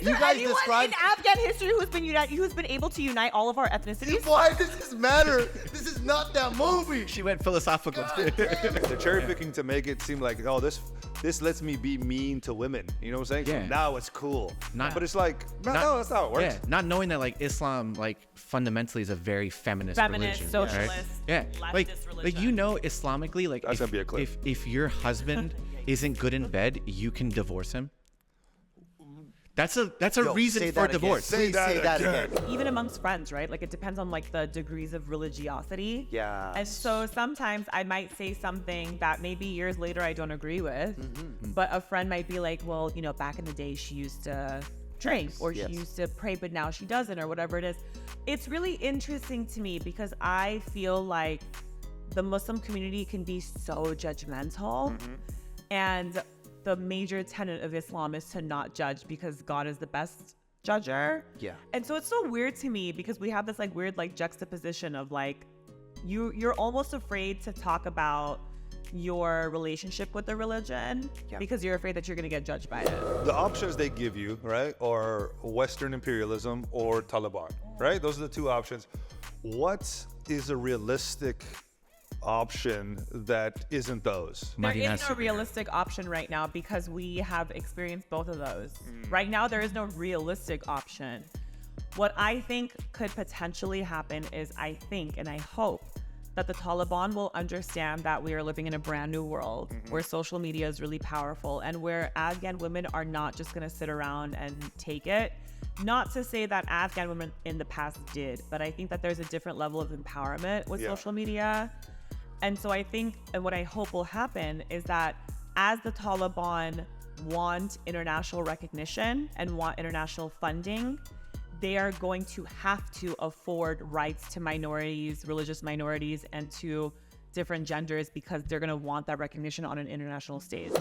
you guys anyone describe in Afghan history who's been able to unite all of our ethnicities? Why does this matter? This is not that movie. She went philosophical. They're cherry picking to make it seem like, oh, this lets me be mean to women. You know what I'm saying? Yeah. So now it's cool. Not- but it's like, no, that's not how it works. Yeah, not knowing that like Islam like fundamentally is a very feminist religion, socialist, right? Yeah, leftist religion. like you know, Islamically, like That's gonna be a clip. if your husband isn't good in bed, you can divorce him. That's a Yo, reason say for that again. divorce. Please say that again. Even amongst friends, right? Like it depends on like the degrees of religiosity. Yeah. And so sometimes I might say something that maybe years later I don't agree with, but a friend might be like, well, you know, back in the day she used to drink or Yes. she used to pray, but now she doesn't, or whatever it is. It's really interesting to me because I feel like the Muslim community can be so judgmental, and the major tenet of Islam is to not judge because God is the best judger. Yeah. And so it's so weird to me because we have this like weird like juxtaposition of like you're almost afraid to talk about your relationship with the religion because you're afraid that you're going to get judged by it. The options they give you, right, are Western imperialism or Taliban, right? Those are the two options. What is a realistic option that isn't those? There Madina is no Superhero. realistic option right now because we have experienced both of those. Right now, there is no realistic option. What I think could potentially happen is I think and I hope that the Taliban will understand that we are living in a brand new world where social media is really powerful and where Afghan women are not just going to sit around and take it. Not to say that Afghan women in the past did, but I think that there's a different level of empowerment with social media. And so I think, and what I hope will happen is that as the Taliban want international recognition and want international funding, they are going to have to afford rights to minorities, religious minorities, and to different genders because they're going to want that recognition on an international stage.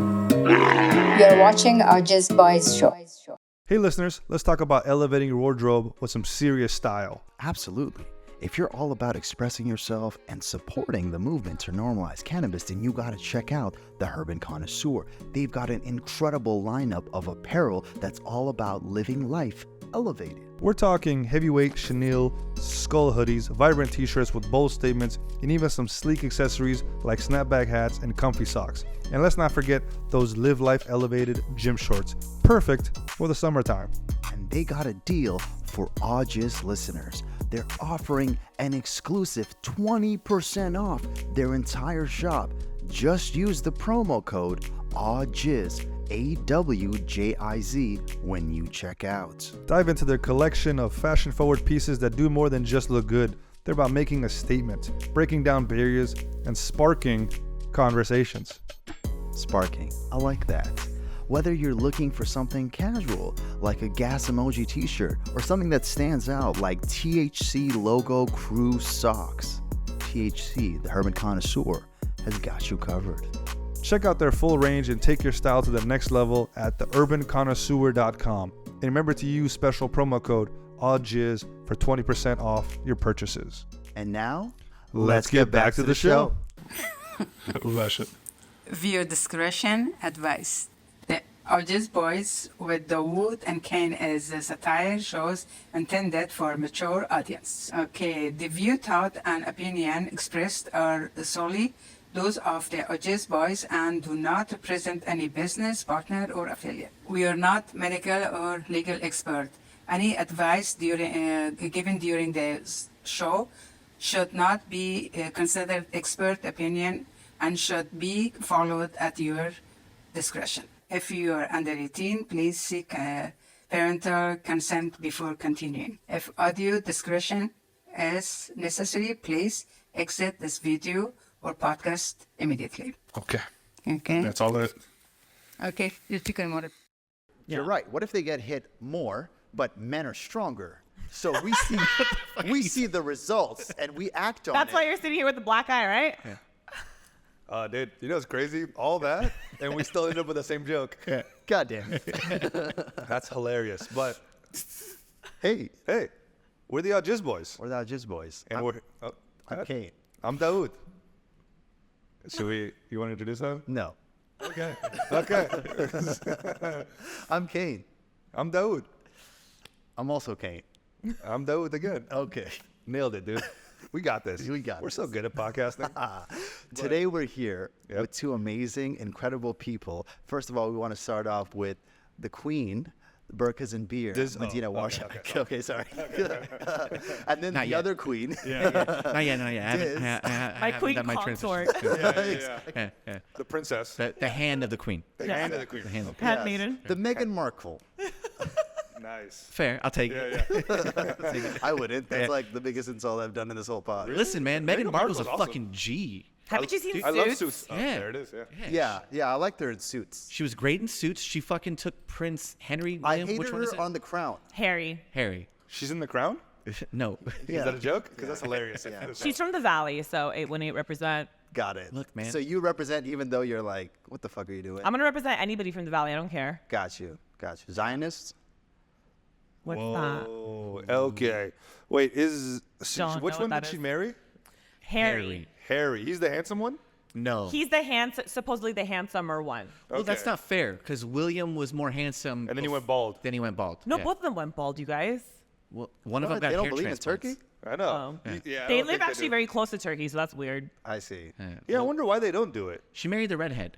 You're watching AwJiz Boys Show. Hey listeners, let's talk about elevating your wardrobe with some serious style. Absolutely. If you're all about expressing yourself and supporting the movement to normalize cannabis, then you gotta check out the Urban Connoisseur. They've got an incredible lineup of apparel that's all about living life elevated. We're talking heavyweight chenille, skull hoodies, vibrant t-shirts with bold statements, and even some sleek accessories like snapback hats and comfy socks. And let's not forget those live life elevated gym shorts, perfect for the summertime. And they got a deal for AwJiz listeners. They're offering an exclusive 20% off their entire shop. Just use the promo code AwJiz, AWJIZ, when you check out. Dive into their collection of fashion-forward pieces that do more than just look good. They're about making a statement, breaking down barriers, and sparking conversations. Sparking, I like that. Whether you're looking for something casual, like a gas emoji t-shirt, or something that stands out like THC logo crew socks, THC, the Urban Connoisseur, has got you covered. Check out their full range and take your style to the next level at theurbanconnoisseur.com. And remember to use special promo code AwJiz for 20% off your purchases. And now, Let's get back to the show. Viewer discretion advised. The AwJiz Boys with the wood and cane is a satire shows intended for mature audience. Okay, the view, thought, and opinion expressed are solely those of the AwJiz Boys and do not represent any business, partner, or affiliate. We are not medical or legal expert. Any advice given during the show should not be considered expert opinion and should be followed at your discretion. If you are under 18, please seek parental consent before continuing. If audio discretion is necessary, please exit this video or podcast immediately. Okay. Okay. That's all it. Okay. You speak more. You're right. What if they get hit more, but men are stronger? So we see the results and we act on That's it. why you're sitting here with the black eye, right? Yeah. Dude, you know what's crazy? All that, and we still end up with the same joke. God damn it. That's hilarious. But Hey, we're the AwJiz Boys. we're the AwJiz Boys. And we're... I'm Kate. I'm Daoud. You want to introduce him? No. Okay. Okay. I'm Kane. I'm Dawood. I'm also Kane. I'm Dawood again. Okay. Nailed it, dude. We got this. We got We're this. so good at podcasting. Today we're here Yep. with two amazing, incredible people. First of all, we want to start off with the queen, burqasandbeer Diz- Madina oh, okay, Wardak. Okay, sorry. And then Not the yet. other queen. Not yet. I haven't, Diz. I haven't My done queen my consort. transition. Yeah. The princess. The hand of the queen. The hand of the queen. The hand of the Handmaiden. The Meghan Markle. Nice. Fair. I'll take it. Yeah. I wouldn't. That's Yeah. like the biggest insult I've done in this whole pod. Listen, man, Meghan Meghan Markle's a Markle's awesome. fucking G. Haven't you seen I love Suits? Suits. Oh, Yeah. there it is. Yeah. Yeah, I liked her in Suits. She was great in Suits. She fucking took Prince Henry. I William, hated which one is her it? on The Crown. Harry. Harry. She's in The Crown? No. Yeah. Is that a joke? Because that's hilarious. Yeah. She's from the Valley, so 818 represent. Got it. Look, man. So you represent even though you're like, what the fuck are you doing? I'm gonna represent anybody from the Valley. I don't care. Got you. Zionists? What's Oh, okay. Wait, Don't which know one what that did she is. marry? that? Harry. Harry. He's the handsome one? No. He's the supposedly the handsomer one. Well, that's Okay. not fair because William was more handsome. And then he went bald. Then he went bald. No, Yeah. both of them went bald, you guys. Well, one of What? them got They don't hair believe in transplants. Turkey? I know. Oh. Yeah, I They don't live think actually do. very close to Turkey, so that's weird. I see. Yeah, I wonder why they don't do it. She married the redhead.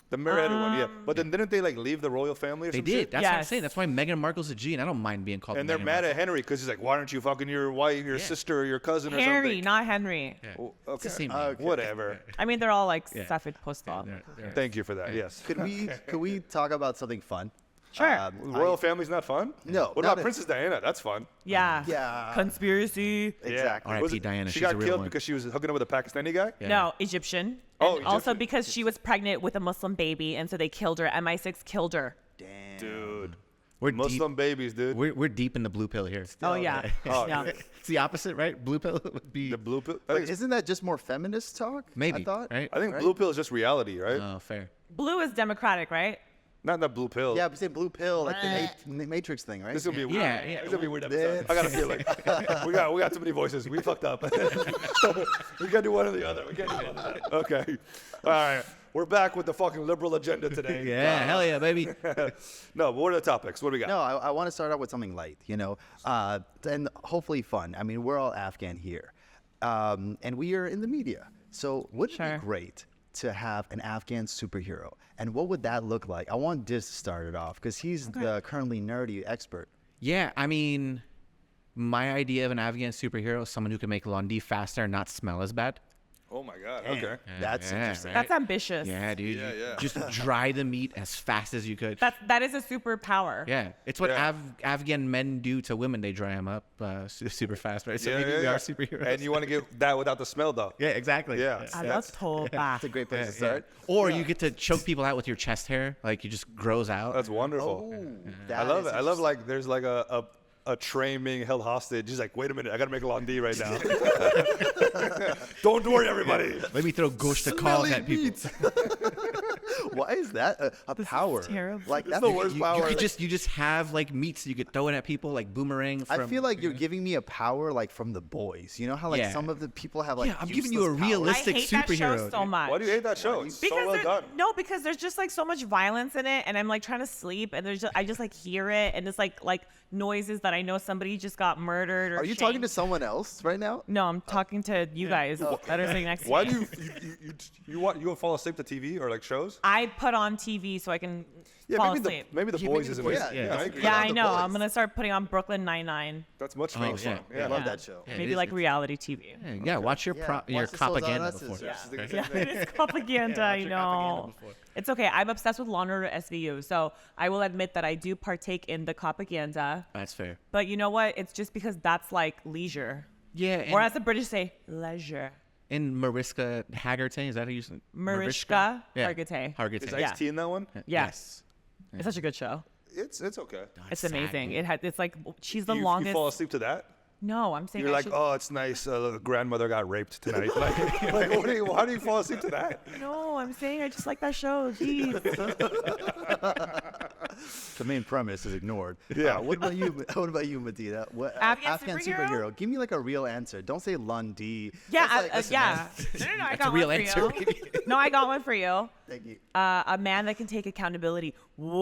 The Marietta one, yeah. But then didn't they like leave the royal family or They some did. shit? That's what I'm Yes. saying. That's why Meghan Markle's a G, and I don't mind being called. And they're Meghan mad Markle. at Henry because he's like, why aren't you fucking your wife, your Yeah. sister, or your cousin or Harry, something? not Henry. Yeah. Well, It's the okay. same. name. Okay. Whatever. I mean, they're all like Yeah. Safed Postov. They're- Thank you for that. Yes. Could we talk about something fun? Sure. Royal family's not fun? No, What not about a- Princess Diana? That's fun. Yeah. Yeah. Conspiracy. Exactly. R.I.P. Was it- Diana, She she's got a real killed one. because she was hooking up with a Pakistani guy? Yeah. No, Egyptian. Oh, And also Egyptian. because she was pregnant with a Muslim baby, and so they killed her. MI6 killed her. Damn. Dude. We're Muslim deep. babies, dude. We're deep in the blue pill here. Oh yeah. Oh, yeah. It's the opposite, right? Blue pill would be The blue pill? But isn't that just more feminist talk? maybe, I thought. right? I think blue pill is just reality, right? Oh, fair. Blue is democratic, right? Not that blue pill. Yeah, but say blue pill, like the Matrix thing, right? This is gonna be a weird. Yeah, yeah. It's gonna be a weird Yeah. episode. I got a feeling. we got too many voices. We fucked up. We gotta do one or the other. We can't do one or the other. Okay. All right. We're back with the fucking liberal agenda today. Yeah, hell yeah, baby. No, but what are the topics? What do we got? No, I want to start out with something light, and hopefully fun. I mean, we're all Afghan here, and we are in the media. So wouldn't it Sure. be great to have an Afghan superhero? And what would that look like? I want Diz to start it off because he's the currently nerdy expert. Yeah, I mean, my idea of an Afghan superhero is someone who can make laundry faster and not smell as bad. Oh my God. Okay. That's Yeah, interesting. right? That's ambitious. Yeah, dude. Yeah, yeah. Just dry the meat as fast as you could. That is a superpower. Yeah, it's what Yeah. Afghan men do to women. They dry them up super fast, right? So Yeah, maybe yeah, we yeah. are superheroes. And you want to get that without the smell, though. yeah, exactly. Yeah. I love Toba. That's a great place to start. Or you get to choke people out with your chest hair, like it just grows out. That's wonderful. I love it. I love like there's like a train being held hostage. He's like, wait a minute, I gotta make a laundry right now. Don't worry, everybody. Let me throw ghost calls at people. Why is that a power? terrible. Like It's that's the worst power. You just have like meats you could throw it at people like boomerang. I From, feel like you're giving me a power like from The Boys. You know how like Yeah. some of the people have like Yeah, I'm giving you a useless powers? I realistic hate that show superhero, so dude. much. Why do you hate that show? It's so well done. No, because there's just like so much violence in it, and I'm like trying to sleep, and I just like hear it, and it's like noises that I know somebody just got murdered or. Are you talking to shanked. someone else right now? No, I'm talking to you guys that are sitting next to Why me. do you fall asleep to TV or like shows? I put on TV so I can Yeah, fall maybe asleep. the Yeah, boys maybe is The amazing. Boys. Yeah, Yeah, I agree. Yeah, on I The know. Boys. I'm gonna start putting on Brooklyn Nine-Nine. That's much Oh, more yeah. fun. I love that show. Yeah, it Maybe is- like it's- reality TV. Yeah, watch your Yeah, your watch the Souls on propaganda Us before. is- Yeah, it is propaganda, Yeah, I watch your propaganda know. before. It's okay. I'm obsessed with Law and Order SVU, so I will admit that I do partake in the propaganda. That's fair. But you know what? It's just because that's like leisure. Yeah, and, Or as the British say, leisure. and Mariska Hargitay, is that how you say it? Mariska Yeah. Hargitay. Hargitay. Is Yeah. Ice-T in that one? Yes. It's such a good show. It's okay. It's sad, amazing. dude. It's like she's the You longest. fall asleep to that? No, I'm saying You're I like, should- oh, it's nice. The grandmother got raped tonight. Like, why do you fall asleep to that? No, I'm saying I just like that show. Jeez. The main premise is ignored. Yeah. What about you? What about you, Madina? What Afghan superhero? Give me like a real answer. Don't say Lundi. Yeah, That's like, listen, yeah. No, I That's got a real one answer. for you. No, I got one for you. Thank you. A man that can take accountability. Whoa.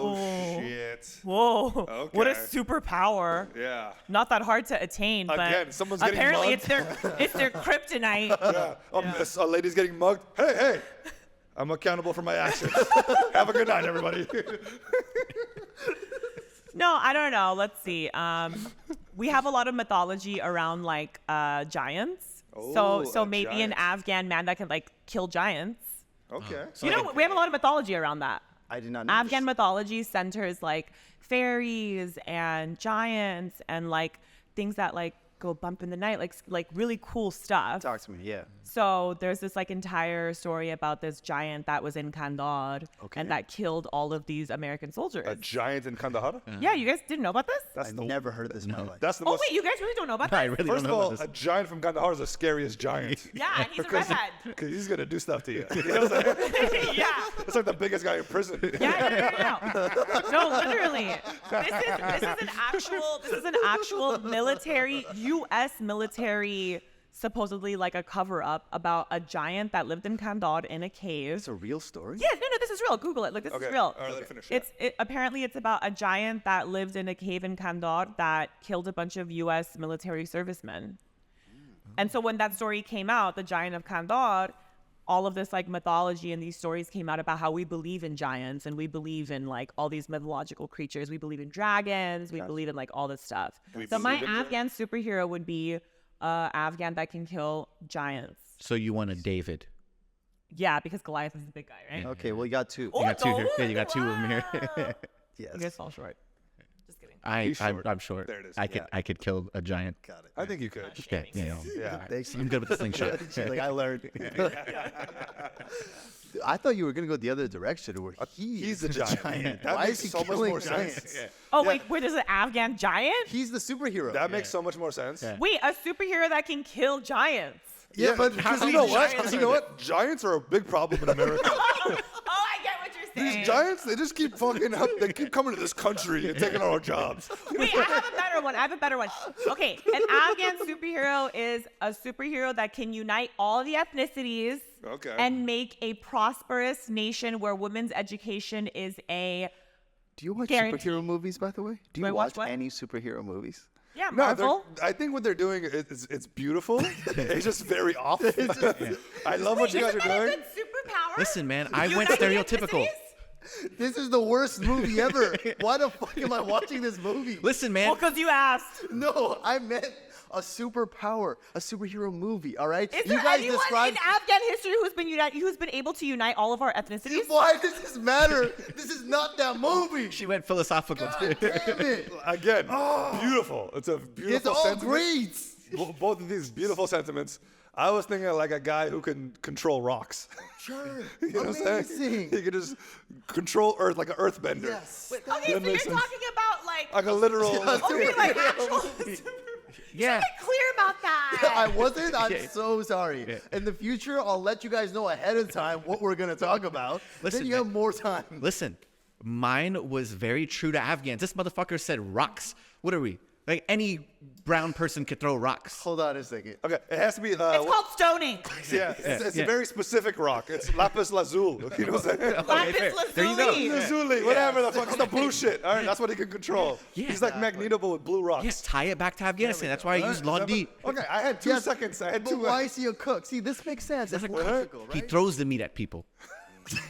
Oh, shit. Whoa. What a Okay. superpower. Yeah. Not that hard to attain, but Again, someone's getting apparently mugged. it's their kryptonite. Yeah. A lady's getting mugged. Hey. I'm accountable for my actions. Have a good night, everybody. No, I don't know. Let's see. We have a lot of mythology around like giants. Oh, So a maybe an giant. Afghan man that can like kill giants. Okay. You know, we have a lot of mythology around that. I did not know. Afghan mythology centers like fairies and giants and like things that like go bump in the night, like really cool stuff. Talk to me. Yeah. So there's this like entire story about this giant that was in Kandahar Okay. and that killed all of these American soldiers. A giant in Kandahar? Yeah, you guys didn't know about this? I've never heard of this in my life. That's the Oh most. wait, you guys really don't know about I this? really First don't of know all, about a this. giant from Kandahar is the scariest giant. Yeah, and he's a redhead. Because he's going to do stuff to you. You know what I'm saying? Yeah. It's like the biggest guy in prison. Yeah, no, literally. This is an actual military, U.S. military, supposedly like a cover-up about a giant that lived in Kandahar in a cave. It's a real story. Yeah, no, this is real. Google it. Look, this Okay. is real. All right, let me finish. Apparently it's about a giant that lived in a cave in Kandahar that killed a bunch of U.S. military servicemen. And so when that story came out, the giant of Kandahar, all of this like mythology and these stories came out about how we believe in giants and we believe in like all these mythological creatures. We believe in dragons. We believe in like all this stuff. So my Afghan superhero would be Afghan that can kill giants. So you want a David? Yeah, because Goliath is the big guy, right? Okay. Well, you got two. Oh, You got two here. no, Yeah, you got two of them here. wow. Yes. You guys fall short. Just kidding. He's short. I'm short. There it is. I could kill a giant. Got it. I think you could. Yeah, Yeah. Thanks. I'm good with the slingshot. She's like, I learned. I thought you were gonna go the other direction, where He's the giant. That Why makes is he so much killing more giants? sense. Oh, Yeah. wait, there's an Afghan giant? He's the superhero. That makes so much more sense. Yeah. Wait, a superhero that can kill giants. Yeah, but how because you many know what? giants You are know there? what? Giants are a big problem in America. Oh, I get what you're saying. These giants, they just keep fucking up. They keep coming to this country and taking our jobs. Wait, I have a better one. Okay, an Afghan superhero is a superhero that can unite all the ethnicities Okay. and make a prosperous nation where women's education is a Do you watch Guaranteed. superhero movies, by the way? Do Do I you watch watch what? any superhero movies? yeah, No, Marvel. I think what they're doing is it's beautiful. It's just very off. I love what you guys are Isn't that a doing. good superpower? Listen, man, I went Unite the stereotypical. ethnicities? This is the worst movie ever. Why the fuck am I watching this movie? Listen, man. Well, because you asked. No, I meant a superpower, a superhero movie. All right. Is there anyone in Afghan history who's been able to unite all of our ethnicities? Why does this matter? This is not that movie. She went philosophical too. Damn it. Again, beautiful. It's a beautiful It's all sentiment. great. Both of these beautiful sentiments. I was thinking like a guy who can control rocks. Sure. You know what I'm saying? Amazing. He can just control Earth like an earthbender. Yes. Okay, That so you're makes sense. talking about like Like a literal. okay, like actual. Yeah. Be clear about that. I wasn't. I'm Yeah. so sorry. Yeah. In the future, I'll let you guys know ahead of time what we're gonna talk about. Listen, then you have man. more time. Listen, mine was very true to Afghans. This motherfucker said rocks. What are we? Like any brown person could throw rocks. Hold on a second. Okay, it has to be. It's called stoning. Yeah, it's Yeah. a very specific rock. It's lapis lazuli. You know what I'm saying? Lapis fair. There you go. lazuli. Lazuli, whatever the fuck. It's the blue shit. All right, that's what he can control. Yeah. He's like Magneto but with blue rocks. Yes, tie it back to Afghanistan. That's why I used Londi. Okay, I had 2 seconds. I had But 2. why is he a cook? See, this makes sense. That's logical, He right? throws the meat at people.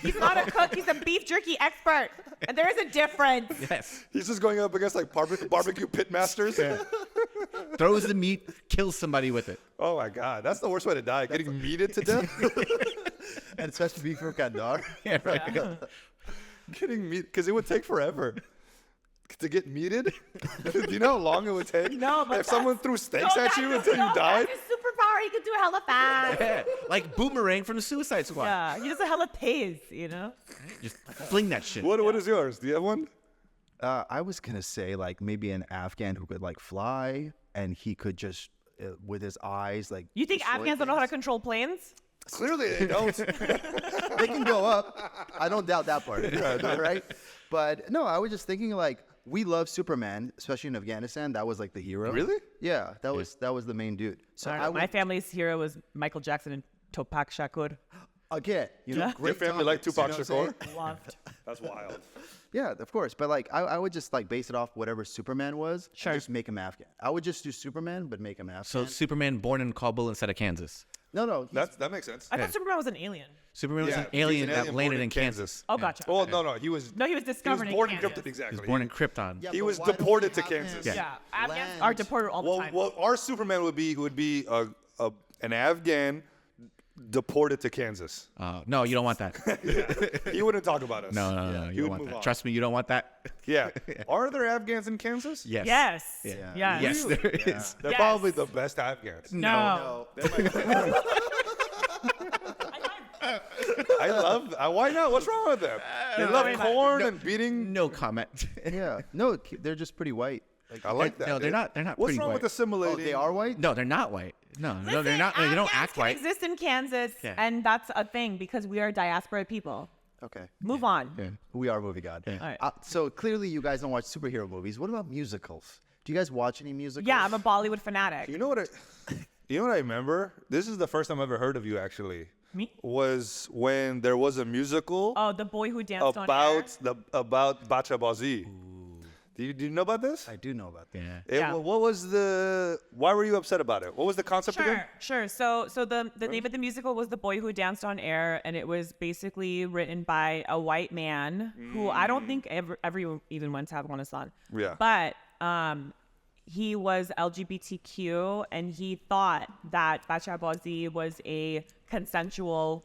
He's not a cook. He's a beef jerky expert, and there is a difference. Yes. He's just going up against like barbecue pit masters. Throws the meat, kills somebody with it. Oh my god, that's the worst way to die. Getting meated to death. And especially being from Kandahar. Yeah, right. Getting meat because it would take forever to get meated. Do you know how long it would take? No, but if someone threw steaks at you that's until you died. That's his superpower. He can do hella fast. Yeah, like Boomerang from the Suicide Squad. Yeah, he does a hella paves, you know. Just fling that shit. What is yours? Do you have one? I was gonna say like maybe an Afghan who could like fly and he could just with his eyes like. You think destroy Afghans don't know how to things. control planes? Clearly they don't. They can go up. I don't doubt that part. Right? But no, I was just thinking like we love Superman, especially in Afghanistan. That was like the hero. Really? Yeah, that was the main dude. So I don't know. My family's hero was Michael Jackson and Tupac Shakur. again, Your family like Tupac Shakur? Loved. That's wild. Yeah, of course. But like, I would just like base it off whatever Superman was. Sure. And just make him Afghan. I would just do Superman, but make him Afghan. So Superman born in Kabul instead of Kansas. No. That makes sense. I thought Superman was an alien. Superman was Yeah, an he's alien that born landed in Kansas. Oh, gotcha. Well, no, he was. No, he was He was discovered born in in Kansas. Krypton, exactly. He was born in Krypton. Yeah, He but was why don't we deported to have Kansas. him Yeah, Afghans land- are deported all the time. Well, our Superman would be an Afghan deported to Kansas. No, you don't want that. He wouldn't talk about us. No, He you don't would want move that. on. Trust me, you don't want that. Yeah. Are there Afghans in Kansas? Yes. Yes. Yeah. Yes. Yes, there is. They're Yes. probably the best Afghans. No. I love. Why not? What's wrong with them? They love corn and beating. No comment. Yeah. No, they're just pretty white. I like that. No, they're dude. not. They're not What's pretty wrong white. with assimilating? Oh, they are white? No, they're not white. No, they're not. Listen, They don't Afghans act can white. exist in Kansas, Yeah. and that's a thing because we are diaspora people. Okay. Move on. Yeah. We are movie god. Yeah. All right. So clearly you guys don't watch superhero movies. What about musicals? Do you guys watch any musicals? Yeah, I'm a Bollywood fanatic. You know what? You know what I remember? This is the first time I ever heard of you. Actually, Me? was when there was a musical Oh, the boy who danced on air. about Bacha Bazi. Do you know about this? I do know about that. Yeah. Yeah. What was why were you upset about it? What was the concept again? Sure. So the name of the musical was The Boy Who Danced on Air, and it was basically written by a white man who I don't think ever even went to Afghanistan. Yeah. But he was LGBTQ, and he thought that Bacha Bazi was a consensual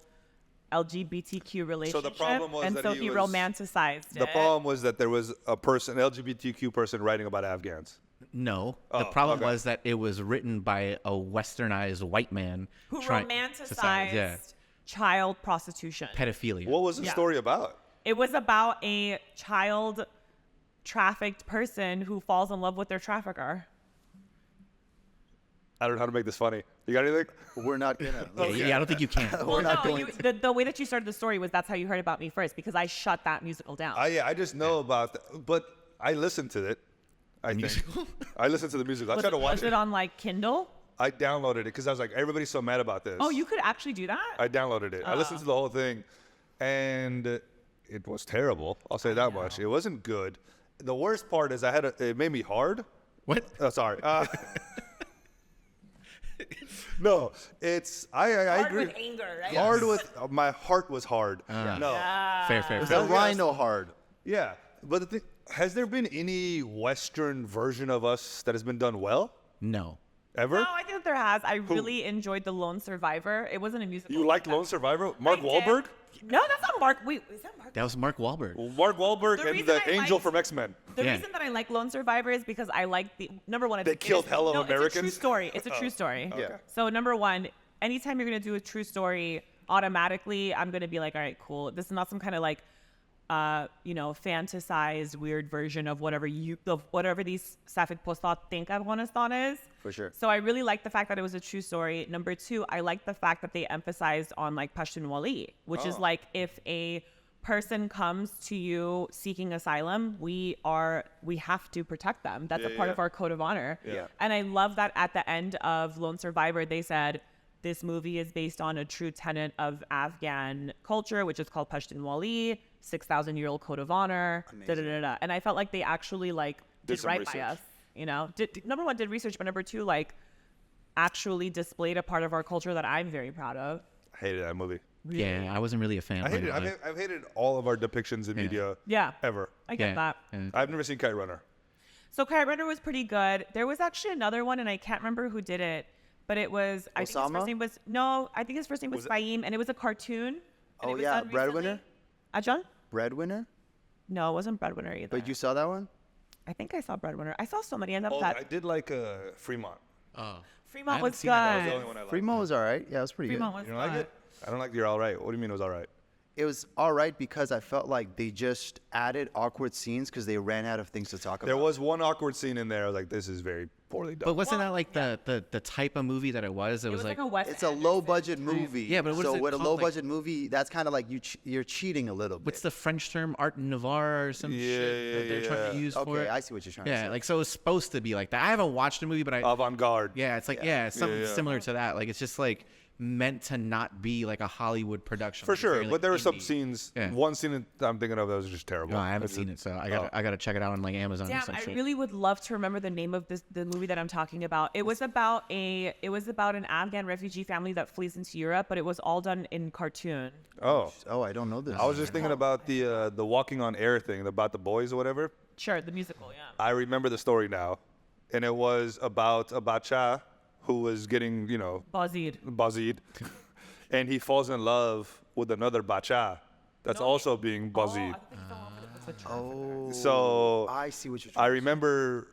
LGBTQ relationship. problem was and that so he he was- romanticized The it. problem was that there was a person, LGBTQ person, writing about Afghans. No, Oh, the problem okay. was that it was written by a westernized white man who trying- romanticized yeah, child prostitution. pedophilia. What was the Yeah. story about? It was about a child trafficked person who falls in love with their trafficker. I don't know how to make this funny. You got anything? We're not gonna. Yeah, I don't think you can. Well, not no, going the way that you started the story was that's how you heard about me first because I shut that musical down. I just know about that, but I listened to it. I think musical? I listened to the musical. I was tried to watch was it on like Kindle? I downloaded it because I was like, everybody's so mad about this. Oh, you could actually do that? I downloaded it. I listened to the whole thing, and it was terrible. I'll say that much. It wasn't good. The worst part is it made me hard. What? Oh, sorry. No, it's I Hard agree. with anger, right? Hard with my heart was hard. No. Fair, fair, The fair. rhino hard. Yeah, but the thing, has there been any Western version of us that has been done well No. ever? No, I think that there has. I really enjoyed The Lone Survivor. It wasn't a musical. You liked Lone Survivor? Mark I did. Wahlberg? No, that's not Mark. Wait, is that Mark? That was Mark Wahlberg. Mark Wahlberg The and reason the I angel liked- from X-Men. The Yeah. reason that I like Lone Survivor is because I like the number one. They killed hella no, It's a true Americans? story. It's a true story. Yeah. So number one, anytime you're gonna do a true story, automatically I'm gonna be like, all right, cool. This is not some kind of like, fantasized weird version of whatever these Safed Postat think Afghanistan is. For sure. So I really like the fact that it was a true story. Number two, I like the fact that they emphasized on like Pashtunwali, which is like if a person comes to you seeking asylum, we have to protect them. That's a part of our code of honor. Yeah. And I love that at the end of Lone Survivor, they said this movie is based on a true tenet of Afghan culture, which is called Pashtunwali, 6,000-year-old code of honor. Da, da, da, da. And I felt like they actually like did some right research. by us. You know, number one, did research, but number two, like actually displayed a part of our culture that I'm very proud of. I hated that movie. Yeah, I wasn't really a fan. I hated. of it. I've hated all of our depictions in media. Yeah. Ever. I get Yeah. that. Yeah. I've never seen Kite Runner. So Kite Runner was pretty good. There was actually another one, and I can't remember who did it, but it was I think his Osama? first name was I think his first name was Fahim, and it was a cartoon. and Oh, it was yeah, done Breadwinner? recently. John? Breadwinner? No, it wasn't Breadwinner either. But you saw that one? I think I saw Breadwinner. I saw so many. I Oh, love that. I did like Fremont. Oh. I Fremont haven't was seen that. That was the good. only one I liked. Fremont was all right. Yeah, it was pretty Fremont good. was You don't like good. it? I don't like you're all right. What do you mean it was all right? It was all right because I felt like they just added awkward scenes because they ran out of things to talk about. There was one awkward scene in there. I was like, this is poorly done. But wasn't that like the type of movie that it was? It was like a Wes It's a Anderson low budget movie. Yeah, but what is so it with a called? low Like- budget movie, that's kind of like you're cheating a little bit. what's the French term? Art Nouveau or some shit that they're trying to use for Okay, it? I see what you're trying to Yeah, say. like so it's supposed to be like that. I haven't watched the movie, but I Avant-garde. yeah, it's like yeah, something yeah. similar to that. Like it's just like meant to not be like a Hollywood production. For It's sure, very, but like, there were some indie. scenes. Yeah. One scene that I'm thinking of that was just terrible. No, I haven't seen it, so I gotta check it out on like Amazon or Damn, some I shit. really would love to remember the name of the movie that I'm talking about. It was about an Afghan refugee family that flees into Europe, but it was all done in cartoon. Oh, Oh, I don't know this. I was just thinking about the walking on air thing about the boys or whatever. Sure, the musical, yeah. I remember the story now, and it was about a bacha who was getting Bazid. bazid, and he falls in love with another bacha that's also being bazid. Oh, So I see what you're I trying remember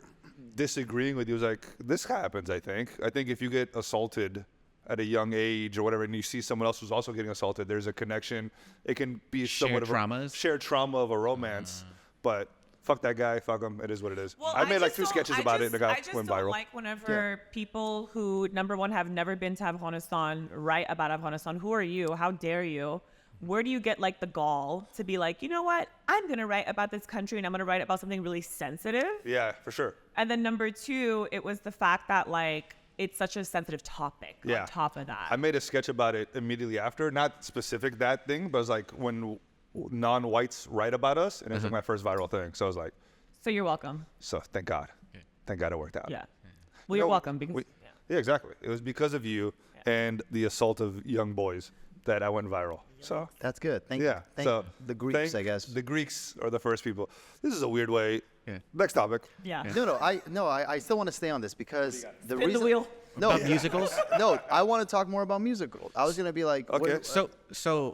disagreeing with you. It was like, this happens, I think. I think if you get assaulted at a young age or whatever, and you see someone else who's also getting assaulted, there's a connection. It can be somewhat of traumas? a shared trauma of a romance. But fuck that guy, fuck him. It is what it is. Well, I made like just 2 don't- sketches I about it, just- and it I got just went don't viral. like whenever people who, number one, have never been to Afghanistan write about Afghanistan. Who are you? How dare you? Where do you get like the gall to be like, you know what? I'm gonna write about this country and I'm gonna write about something really sensitive. Yeah, for sure. And then number two, it was the fact that like it's such a sensitive topic. Yeah. On top of that, I made a sketch about it immediately after. Not specific that thing, but it was like when non-whites write about us, and it was like my first viral thing. So I was like, so you're welcome. so thank God. Thank God it worked out. Yeah. Well, you're No, welcome because yeah, exactly. It was because of you and the assault of young boys that I went viral. So That's good. Thank yeah. Thank so the Greeks, thank I guess. the Greeks are the first people. This is a weird way. Yeah. Next topic. yeah. I still want to stay on this because the Spin the reason. wheel. No, About musicals? No, I want to talk more about musicals. I was gonna be like, Okay. So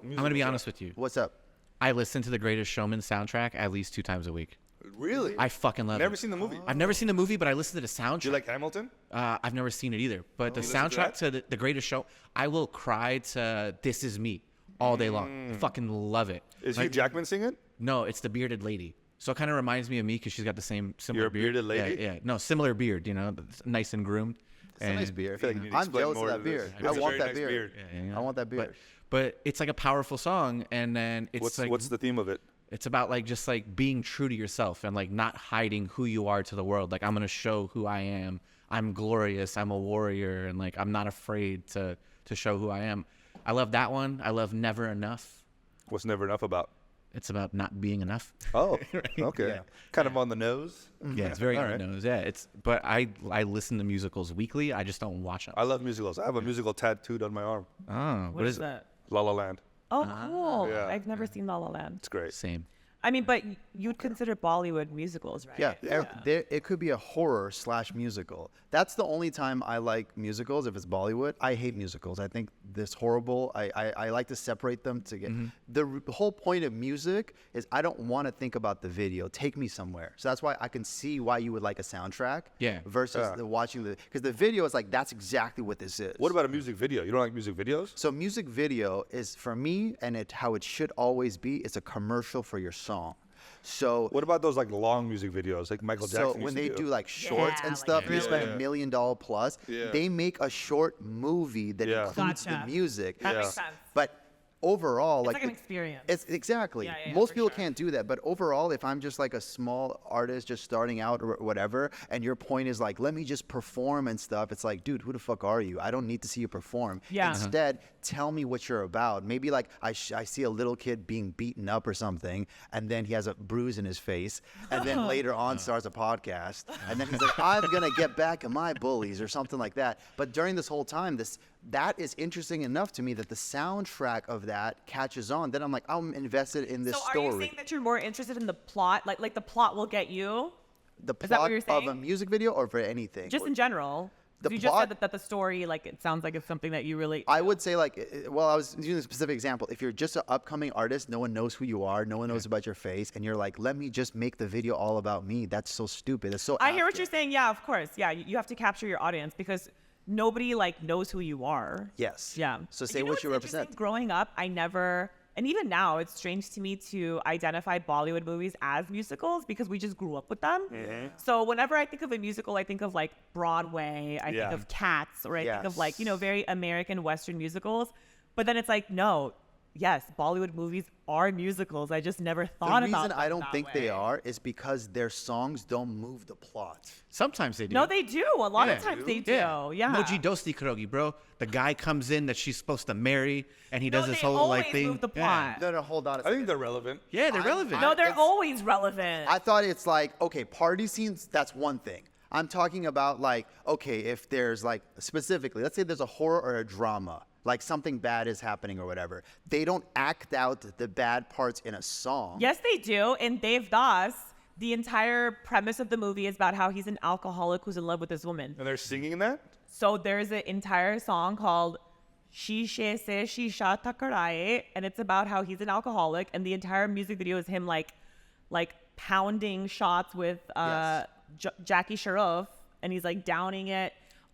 I'm gonna be honest with you. what's up? I listen to the Greatest Showman soundtrack at least 2 times a week. Really? I fucking love it. Never seen the movie. I've never seen the movie, but I listen to the soundtrack. Do you like Hamilton? I've never seen it either. But the You listen to soundtrack that? to the Greatest Show, I will cry to "This Is Me" all day long. Fucking love it. Is Like, Hugh Jackman singing? No, it's the bearded lady. So it kind of reminds me of me because she's got the similar You're a beard. bearded lady? Yeah, yeah. No, similar beard. You know, nice and groomed. It's a nice beard. I feel like you need to I'm explain jealous of more that to this. beard. It's I a want very that nice beard. Yeah. I want that beard. But it's like a powerful song, and then it's What's the theme of it? it's about like just like being true to yourself and like not hiding who you are to the world. Like I'm gonna show who I am. I'm glorious. I'm a warrior, and like I'm not afraid to show who I am. I love that one. I love Never Enough. What's Never Enough about? It's about not being enough. Oh, okay. Yeah. Kind of on the nose. Yeah, it's very All on right. the nose. Yeah, but I listen to musicals weekly. I just don't watch them. I love musicals. I have a musical tattooed on my arm. Oh, What is that? La La Land. Oh, cool. Yeah. I've never seen La La Land. It's great. Same. I mean, but you'd consider Bollywood musicals, right? Yeah, it could be a horror / musical. That's the only time I like musicals. If it's Bollywood, I hate musicals. I think this horrible. I like to separate them to get. The whole point of music is I don't want to think about the video. Take me somewhere. So that's why I can see why you would like a soundtrack. Yeah. Versus watching because the video is like that's exactly what this is. What about a music video? You don't like music videos? So music video is for me, and how it should always be. It's a commercial for your song. So What about those like long music videos like Michael Jackson? so used when to they do like shorts Yeah, and like stuff, and you spend Yeah. $1 million plus, Yeah. they make a short movie that Yeah. includes Gotcha. the music. That makes Yeah. sense. But overall, It's like an experience. It's exactly. Yeah, yeah, Most for people sure. can't do that. But overall, if I'm just like a small artist just starting out or whatever, and your point is like, let me just perform and stuff, it's like, dude, who the fuck are you? I don't need to see you perform. Yeah. Instead, tell me what you're about. Maybe like I see a little kid being beaten up or something, and then he has a bruise in his face, and then later on starts a podcast, and then he's like, I'm gonna get back at my bullies or something like that. But during this whole time, that is interesting enough to me that the soundtrack of that catches on. Then I'm like, I'm invested in this so are story. you saying that you're more interested in the plot? Like the plot will get you? The Is that what plot you're of a saying? music video or for anything? Just in general? The You just plot- said that the story, like, it sounds like it's something that you really... I would say like, well, I was using a specific example. If you're just an upcoming artist, no one knows who you are, no one knows about your face, and you're like, let me just make the video all about me. That's so stupid. That's so. I hear what Afghan. you're saying. Yeah, of course. Yeah, you have to capture your audience because nobody, like, knows who you are. Yes. Yeah. So say You know what what's you interesting? represent. Growing up, I never and even now, it's strange to me to identify Bollywood movies as musicals because we just grew up with them. So whenever I think of a musical, I think of like Broadway, I think of Cats, or I think of like, very American Western musicals. But then it's like, no, yes, Bollywood movies are musicals. I just never thought about them. The reason I don't that think way. they are is because their songs don't move the plot. Sometimes they do. No, they do. A lot of times they do. Yeah. Moji Dosti Krogi, bro. The guy comes in that she's supposed to marry, and he does this they whole always like thing. move the plot. No, hold on a I second. think they're relevant. Yeah, they're relevant. No, they're it's- always relevant. I thought it's like, okay, party scenes, that's one thing. I'm talking about like, okay, if there's like specifically, let's say there's a horror or a drama, like something bad is happening or whatever. They don't act out the bad parts in a song. Yes, they do. In Dev Das, the entire premise of the movie is about how he's an alcoholic who's in love with this woman. And they're singing that? So there's an entire song called Shishe Se Shisha Takarae, and it's about how he's an alcoholic, and the entire music video is him like pounding shots with Jackie Sharaf, and he's like downing it.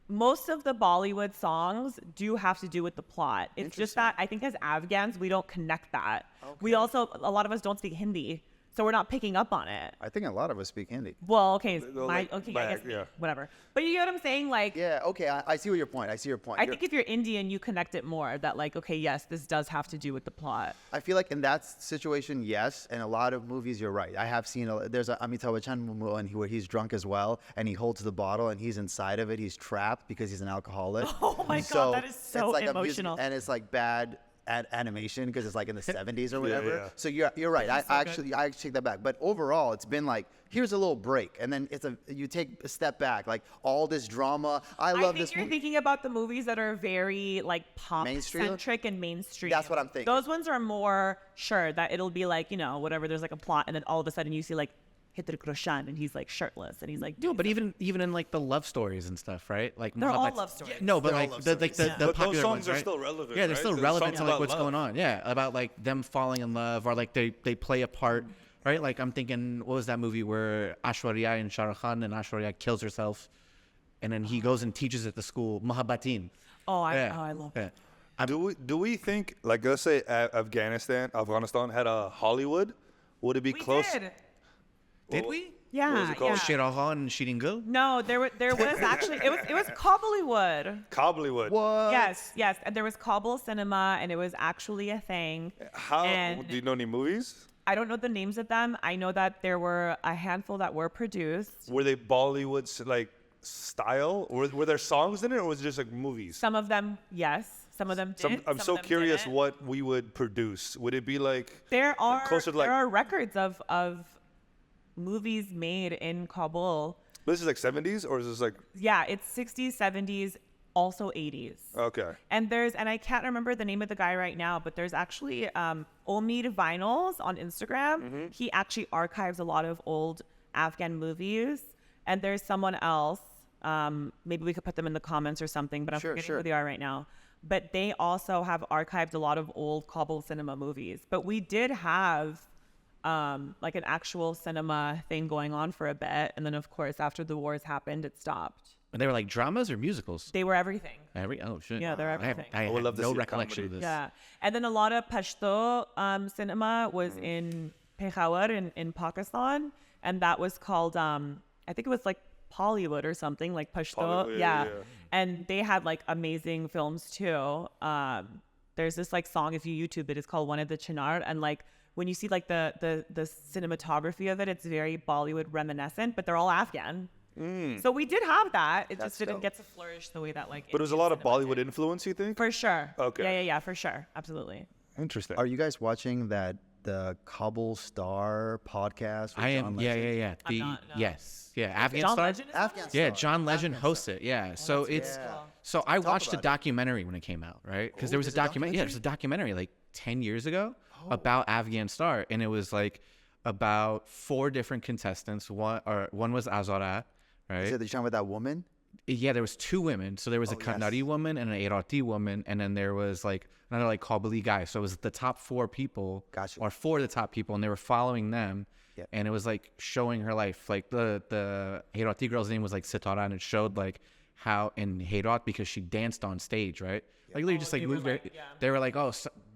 Most of the Bollywood songs do have to do with the plot. It's just that I think as Afghans, we don't connect that. We also, a lot of us don't speak Hindi, so we're not picking up on it. I think a lot of us speak Hindi. Well, okay, like I guess yeah. whatever. But you get what I'm saying? Like, Yeah, okay, I see what your point. I see your point. I think if you're Indian, you connect it more. That like, okay, yes, this does have to do with the plot. I feel like in that situation, yes. In a lot of movies, you're right. I have seen, there's a Amitabh Bachchan one where he's drunk as well, and he holds the bottle, and he's inside of it. He's trapped because he's an alcoholic. Oh my God, that is so it's like emotional. and it's like bad animation because it's like in the 70s or whatever. yeah. So you're right. I actually take that back. But overall, it's been like, here's a little break, and then you take a step back. Like all this drama. I love think this you're movie. thinking about the movies that are very like pop Mainstream? centric and mainstream. That's what I'm thinking. Those ones are more sure that it'll be like, whatever, there's like a plot, and then all of a sudden you see like Hitar Roshan and he's like shirtless and he's like, No, but even in like the love stories and stuff, right? Like They're all Mohabbat- love stories. No, but They're all like love the stories. the But popular those songs ones, are right? still relevant, Yeah, they're right? still The relevant songs to like about what's love. going on. Yeah, about like them falling in love, or like they play a part, right? Like I'm thinking, what was that movie where Aishwarya and Shah Rukh Khan, and Aishwarya kills herself, and then he goes and teaches at the school Mohabbatin. I love it. Yeah. Do we think, like, let's say Afghanistan had a Hollywood? Would it be We close? did. We? Yeah, it called? yeah. Shirahan and Shiringu? No, there was actually it was Bollywood. Bollywood. What? Yes, and there was Kabul cinema, and it was actually a thing. How And do you know any movies? I don't know the names of them. I know that there were a handful that were produced. Were they Bollywood like style? Were there songs in it, or was it just like movies? Some of them, yes. Some of them did. I'm some so of them curious didn't. what we would produce. Would it be like There are closer to like? there are records of movies made in Kabul. This is like 70s, or is this like Yeah, it's 60s, 70s, also 80s. okay? And I can't remember the name of the guy right now, but there's actually Omid Vinyls on Instagram. Mm-hmm. He actually archives a lot of old Afghan movies. And there's someone else. Maybe we could put them in the comments or something, but I'm forgetting who they are right now. But they also have archived a lot of old Kabul cinema movies. But we did have like an actual cinema thing going on for a bit. And then, of course, after the wars happened, it stopped. And they were like dramas or musicals? They were everything. Oh shit. Yeah, they're everything. I would have love to no see a recollection comedy. of this. Yeah. And then a lot of Pashto cinema was in Peshawar in Pakistan. And that was called, I think it was like Bollywood or something, like Pashto. Bollywood, yeah. And they had like amazing films too. There's this like song, if you YouTube it, it's called One of the Chinar. And like when you see like the cinematography of it, it's very Bollywood reminiscent, but they're all Afghan. So we did have that. It just didn't get to flourish the way that like. But it was a Indian lot of cinema Bollywood did. influence, you think? For sure. Okay. Yeah, for sure. Absolutely. Interesting. Are you guys watching the Kabul Star podcast? with I John am. Legend? Yeah. I'm not, no. Yes. Yeah. Afghan John Stars. Legend is on Afghan it? Yeah, Star. John Legend Afghan hosts it. Yeah. So it's Yeah. so I watched a about it. documentary when it came out, right? Because there was a there's a documentary. Yeah, there's a documentary like 10 years ago about Afghan Star, and it was like about 4 different contestants. One was Azara, right? Is it the talking about that woman? Yeah, there was 2 women. So there was a Kannadi woman and an Irati woman, and then there was like another like Kabuli guy. So it was the top 4 people, Gotcha. or 4 of the top people, and they were following them. Yeah. And it was like showing her life. Like the Irati girl's name was like Sitara, and it showed like how in Herat, because she danced on stage, right? Like literally just like they were moved. like, yeah. They were like, oh,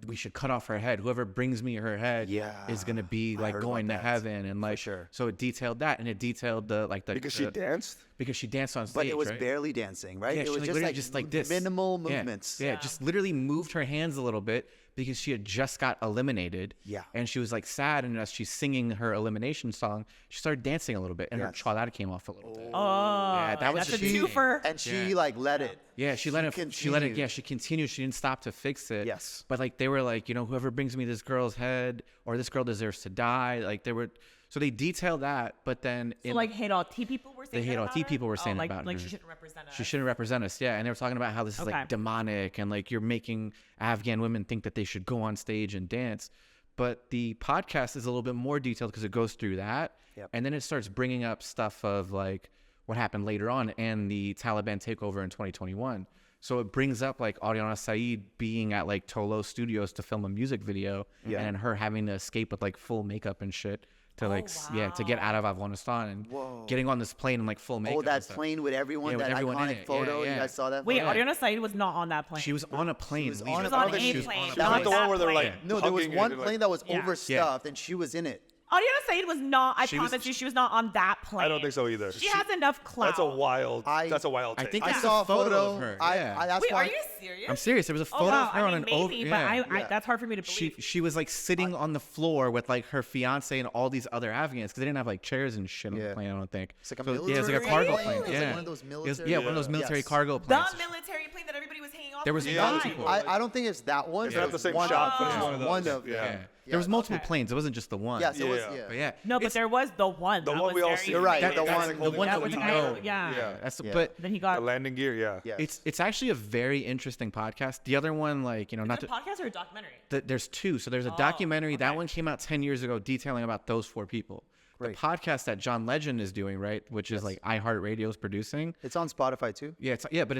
we should cut off her head. Whoever brings me her head is gonna be like going to heaven, and like so it detailed that, and it detailed the because she danced. Because she danced on stage, but it was right? barely dancing, right? Yeah, it she was literally just like this minimal movements. Yeah, just literally moved her hands a little bit because she had just got eliminated. Yeah. And she was like sad, and as she's singing her elimination song, she started dancing a little bit, and her chawlada came off a little bit. Oh, yeah, that was that's a just twofer. And she like let it. Yeah, she let it. Yeah, she continued. She didn't stop to fix it. Yes. But like they were like, you know, whoever brings me this girl's head, or this girl deserves to die. Like they were. So they detailed that, but then So like hate all T people were saying. The hate all T people were saying like, about like her. she shouldn't represent us. She shouldn't represent us, yeah. And they were talking about how this is like demonic, and like you're making Afghan women think that they should go on stage and dance. But the podcast is a little bit more detailed because it goes through that, and then it starts bringing up stuff of like what happened later on and the Taliban takeover in 2021. So it brings up like Ariana Saeed being at like Tolo Studios to film a music video, and her having to escape with like full makeup and shit. To like to get out of Afghanistan and getting on this plane in like full makeup. Oh, that plane with everyone, that everyone in iconic it. photo. Yeah. You guys saw that? Wait, photo? Ariana Saeed was not on that plane. She was on a plane. She was on a plane. plane. That's not the one where they're like No, there was hugging one and, plane like, that was overstuffed, and she was in it. Ariana Saeed was not. I promise you, she was not on that plane. I don't think so either. She has enough clout. That's a wild. That's a wild. I take. think I it's saw a photo of her. that's Wait, why. are you serious? I'm serious. There was a photo wow. of her on an maybe, but that's hard for me to believe. She was like sitting on the floor with like her fiance and all these other Afghans because they didn't have like chairs and shit on the plane. I don't think. It's like a it was like a cargo plane. It was like one of those military. One of those military cargo The planes. military plane that everybody was hanging off. There was multiple. I don't think it's that one. It's not the same shot, but it's one of those. One of yeah. There was multiple planes. It wasn't just the one. Yes, it was. But yeah. No, but there was the one. The that one was we all very see. You're right. famous. The one that we know. Yeah. That's Yeah. but Then he The got. landing gear. Yeah. it's actually a very interesting podcast. The other one, like, you know, not Is it to, a podcast or a documentary? there's two. So there's a documentary. That one came out 10 years ago detailing about those four people. Great. The podcast that John Legend is doing, right, which is like iHeartRadio's producing. It's on Spotify too. Yeah, but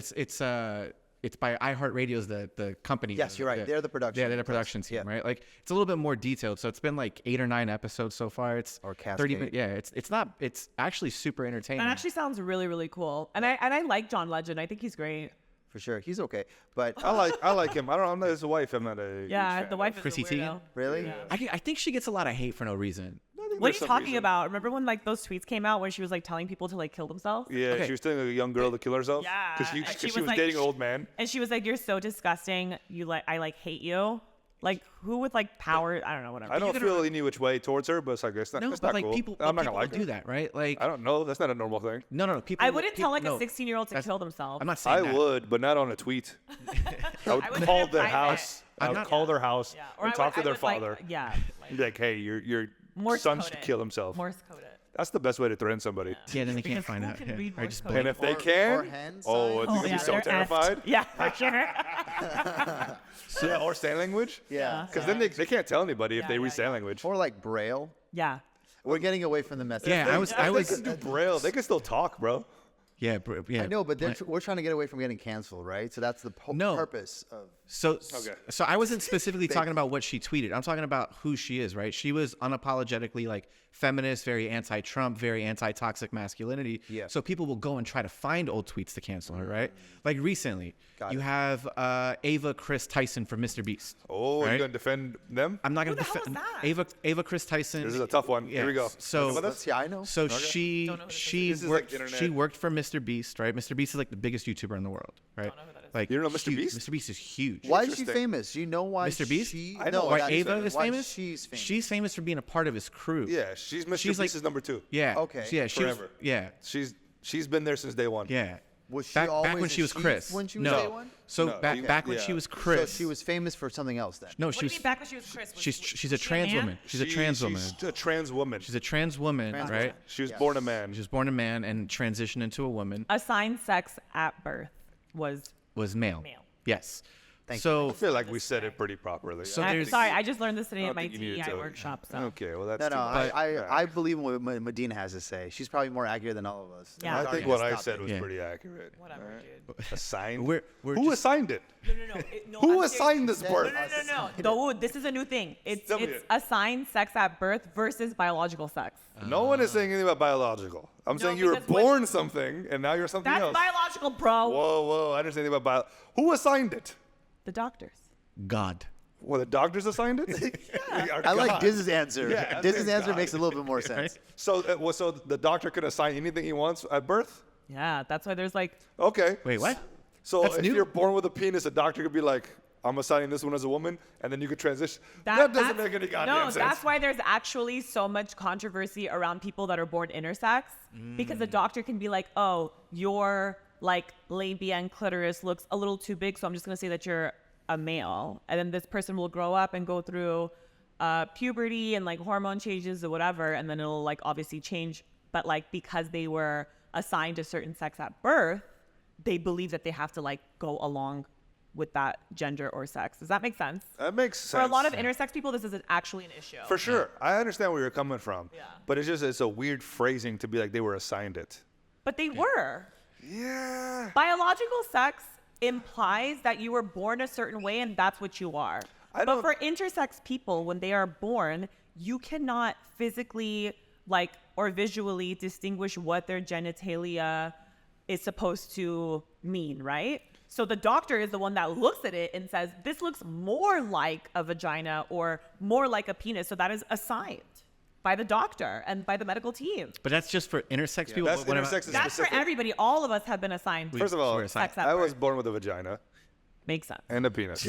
it's by iHeartRadio's the company. Yes, you're right. They're the production. Yeah, they're the production team, right? Like it's a little bit more detailed. So it's been like 8 or 9 episodes so far. It's Or 30 Cascade. minutes. Yeah, it's actually super entertaining. That actually sounds really, really cool. And I like John Legend. I think he's great. For sure, he's okay. But I like him. I don't know. I'm not his wife. I'm not a. Yeah, huge fan. the wife is Chrissy a weirdo. Teigen? really, I think she gets a lot of hate for no reason. What are you talking about? Remember when like those tweets came out where she was like telling people to like kill themselves? Yeah, Okay. she was telling a young girl to kill herself. Yeah, because and she she was was dating like- an old man. And she was like, "You're so disgusting. I like hate you." Like who with like power? I don't know. Whatever. I don't feel any which way towards her, but it's like it's not. No, it's but not like cool. people, I'm not people gonna like do her. that, right? Like I don't know. That's not a normal thing. no. People. I wouldn't tell like no, a 16-year-old to that's- kill themselves. I'm not saying I that. would, but not on a tweet. I would I would call do it their private. house. I would call their house Yeah. Or and I talk would- to their I would, like, father. yeah. Be like, hey, your Morse son code should it. kill himself. Morse code it. That's the best way to threaten somebody. Yeah, then they can't Because find who out. can Yeah. read Or Morse just code? blame. And if they Or can, hand oh, signs. they're gonna be so they're terrified. effed. Yeah, for sure. Yeah, or sign language. yeah. Because then they can't tell anybody if Yeah, they yeah, read sign language. Or like Braille. Yeah. We're getting away from the message. Yeah, I was. They can do Braille. They can still talk, bro. Yeah, yeah. I know, but we're trying to get away from getting canceled, right? So that's the No. purpose of. So, Okay. so I wasn't specifically talking about what she tweeted. I'm talking about who she is, right? She was unapologetically like feminist, very anti-Trump, very anti-toxic masculinity. Yeah. So people will go and try to find old tweets to cancel her, right? Like recently, Got you it. have Ava Chris Tyson from Mr. Beast. Oh, right? you're gonna defend them? I'm not Who gonna the hell defend is that? Ava Chris Tyson. This is a tough one. Here we go. So About Let's this? see, I know. So Don't know who this she is. This is worked like internet. she worked for Mr. Beast, right? Mr. Beast is like the biggest YouTuber in the world, right? know who that is. Like You don't know Mr. huge. Beast? Mr. Beast is huge. Why is she Interesting. famous? Do you know why Mr. Beast? She, I know no, Why that- Ava is why famous? She's famous. She's famous for being a part of his crew. Yeah, she's Mr. She's like- Beast's number 2. Yeah. Okay. Yeah. She was, Forever. yeah. She's been there since day one. Yeah. Was she back always when a she was she Chris. when she was no. day one? So No, back you- back when yeah. she was So Chris. she was famous for something else then. No, What do you she's mean back when she was Chris? she's a she trans man? woman. She's a trans woman. She's a trans woman. She's a trans woman, Trans right? woman. She was Yes. born a man. She was born a man and transitioned into a woman. Assigned sex at birth was Was male. male. Yes. Thank so I feel like we said it pretty properly. So I'm there's- sorry, I just learned this today I at don't my think you needed TEI to- workshop. So Okay, well that's No, too no, much. I believe what Medina has to say. She's probably more accurate than all of us. Yeah. I Yeah. think Yeah, what I stop said it. was Yeah. pretty accurate. whatever, dude. Assigned? We're Who just- assigned it? No. Who assigned this birth? No. Dawood, this is a new thing. It's Tell me it's it. assigned sex at birth versus biological sex. No one is saying anything about biological. I'm saying you were because when- born something and now you're something That's else. biological, bro. Whoa, I didn't say anything about bio. Who assigned it? The doctors. God. Well, the doctors assigned it? I like Diz's answer. Yeah, Diz's thank answer God. makes a little bit more sense. So, so the doctor can assign anything he wants at birth? Yeah, that's why there's like Okay. Wait, what? So That's if new. you're born with a penis, a doctor could be like, I'm assigning this one as a woman, and then you could transition. That doesn't that's- make any goddamn no, sense. that's why there's actually so much controversy around people that are born intersex, because the doctor can be like, oh, your like labia and clitoris looks a little too big, so I'm just gonna say that you're a male, and then this person will grow up and go through puberty and like hormone changes or whatever, and then it'll like obviously change, but like because they were assigned a certain sex at birth, they believe that they have to like go along with that gender or sex. Does that make sense? That makes sense. For a lot of intersex people, this is actually an issue. For sure. I understand where you're coming from. Yeah. But it's a weird phrasing to be like they were assigned it. But they were. Yeah. Biological sex implies that you were born a certain way and that's what you are. But don't- for intersex people, when they are born, you cannot physically like or visually distinguish what their genitalia is supposed to mean, right? So the doctor is the one that looks at it and says, this looks more like a vagina or more like a penis. So that is assigned by the doctor and by the medical team. But that's just for intersex people. That's What about- intersex is That's for specific. everybody. All of us have been assigned First of all, We're assigned. sex at I was birth. born with a vagina Makes sense. and a penis.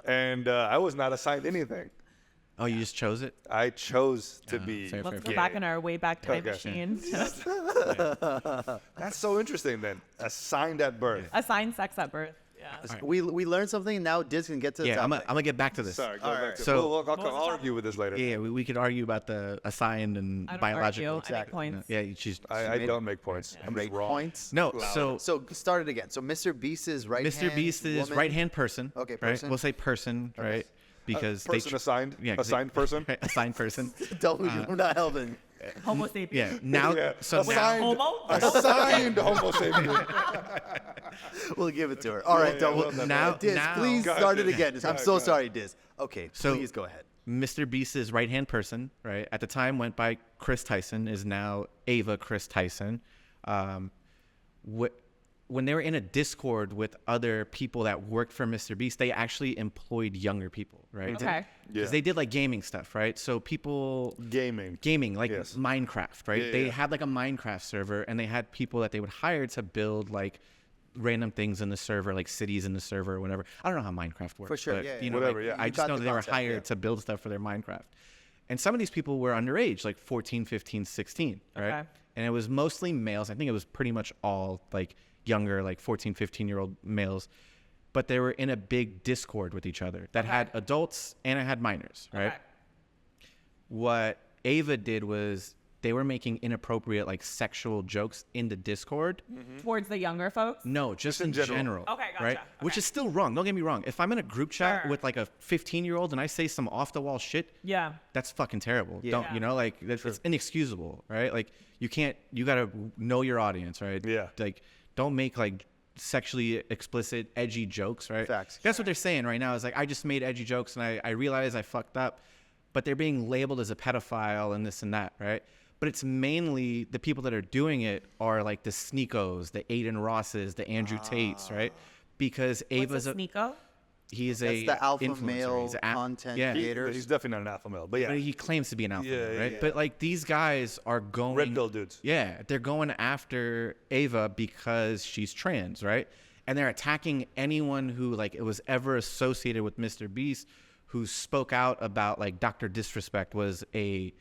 And I was not assigned anything. Oh, you just chose it? I chose to be fair, Let's fair. go back in our way back time Okay. machine. That's so interesting then. Assigned at birth. Assigned sex at birth. Yeah. We learned something. Now Diz can get to the Yeah, I'm topic. gonna get back to this. Sorry, go All back right. to So- I'll argue with this later. Yeah, we could argue about the assigned and I don't biological. argue. I make points. Yeah, she's I don't make points. I'm just Great wrong. points. no. So So start it again. So Mr. Beast's right hand. Mr. Beast is woman- right hand person. Okay, Right? person. We'll say person, right? Because Person assigned? 'cause Assigned person? Right, assigned person. Don't we're not helping. Homo sapien. Yeah. Now, Yeah. so assigned, Homo? assigned Homo sapien. We'll give it to her. All right, yeah, don't- well done. now, Diz, now, please Go start ahead, it again. Diz. I'm Go so ahead. sorry, Diz. Okay, So- please go ahead. Mr. Beast's right hand person, right, at the time went by Chris Tyson, is now Ava Chris Tyson. When they were in a Discord with other people that worked for Mr. Beast, they actually employed younger people, right? Okay. Because they did like gaming stuff, right? So people Gaming. like Yes. Minecraft, right? Yeah, they yeah. had like a Minecraft server, and they had people that they would hire to build like random things in the server, like cities in the server or whatever. I don't know how Minecraft works. For sure, but, yeah, you yeah. know, Whatever, like, yeah. I You just got know the they were concept, hired yeah. to build stuff for their Minecraft. And some of these people were underage, like 14, 15, 16, right? Okay. And it was mostly males. I think it was pretty much all like younger, like 14, 15-year-old males. But they were in a big Discord with each other that had adults and it had minors, right? Okay. What Ava did was they were making inappropriate like sexual jokes in the Discord. Towards the younger folks? No, just in general. Okay, gotcha. Right? Which Okay. is still wrong. Don't get me wrong. If I'm in a group chat Sure. with like a 15-year-old and I say some off-the-wall shit, Yeah. that's fucking terrible. Yeah. Don't, you know, like it's inexcusable, right? Like you gotta know your audience, right? Yeah. Like don't make like sexually explicit, edgy jokes, right? Facts. That's what they're saying right now is like, I just made edgy jokes and I realized I fucked up, but they're being labeled as a pedophile and this and that, right? But it's mainly the people that are doing it are like the Sneakos, the Aiden Rosses, the Andrew Tates, right? Because Ava's What's a Sneako? he's That's a the alpha influencer. male He's content yeah. creator. He's definitely not an alpha male, but yeah. But he claims to be an alpha, Yeah, male, yeah, right? yeah. But like these guys are going Red pill dudes. Yeah, they're going after Ava because she's trans, right? And they're attacking anyone who like it was ever associated with Mr. Beast, who spoke out about like Dr. Disrespect was a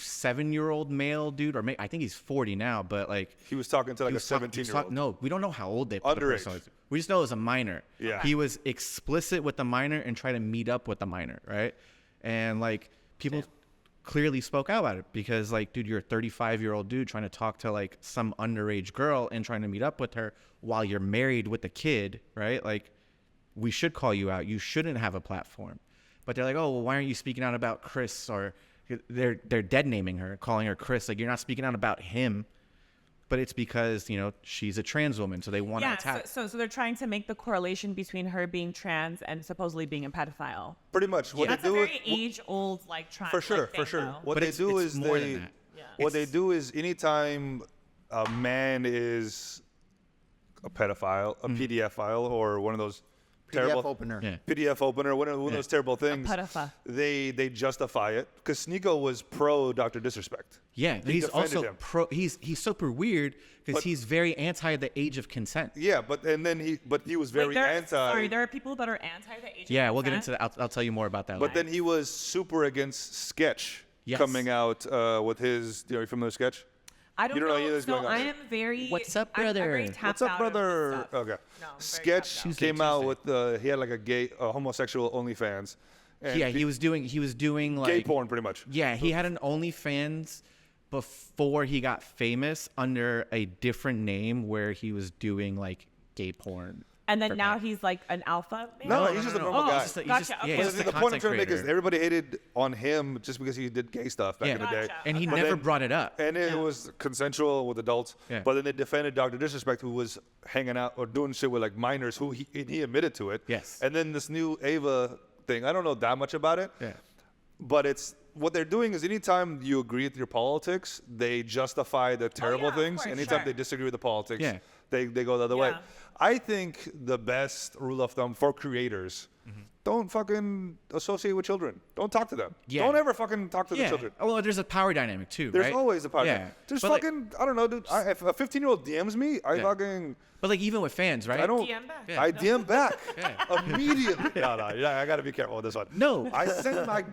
37-year-old male dude, or I think he's 40 now, but like He was talking to like he a was talking- he was 17-year-old. talk- No, we don't know how old the person Underage. was. We just know it was a minor. Yeah. He was explicit with the minor and tried to meet up with the minor, right? And like people clearly spoke out about it because like, dude, you're a 35-year-old dude trying to talk to like some underage girl and trying to meet up with her while you're married with a kid, right? Like we should call you out. You shouldn't have a platform. But they're like, oh, well, why aren't you speaking out about Chris? Or they're dead naming her, calling her Chris. Like you're not speaking out about him. But it's because, you know, she's a trans woman, so they want to Yeah, attack. so they're trying to make the correlation between her being trans and supposedly being a pedophile. Pretty much. What That's they a do very age-old like trans. for sure, like, for thing, sure. though. What But they it's do is more they than that. Yeah. what they do is anytime a man is a pedophile, a Mm-hmm. PDF file, or one of those terrible opener. Yeah. PDF opener, one of those terrible things. pedophile. They justify it because Sneako was pro Dr. Disrespect. Yeah, He he's defended also him. pro. He's super weird because he's very anti the age of consent. Yeah, but he was very anti. Sorry, there are people that are anti the age of Yeah, we'll get consent. into that. I'll tell you more about that. But later. then he was super against Sketch Yes. coming out with his. Are you familiar with Sketch? I don't You don't know any of know. this No, going on I here. am very. What's up, I'm brother? very What's tapped up, out of this brother? stuff. Okay. No, I'm very Sketch tapped out. came out with he had like a homosexual OnlyFans. And yeah, he was doing like gay porn pretty much. Yeah, he had an OnlyFans before he got famous under a different name where he was doing like gay porn. And then now he's like an alpha. Man? No, he's just a normal guy. He's just, Gotcha, okay. yeah, But he's just the a point I'm content trying to make is creator. everybody hated on him just because he did gay stuff back in the day. Gotcha. And he Okay. never then- brought it up. And it was consensual with adults. Yeah. But then they defended Dr. Disrespect, who was hanging out or doing shit with like minors, who he admitted to it. Yes. And then this new Ava thing, I don't know that much about it. Yeah. But it's what they're doing is anytime you agree with your politics, they justify the terrible yeah, of things. course, Anytime sure. they disagree with the politics, Yeah. they go the other way. Yeah. I think the best rule of thumb for creators, don't fucking associate with children. Don't talk to them. Yeah. Don't ever fucking talk to the Yeah. children. Well, there's a power dynamic too, There's right? always a part. Yeah. There's But, like- fucking, I don't know, dude. If a 15-year-old DMs me, I Yeah. fucking, But like even with fans, right? I don't. DM back. Yeah. I DM back Yeah. immediately. No, yeah, I gotta be careful with this one. No. I send my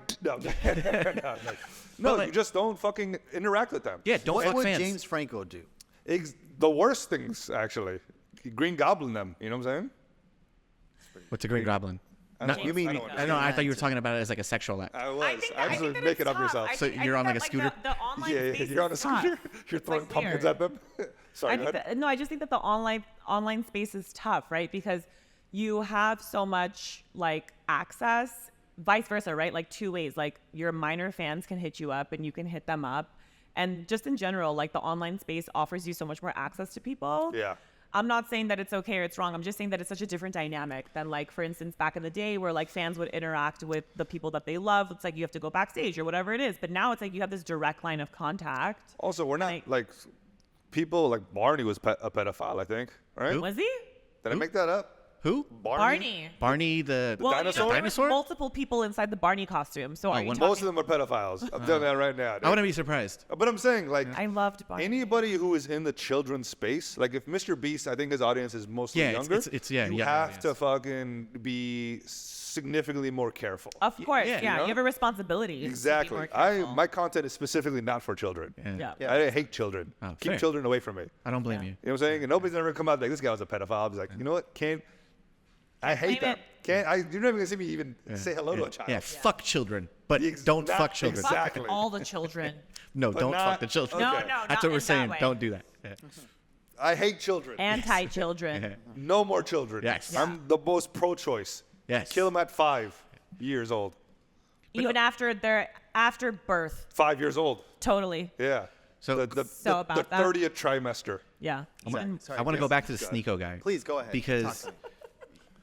no, like- you just don't fucking interact with them. Yeah, don't What fuck would fans. James Franco do? The worst things actually. Green Goblin them. You know what I'm saying? What's a Green Goblin? don't- You mean I don't I know. I thought you were talking about it as like a sexual act. I I was. think, I I was think that make it it's up tough. yourself. I So think- I you're think on, like, that, a scooter? The online Yeah, space you're on a is tough. scooter. You're It's, throwing like, pumpkins weird. at them. Sorry. I go think ahead. that, no, I just think that the online space is tough, right? Because you have so much like access, vice versa, right? Like two ways. Like your minor fans can hit you up and you can hit them up. And just in general, like the online space offers you so much more access to people. Yeah. I'm not saying that it's okay or it's wrong. I'm just saying that it's such a different dynamic than like, for instance, back in the day where like fans would interact with the people that they love. It's like you have to go backstage or whatever it is. But now it's like you have this direct line of contact. Also, we're not Like- like people like Barney was a pedophile, I think. Right? Was he? Did I make that up? Who? Barney. Barney the Well, dinosaur? there was Dinosaur? multiple people inside the Barney costume. So are you one- talking? Most of them are pedophiles. I'm telling you that right now. I wouldn't be surprised. But I'm saying, like, I loved Barney. anybody who is in the children's space, like if Mr. Beast, I think his audience is mostly Yeah, younger. it's yeah, you younger have audience. to fucking be significantly more careful. Of course, yeah, yeah. you You have a responsibility. to be Exactly. more careful. My content is specifically not for children. Yeah. Yeah. I hate children. Oh, Keep fair. children away from me. You I don't blame you. know what I'm saying? And nobody's ever come out like this guy was a pedophile. I was like, you know what? I hate blame that. You're never gonna see me even say hello to a child. Yeah, fuck children, but don't Not fuck children. Fuck Exactly. all the children. No, don't not- fuck the children. No, Okay. no, That's not what we're in saying. that way. Don't do that. Yeah. I hate children. Anti-children. No more children. Yes. I'm the most pro-choice. Yes. Kill them at 5 years old. Even after birth. 5 years old. Totally. Yeah. So- the So about that. 30th trimester. Yeah. And Sorry, I want to go yes. back to the Sneako guy. Please go ahead. Because Talk to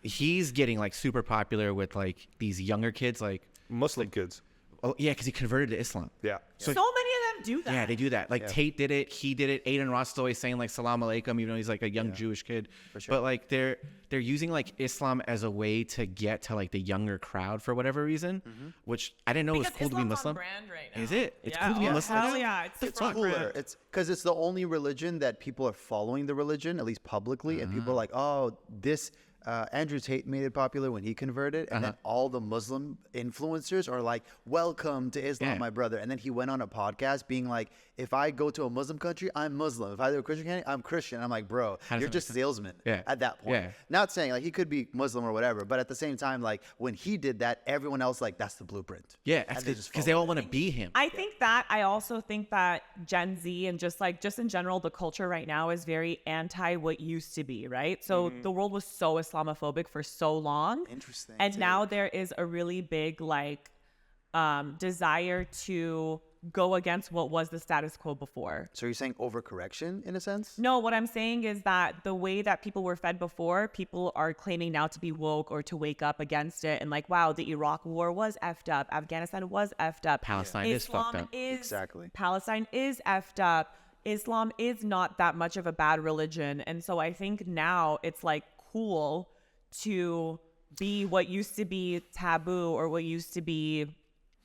me. he's getting like super popular with like these younger kids. Like, Muslim kids. oh yeah, because he converted to Islam. Yeah. so many of them do that. Yeah, they do that. Like Tate did it. He did it. Aiden Ross is always saying like "Salam alaikum," even though he's like a young Jewish kid. sure. But like they're using like Islam as a way to get to like the younger crowd for whatever reason, which I didn't know Because was cool to be Islam's Muslim. on brand right now. Is it? It's Yeah. cool to be Oh, Muslim. hell yeah, it's The super on fuck? brand. Cooler. It's because it's the only religion that people are following the religion, at least publicly, and people are like, oh, this. Andrew Tate made it popular when he converted, and then all the Muslim influencers are like, "Welcome to Islam, Yeah. my brother." And then he went on a podcast being like, "If I go to a Muslim country, I'm Muslim. If I go to a Christian country, I'm Christian." I'm like, "Bro, How does you're that just make a salesman Yeah. at that point." Yeah. Not saying like he could be Muslim or whatever, but at the same time, like when he did that, everyone else like that's the blueprint. Yeah, And they just because they follow all want to be him. I also think that Gen Z and just in general, the culture right now is very anti what used to be, right? So the world was so Islamophobic for so long. Interesting, And too. now there is a really big desire to go against what was the status quo before. So you're saying overcorrection in a sense? No, what I'm saying is that the way that people were fed before, people are claiming now to be woke or to wake up against it. And like, wow, the Iraq war was effed up. Afghanistan was effed up. Palestine is fucked up. Exactly. Palestine is effed up. Islam is not that much of a bad religion. And so I think now it's like cool to be what used to be taboo or what used to be,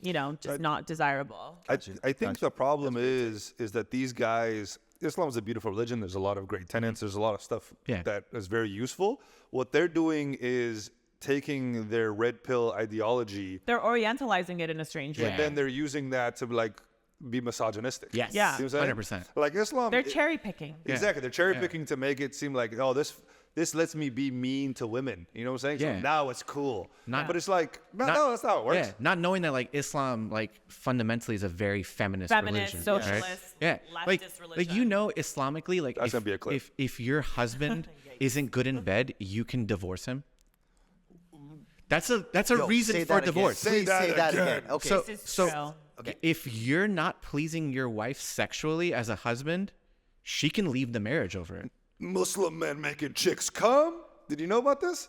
you know, just not desirable. I think the problem is that these guys, Islam is a beautiful religion. There's a lot of great tenets. There's a lot of stuff that is very useful. What they're doing is taking their red pill ideology. They're orientalizing it in a strange way. And then they're using that to like be misogynistic. Yes. Yeah. You know what I'm saying? 100%. Like Islam. They're cherry picking. Exactly. They're cherry picking to make it seem like, oh, this lets me be mean to women. You know what I'm saying? Yeah. So now it's cool. Not- but it's like, no, that's not how it works. Yeah, not knowing that like Islam like fundamentally is a very feminist religion, socialist, right? Yeah, leftist like religion. you know, Islamically, like That's gonna be a clip. if your husband isn't good in bed, you can divorce him. That's a Yo, reason say for that again. divorce. Please say that again. Okay. So This is so true. Okay. if you're not pleasing your wife sexually as a husband, she can leave the marriage over it. Muslim men making chicks come. Did you know about this?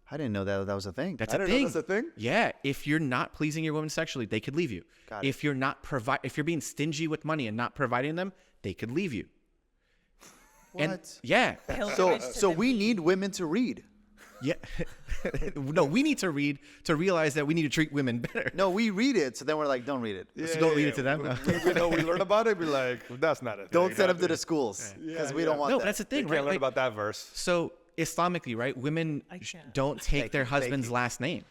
I didn't know that was a thing. That's I a didn't know thing. that's a thing. Yeah, if you're not pleasing your woman sexually, they could leave you. Got it. If you're not if you're being stingy with money and not providing them, they could leave you. And What? yeah. So we need women to read. Yeah. No, we need to read to realize that we need to treat women better. No, we read it, so then we're like, don't read it. So don't read it to them. We learn about it. Be like, that's not a thing. Don't send them to the schools because we don't want No, that. that's the You thing, can't right? learn Like, about that verse. so Islamically, right? Women can't. don't take their you, thank husband's you. last name.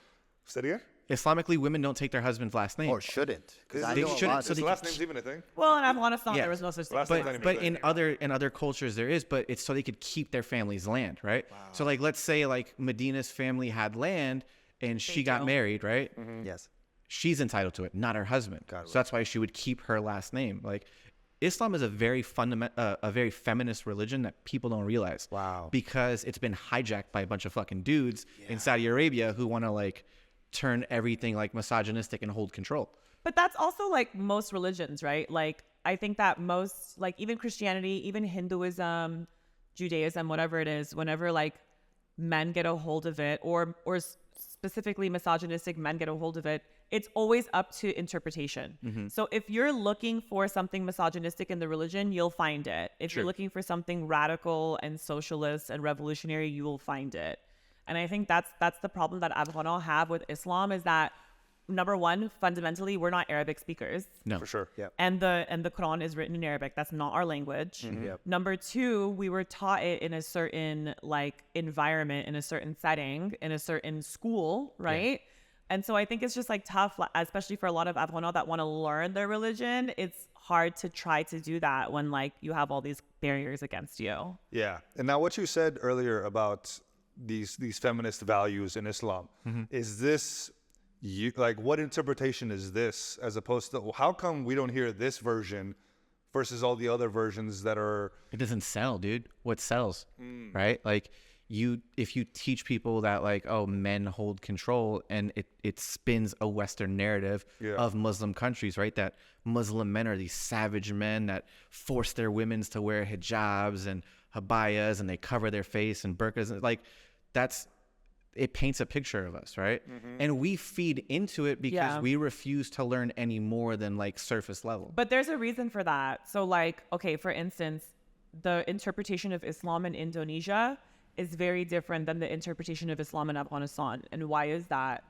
Say it again. Islamically, women don't take their husband's last name. Or shouldn't. Because I They know a shouldn't, lot. so His they last could name's even a thing. Well, in Afghanistan, Yeah. there was no such thing. Last as name's that. not even But a thing. in other cultures there is, but it's so they could keep their family's land, right? So like let's say like Medina's family had land and she got don't. married, right? Yes. She's entitled to it, not her husband. So that's why she would keep her last name. Like Islam is a very a very feminist religion that people don't realize. Wow. Because it's been hijacked by a bunch of fucking dudes in Saudi Arabia who want to like turn everything like misogynistic and hold control. But that's also like most religions, right? Like I think that most, like even Christianity, even Hinduism, Judaism, whatever it is, whenever like men get a hold of it, or specifically misogynistic men get a hold of it, it's always up to interpretation. So if you're looking for something misogynistic in the religion, you'll find it. If you're looking for something radical and socialist and revolutionary, you will find it. And I think that's the problem that Afghan have with Islam is that, number one, fundamentally, we're not Arabic speakers. No. For sure. Yeah. And the Quran is written in Arabic. That's not our language. Yep. Number two, we were taught it in a certain like environment, in a certain setting, in a certain school, right? And so I think it's just like tough, especially for a lot of Afghan that want to learn their religion. It's hard to try to do that when like you have all these barriers against you. Yeah. And now what you said earlier about these feminist values in Islam, is this like what interpretation is this as opposed to how come we don't hear this version versus all the other versions that are It doesn't sell, dude. What sells, right? Like if you teach people that like, oh, men hold control, and it spins a Western narrative of Muslim countries, right? That Muslim men are these savage men that force their women to wear hijabs and habayas, and they cover their face and burqas, and like it paints a picture of us, right? And we feed into it because we refuse to learn any more than like surface level. But there's a reason for that. So like, okay, for instance, the interpretation of Islam in Indonesia is very different than the interpretation of Islam in Afghanistan. And why is that?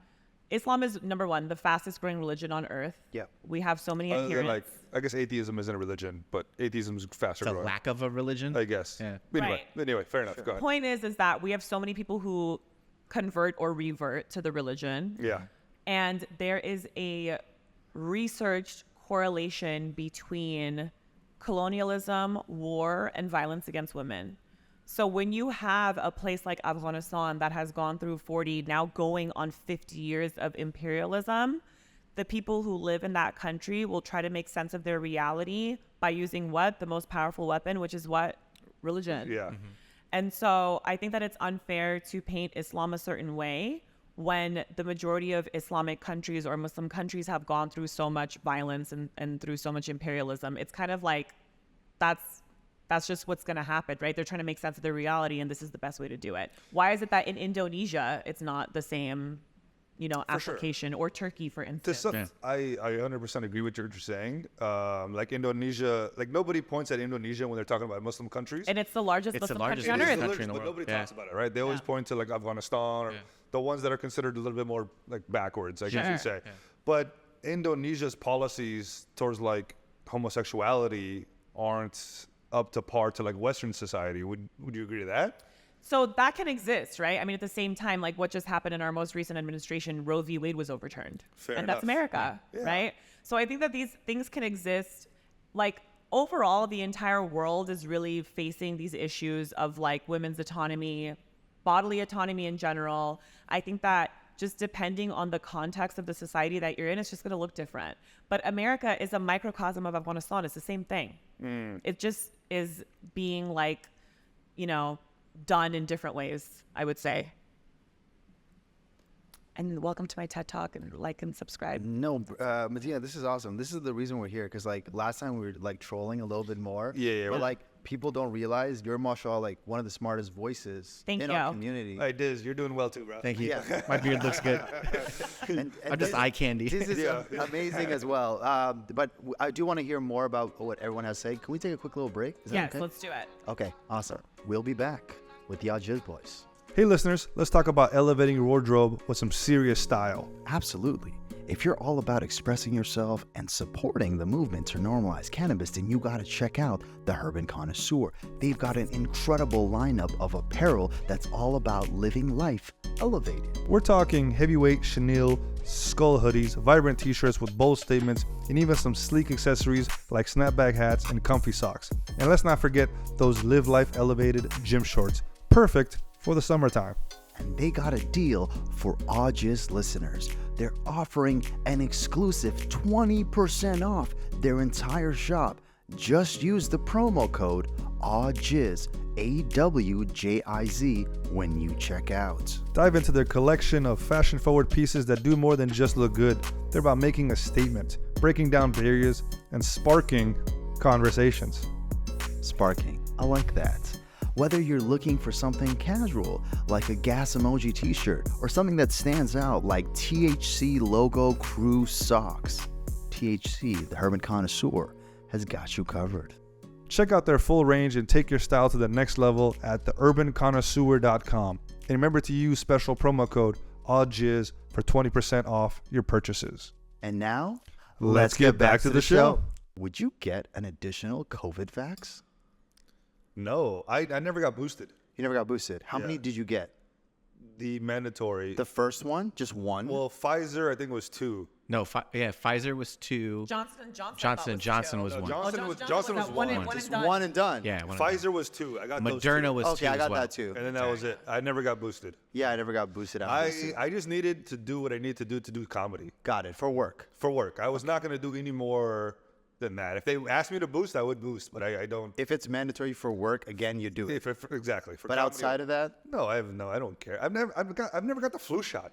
Islam is, number one, the fastest growing religion on earth. Yeah. We have so many other than adherents. like I guess atheism isn't a religion, but atheism is faster It's a growing. lack of a religion. I guess. Yeah. But anyway, fair enough. Go ahead. Point is that we have so many people who convert or revert to the religion. Yeah. And there is a researched correlation between colonialism, war, and violence against women. So when you have a place like Afghanistan that has gone through 40, now going on 50 years of imperialism, the people who live in that country will try to make sense of their reality by using what? The most powerful weapon, which is what? Religion. Yeah. And so I think that it's unfair to paint Islam a certain way when the majority of Islamic countries or Muslim countries have gone through so much violence and through so much imperialism. It's kind of like that's just what's going to happen, right? They're trying to make sense of their reality, and this is the best way to do it. Why is it that in Indonesia it's not the same, application, or Turkey, for instance? I 100% agree with what you're saying. Like Indonesia, like nobody points at Indonesia when they're talking about Muslim countries. And it's the largest It's the Muslim largest country on Muslim earth. country in the but world. nobody Yeah. talks about it, right? They always point to like Afghanistan or the ones that are considered a little bit more like backwards, I guess you'd say. Yeah. But Indonesia's policies towards like homosexuality aren't up to par to like Western society. Would you agree to that? So that can exist, right? I mean, at the same time, like what just happened in our most recent administration, Roe v. Wade was overturned. Fair and enough. that's America, Yeah. right? So I think that these things can exist. Like overall, the entire world is really facing these issues of like women's autonomy, bodily autonomy in general. I think that just depending on the context of the society that you're in, it's just going to look different. But America is a microcosm of Afghanistan. It's the same thing. It just is being like, you know, done in different ways, I would say. And welcome to my TED Talk, and like and subscribe. No, Madina, this is awesome. This is the reason we're here, because like last time we were like trolling a little bit more. Yeah. But like people don't realize you're, mashallah, like one of the smartest voices Thank in you. our community. Hey, Diz, you're doing well too, bro. Thank you. Yeah. My beard looks good. And I'm just eye candy. This is Yeah. amazing as well. But I do want to hear more about what everyone has to say. Can we take a quick little break? Is that Yes, okay? let's do it. Okay, awesome. We'll be back with the AwJiz boys. Hey listeners, let's talk about elevating your wardrobe with some serious style. Absolutely. If you're all about expressing yourself and supporting the movement to normalize cannabis, then you gotta check out the Urban Connoisseur. They've got an incredible lineup of apparel that's all about living life elevated. We're talking heavyweight chenille, skull hoodies, vibrant t-shirts with bold statements, and even some sleek accessories like snapback hats and comfy socks. And let's not forget those live life elevated gym shorts. Perfect for the summertime. And they got a deal for AwJiz listeners. They're offering an exclusive 20% off their entire shop. Just use the promo code AwJiz, AWJIZ, when you check out. Dive into their collection of fashion-forward pieces that do more than just look good. They're about making a statement, breaking down barriers, and sparking conversations. Sparking, I like that. Whether you're looking for something casual, like a gas emoji t-shirt, or something that stands out like THC logo crew socks, THC, the Urban Connoisseur, has got you covered. Check out their full range and take your style to the next level at theurbanconnoisseur.com. And remember to use special promo code AwJiz for 20% off your purchases. And now, Let's get back to the show. Would you get an additional COVID vax? No, I never got boosted. You never got boosted. How Yeah. many did you get? The mandatory. The first one? Just one? Well, Pfizer, I think, was 2. No, Pfizer was 2. Johnson Johnson. Johnson was No, 1. Johnson was that 1. one just and done. one and done. Yeah, one of Pfizer was 2. I got them. those Moderna two. was 2 Okay, I as got well. that too. And then that was it. I never got boosted. Yeah, I never got boosted out. I just needed to do what I need to do comedy got it for work. for work. I was not going to do any more than that. If they asked me to boost, I would boost, but I don't. If it's mandatory for work, again, you do it. Exactly. For But comedy, outside of that, no, I don't care. I've never got the flu shot.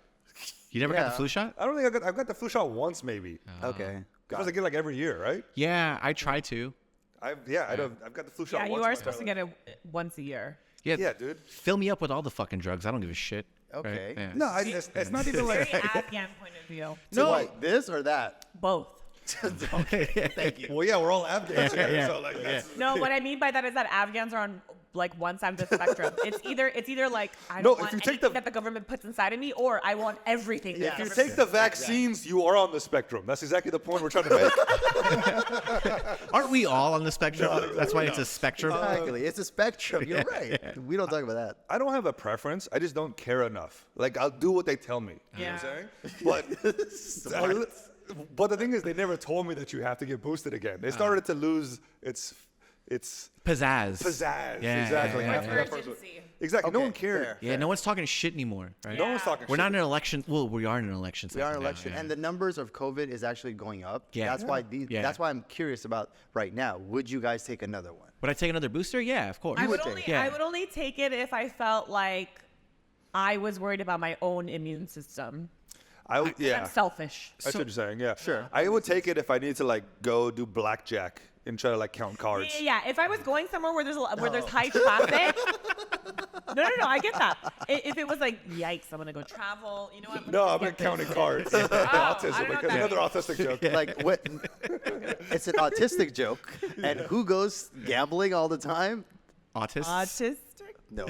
You never got Yeah. the flu shot? I don't think I've got the flu shot once, maybe. okay. Because I get like every year, right? Yeah, I try to. I've got the flu shot Yeah, once. you are supposed to get it once a year. Yeah, Yeah, dude. Fill me up with all the fucking drugs. I don't give a shit. right? Okay. Yeah. No, it's not even Very like. Afghan point of view. So what, this or that? Both. Thank you. Well, yeah, we're all Afghans here, so like that's. No, what I mean by that is that Afghans are on like one side of the spectrum. It's either like I No, don't if want you take anything the- that the government puts inside of me, or I want everything. Yeah. that If you government take the vaccines, you are on the spectrum. That's exactly the point we're trying to make. Aren't we all on the spectrum? That's why it's a spectrum. Exactly. It's a spectrum. You're right. We don't talk about that. I don't have a preference. I just don't care enough. Like I'll do what they tell me. You know what I'm saying? But the thing is, they never told me that you have to get boosted again. They started to lose its Pizzazz. pizzazz. Yeah, Exactly. yeah, After yeah. that first one. Urgency. Exactly. No Okay, one cared. fair. Yeah, no one's talking shit anymore, right? No one's talking. We're shit. not in an election. Well, we are in an election. We are in cycle now, election, yeah. and the numbers of COVID is actually going up. Yeah. That's why these. Yeah. That's why I'm curious about right now. Would you guys take another one? Would I take another booster? Yeah, of course. I would take only it. Yeah. I would only take it if I felt like I was worried about my own immune system. I'm I'm selfish. That's what you're saying. Yeah. Sure. I would take it if I need to like go do blackjack and try to like count cards. Yeah, if I was going somewhere where there's high traffic. No, I get that. If it was like, yikes, I'm gonna go travel. You know what? No, I'm just not get counting this. cards. I don't know Autism. what Like, that another autistic joke. Like what? It's an autistic joke, and who goes gambling all the time? Autists. Autistic. No.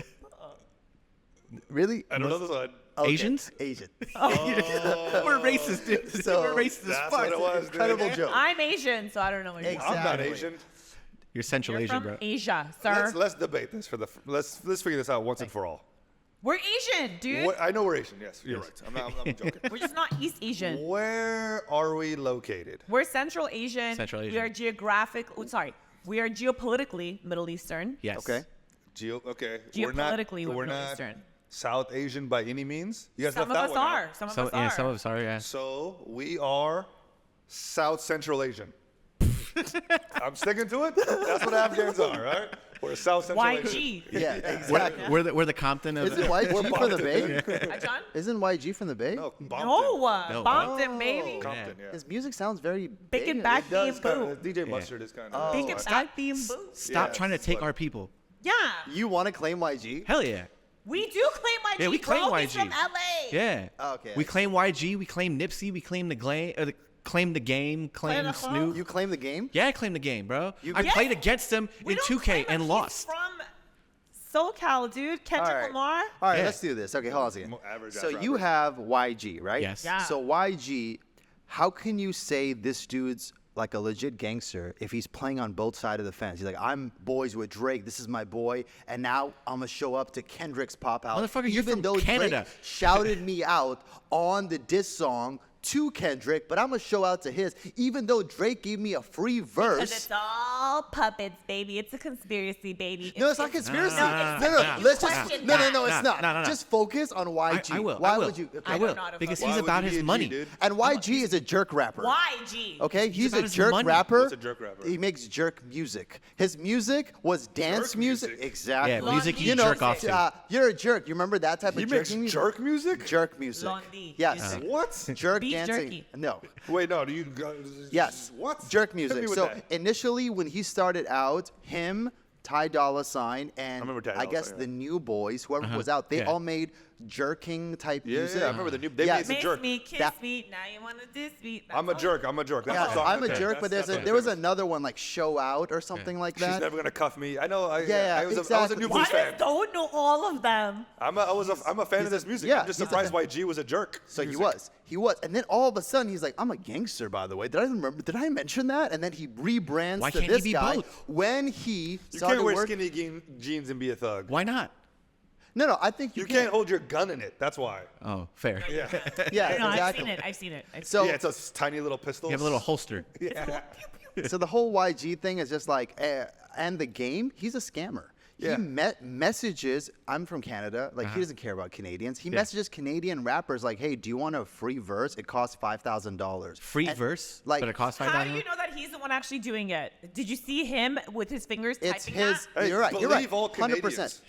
Really? I don't know this one. Okay, Asians? Asian. We're racist, dude. So- We're racist as That's fuck. what it was, dude. Incredible joke. I'm Asian, so I don't know what you're Exactly. I'm not Asian. You're Central You're Asian, from bro. Asia, sir. Let's debate this let's figure this out once and for all. We're Asian, dude. I know we're Asian. Yes, you're right. I'm joking. We're just not East Asian. Where are we located? We're Central Asian. Central We Asian. are we are geopolitically Middle Eastern. Yes. Okay. Okay. Geopolitically, we're Middle not Eastern. South Asian by any means. You guys Some left of that us one out. are. Some of Some, us yeah, are. some of us are, yeah. So we are South Central Asian. I'm sticking to it. That's what Afghans are, right? We're South Central Asian. YG. Yeah, exactly. We're the Compton of. Isn't YG from the Bay? John? Isn't YG from the Bay? No, Bompton. No, No. Bompton, baby. Compton, yeah. His music sounds very Big and Bay. back It does being kinda- boo. DJ Mustard is kind of. Big and back being boo. Stop Yeah, trying to take but- our people. Yeah. You want to claim YG? Hell yeah. We do claim YG. Yeah, we claim bro. He's YG. from LA. Yeah. Okay, We I claim YG. We claim Nipsey. We claim claim the game. Claim the Snoop. You claim the game? Yeah, I claim the game, bro. I Yes. played against them We in don't 2K claim him. and He's lost. from SoCal, dude. Kendrick All right. Lamar. All right, Yeah. let's do this. Okay, hold on a second. Average So ass you rapper. have YG, right? Yes. Yeah. So YG, how can you say this dude's like a legit gangster if he's playing on both sides of the fence? He's like, I'm boys with Drake. This is my boy, and now I'm gonna show up to Kendrick's pop out. Motherfucker, you're even from though Canada. Drake shouted me out on the diss song to Kendrick, but I'm gonna show out to his, even though Drake gave me a free Because verse. it's all puppets, baby. It's a conspiracy, baby. No, it's not conspiracy. Nah, No, nah, let's nah, just nah, no, it's not. nah. Just focus on YG. I will. Why I will. would you? I okay. will. not a Because fuck. he's Why would about you his be a G, money. dude? And YG is a jerk rapper. YG. Okay, he's about a his jerk money. rapper. What's a jerk rapper? He makes jerk music. His music was dance Jerk music. music? Exactly. Yeah, music you you know, jerk off to. you're a jerk. You remember that type He of makes jerking music? jerk music? Jerk music. Blondie Yes. music. What? Jerk Beef dancing. jerky. No. Wait, no. Do you? Yes. What? Jerk Hit me music. with So that. initially, when he started out, him, Ty Dolla $ign, and remember Ty I Dolla guess $ign, the New Boys, whoever was out, they Yeah. all made jerking type Yeah, music. I remember the new. They Yes. made the Miss jerk. me, kiss That- me. Now you wanna diss me. I'm a That's jerk. I'm a jerk. That's Yeah, the song. I'm a Okay, jerk, but that's there was famous. another one like Show Out or something like She's that. never gonna cuff me. I know. Yeah, I was a exactly. New Why Blues fan. don't know all of them? I'm a fan of this music. yeah, I'm just he's a surprised fan. YG was a jerk. So he music. was, and then all of a sudden he's like, "I'm a gangster, by the way." Did I remember? Did I mention that? And then he rebrands Why to can't he this be guy both? when he You started can't wear working. skinny jeans and be a thug. Why not? No, I think You can't hold your gun in it. That's why. Oh, fair. Yeah. Yeah, No, exactly. I've seen it. So, Yeah, it's a tiny little pistol. You have a little holster. so the whole YG thing is just like, and the game. He's a scammer. Yeah. He messages. I'm from Canada. Like he doesn't care about Canadians. He Yeah. messages Canadian rappers like, "Hey, do you want a free verse? It costs $5,000." Free verse, like- but it costs How do $5. you know that he's the one actually doing it? Did you see him with his fingers It's typing his. that? Hey, You're right. You're right. believe all 100%.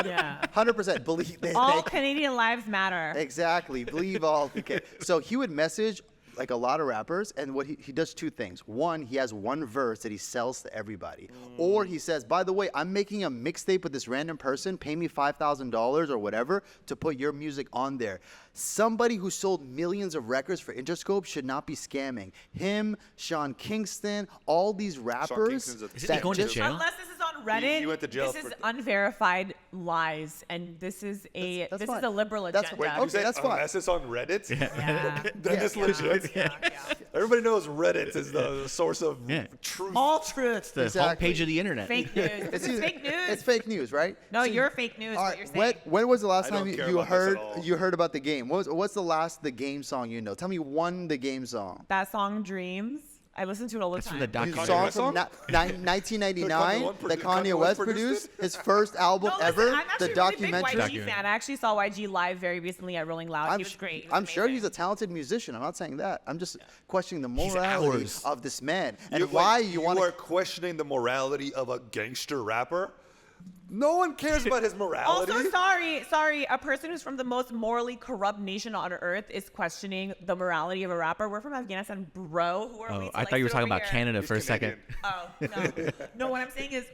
Yeah. 100%. Believe. All Canadian lives matter. Exactly. Believe all. Okay. So he would message like a lot of rappers, and what he does two things. One, he has one verse that he sells to everybody, or he says, "By the way, I'm making a mixtape with this random person. Pay me $5,000 or whatever to put your music on there." Somebody who sold millions of records for Interscope should not be scamming him. Sean Kingston, all these rappers. Kingston's a- Isn't he going to just- jail? Unless this is on Reddit, he went to jail this is for- unverified lies, and this is That's this fine. is a liberal That's- agenda. wait, You okay, said that's fine. unless it's on Reddit? Yeah. That is legit. Yeah. Everybody knows Reddit is the source of Yeah. truth. All truth. The Exactly. homepage of the internet. Fake news. This is either- fake news. It's fake news, right? No, So- you're fake news. All What right, you're saying. when was the last I don't time care you about this at heard all. you heard about the game? What's the last the game song you know? Tell me one the game song. That song "Dreams." I listen to it all the That's time. from the The documentary. song West from song? 1999 that Kanye West West produced produced, it? his first album No, listen, ever, I'm the actually a really documentary. big YG fan. I actually saw YG live very recently at Rolling Loud. He was great. He was I'm sure he's a amazing. talented musician. I'm not saying that. I'm just questioning the He's morality ours. of this man and You- why wait, you want are to. questioning the morality of a gangster rapper? No one cares about his morality. Also, sorry. A person who's from the most morally corrupt nation on earth is questioning the morality of a rapper. We're from Afghanistan, bro. Who are we? Oh, to, I like, thought you were sit talking over about here? Canada He's for a second. Canadian. Oh no, no. What I'm saying is,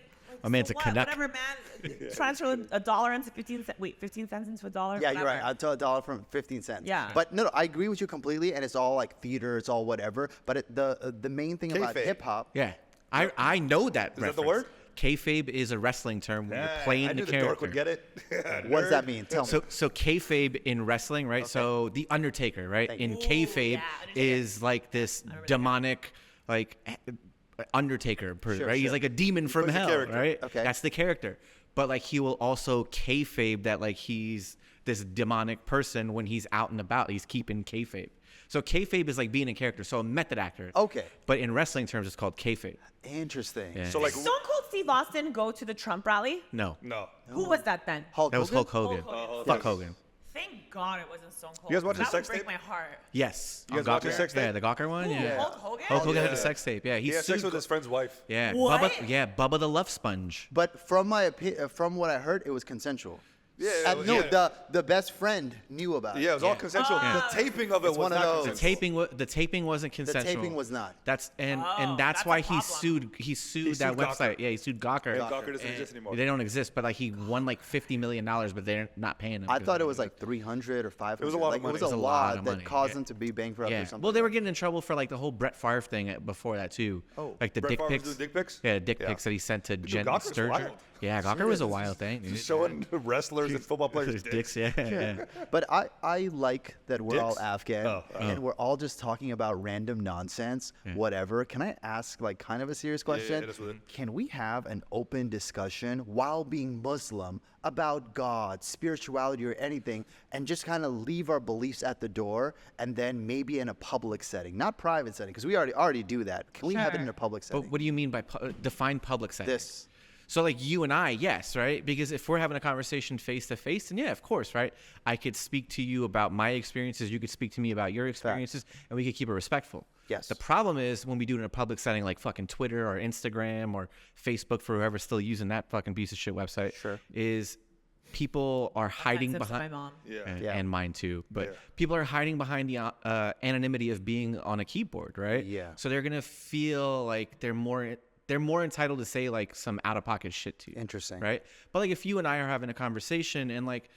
My man's a what? Canuck. Whatever, man. Transfer $1 into 15 cents. Wait, 15 cents into $1. Yeah, you're right. Whatever. I'll tell $1 from 15 cents. Yeah. But no, I agree with you completely, and it's all like theater, it's all whatever. But the main thing about Kayfabe. hip hop. Yeah. I know that Is that the reference. word? Kayfabe is a wrestling term when you're playing I the knew the character. dork would get it. What does that mean? Tell me. So kayfabe in wrestling, right? So the Undertaker, right? In kayfabe is like this demonic, like Undertaker, right? He's like a demon from plays a hell, character. right? Okay. That's the character. But like he will also kayfabe that like he's this demonic person when he's out and about. He's keeping kayfabe. So kayfabe is like being a character. So a method actor. Okay. But in wrestling terms, it's called kayfabe. Interesting. Yeah. So like, Stone Cold Steve Austin go to the Trump rally? No, no. Who was that then? Hulk that was Hogan? Hulk Hogan. Hulk Hogan. Fuck Hogan. Thank God it wasn't Stone Cold. You guys watch the that sex would break tape? my heart. Yes. You guys On watch the Gawker? sex tape? Yeah, the Gawker one. Yeah. Hulk Hogan? Hulk Hogan Yeah. had a sex tape. Yeah, He had sex with his friend's wife. Yeah. What? Bubba the Love Sponge. But from from what I heard, it was consensual. Yeah, No, yeah. the best friend knew about it. Yeah, it was all Yeah. consensual. The taping of it It's was one of not those. consensual. The taping wasn't consensual. taping was not. That's and that's that's why a he problem. sued that sued website. Gawker. Yeah, he sued Gawker. Gawker doesn't And exist anymore. They don't exist, but like he won like $50 million, but they're not paying him. I thought it was like 300 or 500. It was a lot of like, money. It was a of lot that money, caused yeah. them to be bankrupt or yeah. something. Well, they were getting in trouble for like the whole Brett Favre thing before that too. Oh. Like the Brett dick Favre was pics. doing dick pics? Yeah, dick Yeah. pics that he sent to Jen Gawker's Sturgeon. wild. Yeah, Gawker was a wild thing. dude. Showing wrestlers and football players' Dicks, dicks. yeah. But I like that we're all Dicks? Afghan and we're all just talking about random nonsense, whatever. Can I ask like kind of a serious question? hit us with it. Can we have an open discussion while being Muslim about God, spirituality, or anything, and just kind of leave our beliefs at the door, and then maybe in a public setting, not private setting, because we already do that. Can we have it in Sure. a public setting? But what do you mean by define public setting? This. So like you and I, yes, right? Because if we're having a conversation face to face, then yeah, of course, right? I could speak to you about my experiences, you could speak to me about your experiences, and we could keep it respectful. Yes. The problem is when we do it in a public setting like fucking Twitter or Instagram or Facebook for whoever's still using that fucking piece of shit website, Sure. is people are hiding Offensive to behind my mom. and mine too, but Yeah. people are hiding behind the anonymity of being on a keyboard, right? Yeah. So they're gonna feel like they're more entitled to say like some out of pocket shit to you. Interesting. Right? But like if you and I are having a conversation and like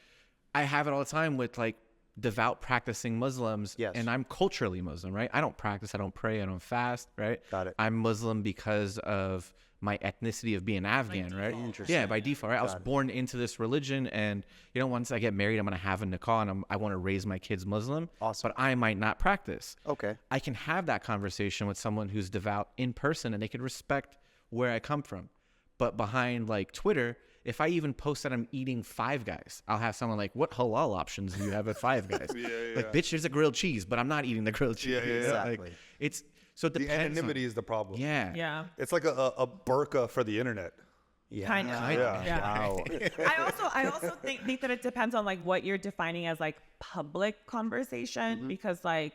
I have it all the time with like devout practicing Muslims, Yes. and I'm culturally Muslim, right? I don't practice, I don't pray, I don't fast, right? Got it. I'm Muslim because of my ethnicity of being Afghan, right? Interesting. Yeah, by default, right? I was born into this religion, and you know, once I get married, I'm gonna have a nikah, and I want to raise my kids Muslim. Awesome. But I might not practice. Okay. I can have that conversation with someone who's devout in person, and they can respect where I come from. But behind like Twitter, if I even post that I'm eating Five Guys, I'll have someone like, "What halal options do you have at Five Guys?" Like, bitch, there's a grilled cheese, but I'm not eating the grilled cheese. Yeah. Exactly. Like, it's so it The depends. anonymity is the problem. Yeah. Yeah. It's like a burqa for the internet. Yeah. Kind of. Yeah. Wow. I also think that it depends on like what you're defining as like public conversation, because like,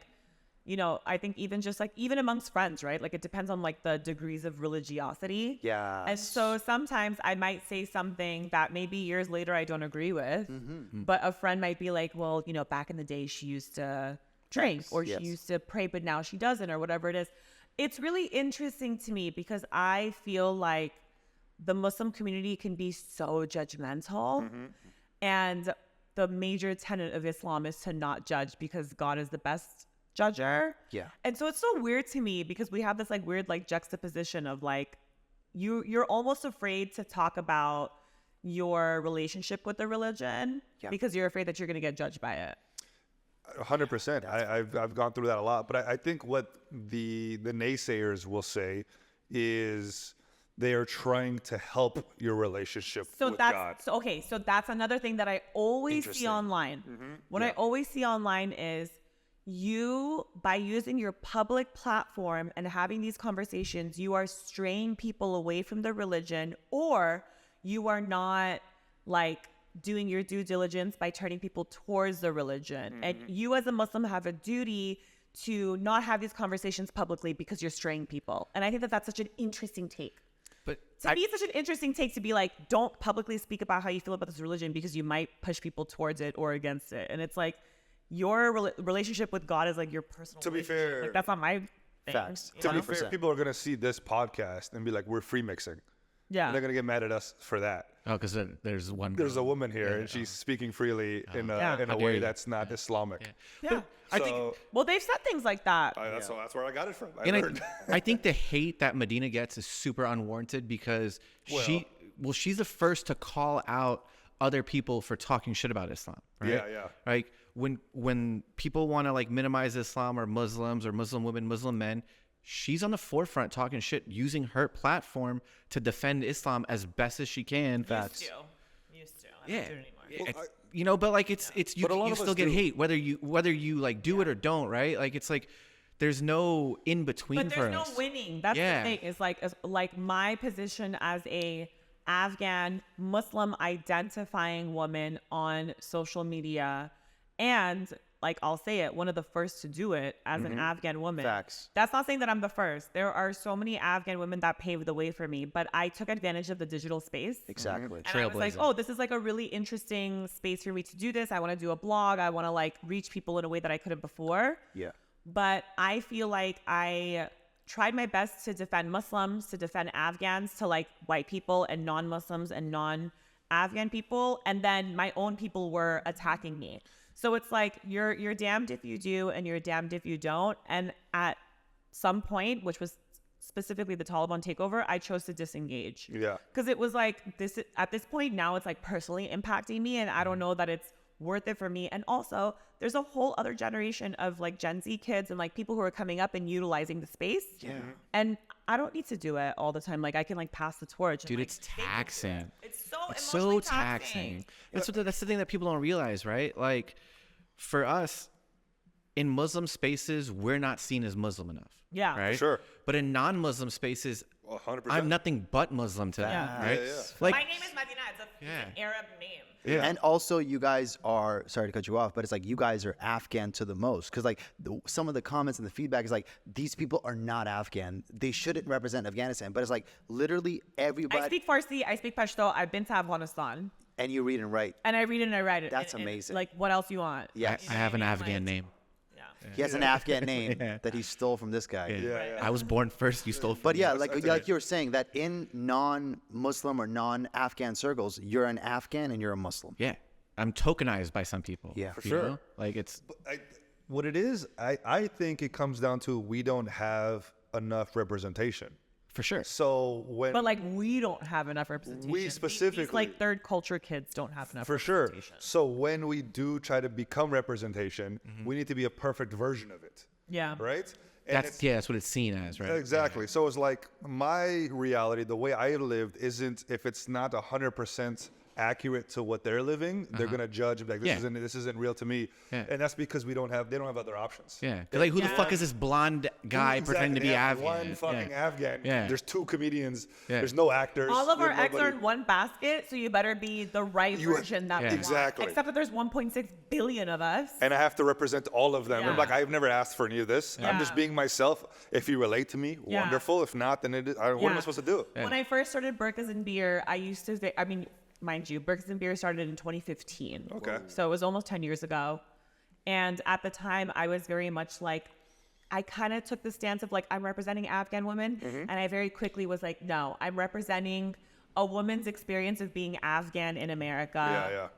you know, I think even amongst friends, right? Like it depends on like the degrees of religiosity. Yeah. And so sometimes I might say something that maybe years later I don't agree with, but a friend might be like, well, you know, back in the day she used to drink or Yes. she used to pray, but now she doesn't, or whatever it is. It's really interesting to me because I feel like the Muslim community can be so judgmental, and the major tenet of Islam is to not judge because God is the best judger. Yeah. And so it's so weird to me because we have this like weird like juxtaposition of like you're almost afraid to talk about your relationship with the religion because you're afraid that you're going to get judged by it. 100%. I've gone through that a lot, but I think what the naysayers will say is they are trying to help your relationship with God. So that's another thing that I always see Interesting. online. What I always see online is you, by using your public platform and having these conversations, you are straying people away from the religion, or you are not like doing your due diligence by turning people towards the religion. And you as a Muslim have a duty to not have these conversations publicly because you're straying people. And I think that that's such an interesting take. But To me, it's such an interesting take to be like, don't publicly speak about how you feel about this religion because you might push people towards it or against it. And it's like, your relationship with God is like your personal To be relationship. fair- Like, that's not my thing. Facts. you To be know? fair, people are going to see this podcast and be like, we're free mixing. Yeah. And they're gonna get mad at us for that. Oh, because there's one. There's a girl. woman here, and she's speaking freely in a How dare way you. that's not Islamic. Yeah. I think, Well, they've said things like that. That's where I got it from. I and learned. I think the hate that Madina gets is super unwarranted because she's the first to call out other people for talking shit about Islam. Right? Yeah. Like when people want to like minimize Islam or Muslims or Muslim women, Muslim men, she's on the forefront talking shit, using her platform to defend Islam as best as she can. Used to. I don't do it anymore. You know, but like it's you, But a lot you of us still get do. hate whether you like do it or don't, right? Like it's like there's no in between But for there's no us. winning. That's Yeah. the thing. Is like my position as a Afghan Muslim identifying woman on social media, and like I'll say it, one of the first to do it as an Afghan woman. Facts. That's not saying that I'm the first. There are so many Afghan women that paved the way for me, but I took advantage of the digital space. Exactly. And I was like, oh, this is like a really interesting space for me to do this. I want to do a blog. I want to like reach people in a way that I couldn't before. Yeah. But I feel like I tried my best to defend Muslims, to defend Afghans, to like white people and non-Muslims and non-Afghan people. And then my own people were attacking me. So it's like you're damned if you do and you're damned if you don't. And at some point, which was specifically the Taliban takeover, I chose to disengage. Yeah. Because it was like this at this point now it's like personally impacting me, and I don't know that it's worth it for me. And also there's a whole other generation of like Gen Z kids and like people who are coming up and utilizing the space. Yeah. And I don't need to do it all the time. Like I can like pass the torch. Dude, and, like, it's they can do it. taxing. It's so It's emotionally so taxing. taxing. That's the thing that people don't realize, right? Like, for us, in Muslim spaces, we're not seen as Muslim enough. Yeah. Right? Sure. But in non-Muslim spaces, 100%. I'm nothing but Muslim to them, Yeah. right? Yeah. Like, My name is Madina. It's an Arab name. Yeah. And also, you guys are, sorry to cut you off, but it's like you guys are Afghan to the most. Because like some of the comments and the feedback is like, these people are not Afghan. They shouldn't represent Afghanistan. But it's like literally everybody. I speak Farsi. I speak Pashto. I've been to Afghanistan. And you read and write. And I read it and I write it. That's And amazing. like, what else you want? Yes. I have an Like- Afghan name. Yeah. He has an Afghan name that he stole from this guy. Yeah. I was born first. You stole from But me. yeah, like you were saying, that in non-Muslim or non-Afghan circles, you're an Afghan and you're a Muslim. Yeah. I'm tokenized by some people. Yeah. For sure. Like it's What it is, I think it comes down to we don't have enough representation. for sure. So when But like, we don't have enough representation. These, specifically- like third culture kids don't have enough for sure. representation. So when we do try to become representation, we need to be a perfect version of it, Yeah. right? And That's what it's seen as, right? Exactly. So it's like my reality, the way I lived, isn't if it's not 100% accurate to what they're living, they're gonna judge and be like, this isn't real to me. Yeah. And that's because they don't have other options. Yeah. 'Cause, like, who the fuck is this blonde guy pretending to be They have Afghan? One fucking yeah. Afghan. Yeah. There's 2 comedians. Yeah. There's no actors. All of our there's eggs are nobody. in one basket, so you better be the right version that we want. Exactly. Except that there's 1.6 billion of us. And I have to represent all of them. Yeah. I'm like, I've never asked for any of this. I'm just Yeah. being myself. If you relate to me, Yeah. wonderful. If not, then what am I supposed to do? When I first started Burkas and Beer, I used to say, I mean, mind you, Burkas and Beer started in 2015. Okay. So it was almost 10 years ago. And at the time, I was very much like, I kind of took the stance of like, I'm representing Afghan women. And I very quickly was like, no, I'm representing a woman's experience of being Afghan in America. Yeah.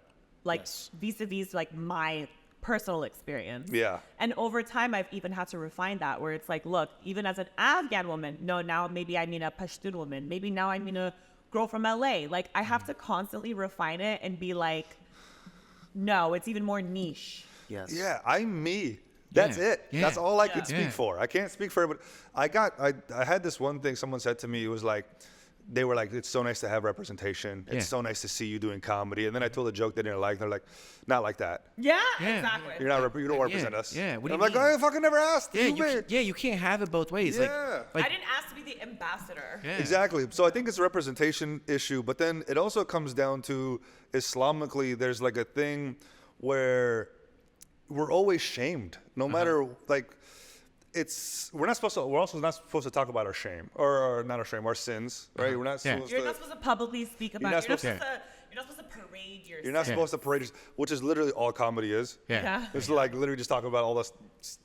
Like vis-a-vis like my personal experience. Yeah. And over time, I've even had to refine that where it's like, look, even as an Afghan woman, no, now maybe I mean a Pashtun woman. Maybe now I mean a girl from LA. Like I have to constantly refine it and be like, no, it's even more niche. Yes. Yeah, I'm me. That's Yeah. it. Yeah. That's all I could Yeah. speak for. I can't speak for everybody. I had this one thing someone said to me. It was like, they were like, it's so nice to have representation. It's Yeah. so nice to see you doing comedy. And then I told a joke they didn't like. They're like, not like that. Yeah, Yeah. exactly. You don't represent us. Yeah, what do I'm you like, mean? I fucking never asked. Yeah, You you can't have it both ways. Yeah. Like I didn't ask to be the ambassador. yeah. Exactly. So I think it's a representation issue, but then it also comes down to Islamically, there's like a thing where we're always shamed, no matter like we're also not supposed to talk about our shame or not our shame, our sins, right? We're not Yeah. supposed You're to. not supposed to publicly speak about not it. You're not supposed supposed to parade parade yourself. You're not supposed to parade, which is literally all comedy is. Yeah. It's like literally just talking about all the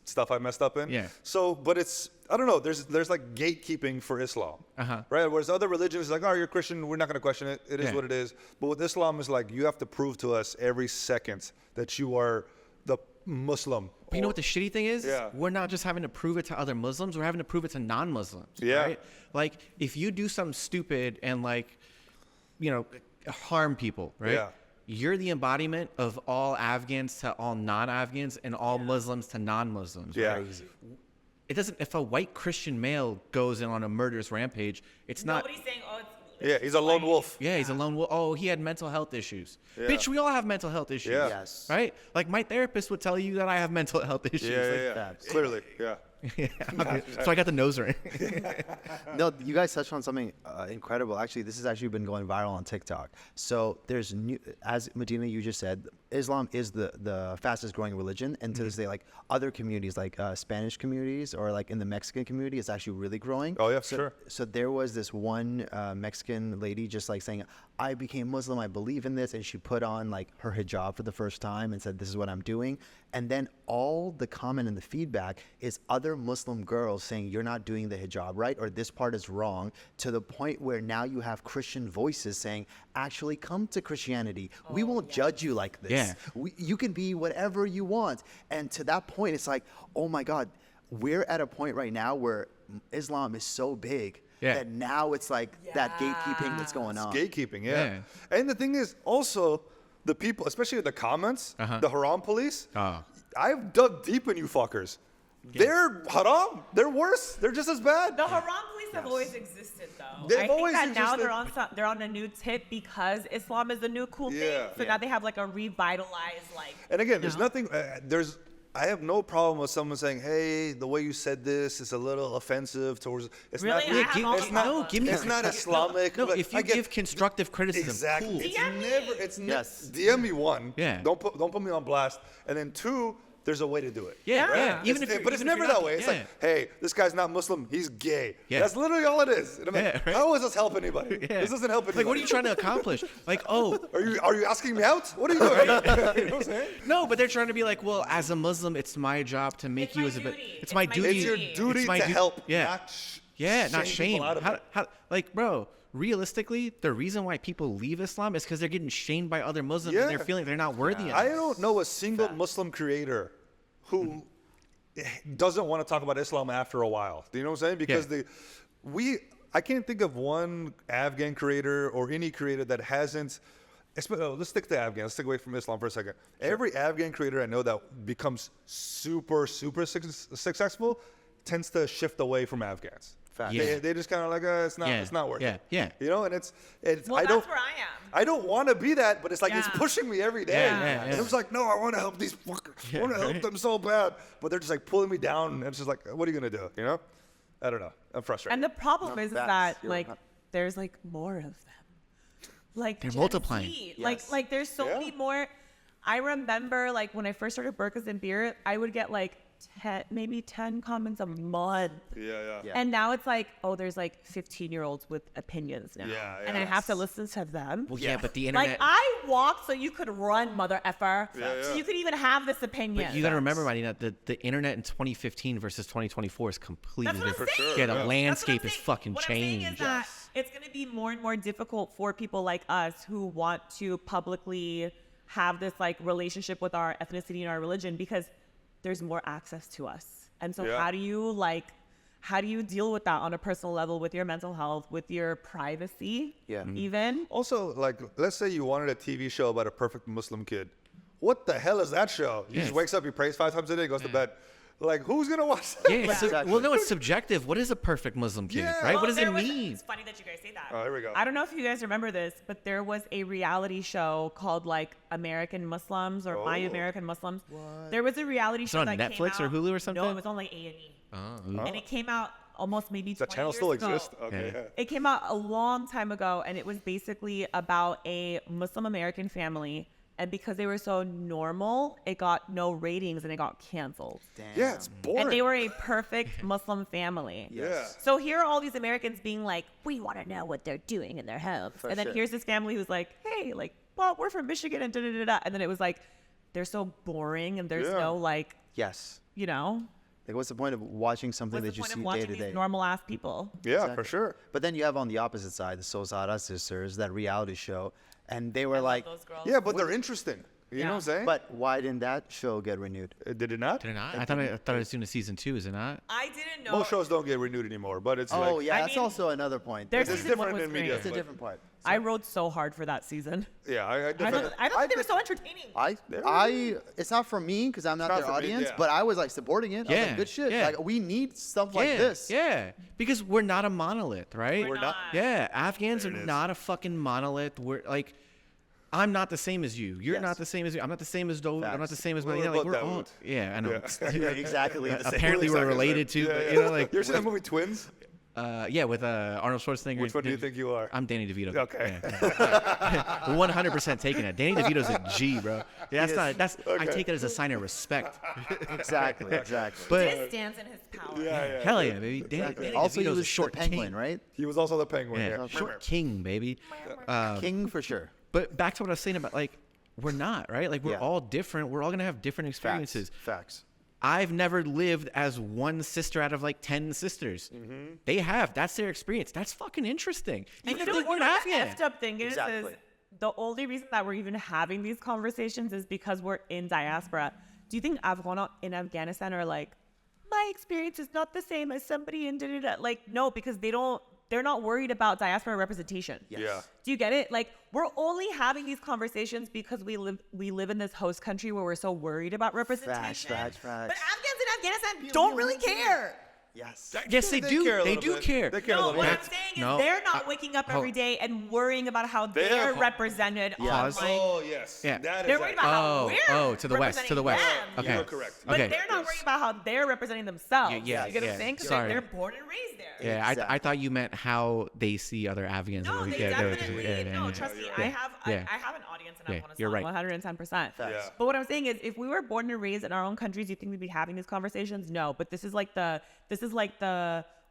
stuff I messed up in. Yeah. So, but it's, I don't know, there's like gatekeeping for Islam, right? Whereas other religions, it's like, oh, you're Christian, we're not going to question it. It is what it is. But with Islam, it's like, you have to prove to us every second that you are the Muslim. But you know what the shitty thing is? Yeah. We're not just having to prove it to other Muslims. We're having to prove it to non-Muslims. Yeah. Right? Like, if you do something stupid and, like, you know, harm people, right? Yeah. You're the embodiment of all Afghans to all non-Afghans and all Muslims to non-Muslims. Yeah. Right? It doesn't, if a white Christian male goes in on a murderous rampage, it's not. Nobody's saying, oh, it's Yeah, he's a lone wolf. Yeah, he's a lone wolf. Oh, he had mental health issues. Bitch, we all have mental health issues. Yeah. Yes. Right? Like, my therapist would tell you that I have mental health issues. Yeah. Facts. Clearly, yeah. So I got the nose ring. No, you guys touched on something incredible. Actually, this has actually been going viral on TikTok. So there's new, as Medina, you just said, Islam is the fastest growing religion, and to this day, like other communities, like Spanish communities or like in the Mexican community, it's actually really growing. Oh yeah, so, sure. So there was this one Mexican lady just like saying, I became Muslim, I believe in this, and she put on like her hijab for the first time and said, this is what I'm doing. And then all the comment and the feedback is other Muslim girls saying you're not doing the hijab right, or this part is wrong, to the point where now you have Christian voices saying, actually come to Christianity. We won't judge you like this. Yeah. You can be whatever you want. And to that point, it's like, oh my God, we're at a point right now where Islam is so big that now it's like that gatekeeping that's going on. Gatekeeping, yeah. And the thing is, also, the people, especially the comments, the haram police, I've dug deep in you fuckers. They're haram. They're worse. They're just as bad. The haram police have always existed, though. They've I think always that now existed. they're on a new tip because Islam is the new cool thing. Yeah. So now they have like a revitalized like. And again, there's nothing, I have no problem with someone saying, hey, the way you said this is a little offensive towards, it's Really? not, I have all it's the not, problems. give me it's not Islamic. No, but if you I get- give constructive criticism, Exactly. cool. It's DM me. never. It's Yes. DM me one. Yeah. Don't put me on blast. And then two, there's a way to do it. Yeah, Right? yeah. Even if It's- you're- but it's even if never you're not- that way. It's yeah. like, hey, this guy's not Muslim. He's gay. Yeah. That's literally all it is. And I'm like, Yeah, right. how does this help anybody? Yeah. This doesn't help anybody. Like, what are you trying to accomplish? Like, oh, Are you asking me out? What are you doing? You know what I'm saying? no, but they're trying to be like, well, as a Muslim, it's my job to make It's you my as a bit. duty. It's my It's my duty. It's your It's duty my to help. Yeah. Not Not shame shame. people out of it. How, like, bro, realistically, the reason why people leave Islam is because they're getting shamed by other Muslims and they're Yeah. feeling they're not worthy. I don't know a single Muslim creator who doesn't want to talk about Islam after a while. Do you know what I'm saying? Because I can't think of one Afghan creator or any creator that hasn't. Let's stick to Afghan. Let's stick away from Islam for a second. Every Afghan creator I know that becomes super successful tends to shift away from Afghans. Facts. Yeah. They just kind of like it's not working. Yeah. You know, and it's Well, I don't that's where I am. I don't want to be that, but it's like it's Yeah. pushing me every day. Yeah. And I'm just like, no, I want to help these fuckers. I want to help them so bad, but they're just like pulling me down. And it's just like, what are you gonna do? You know? I don't know. I'm frustrated. And the problem is facts. that You're like right. there's like more of them. Like They're Gen multiplying. Z. Yes. Like there's so many more. I remember like when I first started burqas and beer, I would get like 10 comments a month. yeah. And now it's like, oh, there's like 15-year-olds with opinions now. Yeah, And I have to listen to them. Well, yeah, but the Like internet. I walked so you could run, mother effer. Yeah. So you could even have this opinion. But you got to remember, Madina, the internet in 2015 versus 2024 is completely That's what I'm different. saying. Yeah, the That's what I'm landscape is saying. fucking What I'm saying changed. is that it's going to be more and more difficult for people like us who want to publicly have this like relationship with our ethnicity and our religion because there's more access to us. And so how do you deal with that on a personal level with your mental health, with your privacy? Yeah. Even? Also, like, let's say you wanted a TV show about a perfect Muslim kid. What the hell is that show? He just wakes up, he prays 5 times a day, goes to bed. Like, who's gonna watch that? Yeah, so, Exactly. well, no, it's subjective. What is a perfect Muslim kid, Yeah. right? Well, What does it there was- mean? It's funny that you guys say that. Oh, here we go. I don't know if you guys remember this, but there was a reality show called like American Muslims or My American Muslims. There was a reality show on that Netflix came or out, Hulu or something? No, it was on like A&E. And it came out almost maybe 20 That channel years still ago. exists? Okay, yeah. It came out a long time ago, and it was basically about a Muslim American family. And because they were so normal, it got no ratings and it got canceled. Yeah, it's boring. And they were a perfect Muslim family. Yeah. So here are all these Americans being like, we want to know what they're doing in their homes. And then sure. here's this family who's like, hey, like well, we're from Michigan and da-da-da-da. And then it was like, they're so boring and there's no like, Yes. you know, Like, what's the point of watching something what's the that you point see of day watching to day? these normal ass people? Yeah, for sure. But then you have on the opposite side the Sozara sisters, that reality show, and they were I love like, those girls. Yeah, but they're interesting. You know what I'm saying? but why didn't that show get renewed? Did it not? Did it not? I thought it was doing a season 2. Is it not? I didn't know. Most shows don't get renewed anymore, but it's Oh like yeah, I that's mean, also another point. Their It's season different 1 was in media. great. That's a but- different point. I rode so hard for that season. yeah, I I thought they were so entertaining. It's not for me because I'm not not their for me, audience, yeah. but I was like supporting it. I was Yeah, like, good shit. yeah. Like, we need stuff like yeah, this. Yeah, because we're not a monolith, right? We're not. Yeah, Afghans are There it is. not a fucking monolith. We're like, I'm not the same as you. You're Yes. not the same as you. I'm not the same as Dove. I'm not the Facts. same as We're Madina. Like, about we're that all. wood. Yeah, I know. You're exactly the same. Apparently, we're Exactly related the to, same. but Yeah, you know, like, you ever seen that movie Twins? yeah, with Arnold Schwarzenegger. Which one do you think you are? I'm Danny DeVito. Okay. Yeah. 100% taking it. Danny DeVito's a G, bro. Yeah, that's not. That's. I take it as a sign of respect. Exactly. But This stands in his power. Yeah. hell yeah, baby. Danny Also, he DeVito's was a short the penguin, king. right? He was also the penguin. Yeah, Yeah. short king, baby. King for sure. But back to what I was saying about like, we're not right. Like we're Yeah. all different. We're all gonna have different experiences. Facts. I've never lived as one sister out of like 10 sisters. They have. That's their experience. That's fucking interesting. Even if they weren't the Afghan. effed up thing is Exactly. the only reason that we're even having these conversations is because we're in diaspora. Do you think Afghan in Afghanistan are like, my experience is not the same as somebody in da-da-da? Like, no, because they're not worried about diaspora representation. Yeah. Do you get it? Like, we're only having these conversations because we live in this host country where we're so worried about representation. Facts. But Afghans in Afghanistan don't really care. Yes. Yes, they do. care a They little do bit. care. They care a No, little what bit. I'm saying is No, they're not waking up every day and worrying about how they're have- represented Pause. online. Oh, yes. Yeah. That is They're worried about how we're to the west, to the west. representing them. Okay. You're correct. But Okay. they're not worried about how they're representing themselves. Yeah, You get what yeah. I'm saying? 'Cause Sorry. they're born and raised there. Yeah, I Exactly. thought you meant how they see other Afghans. No, Like, they yeah, definitely. No, trust me. I have I have an audience in Yeah, Afghanistan. you're right. 110%. Yeah. But what I'm saying is, if we were born and raised in our own countries, do you think we'd be having these conversations? No. But this is like the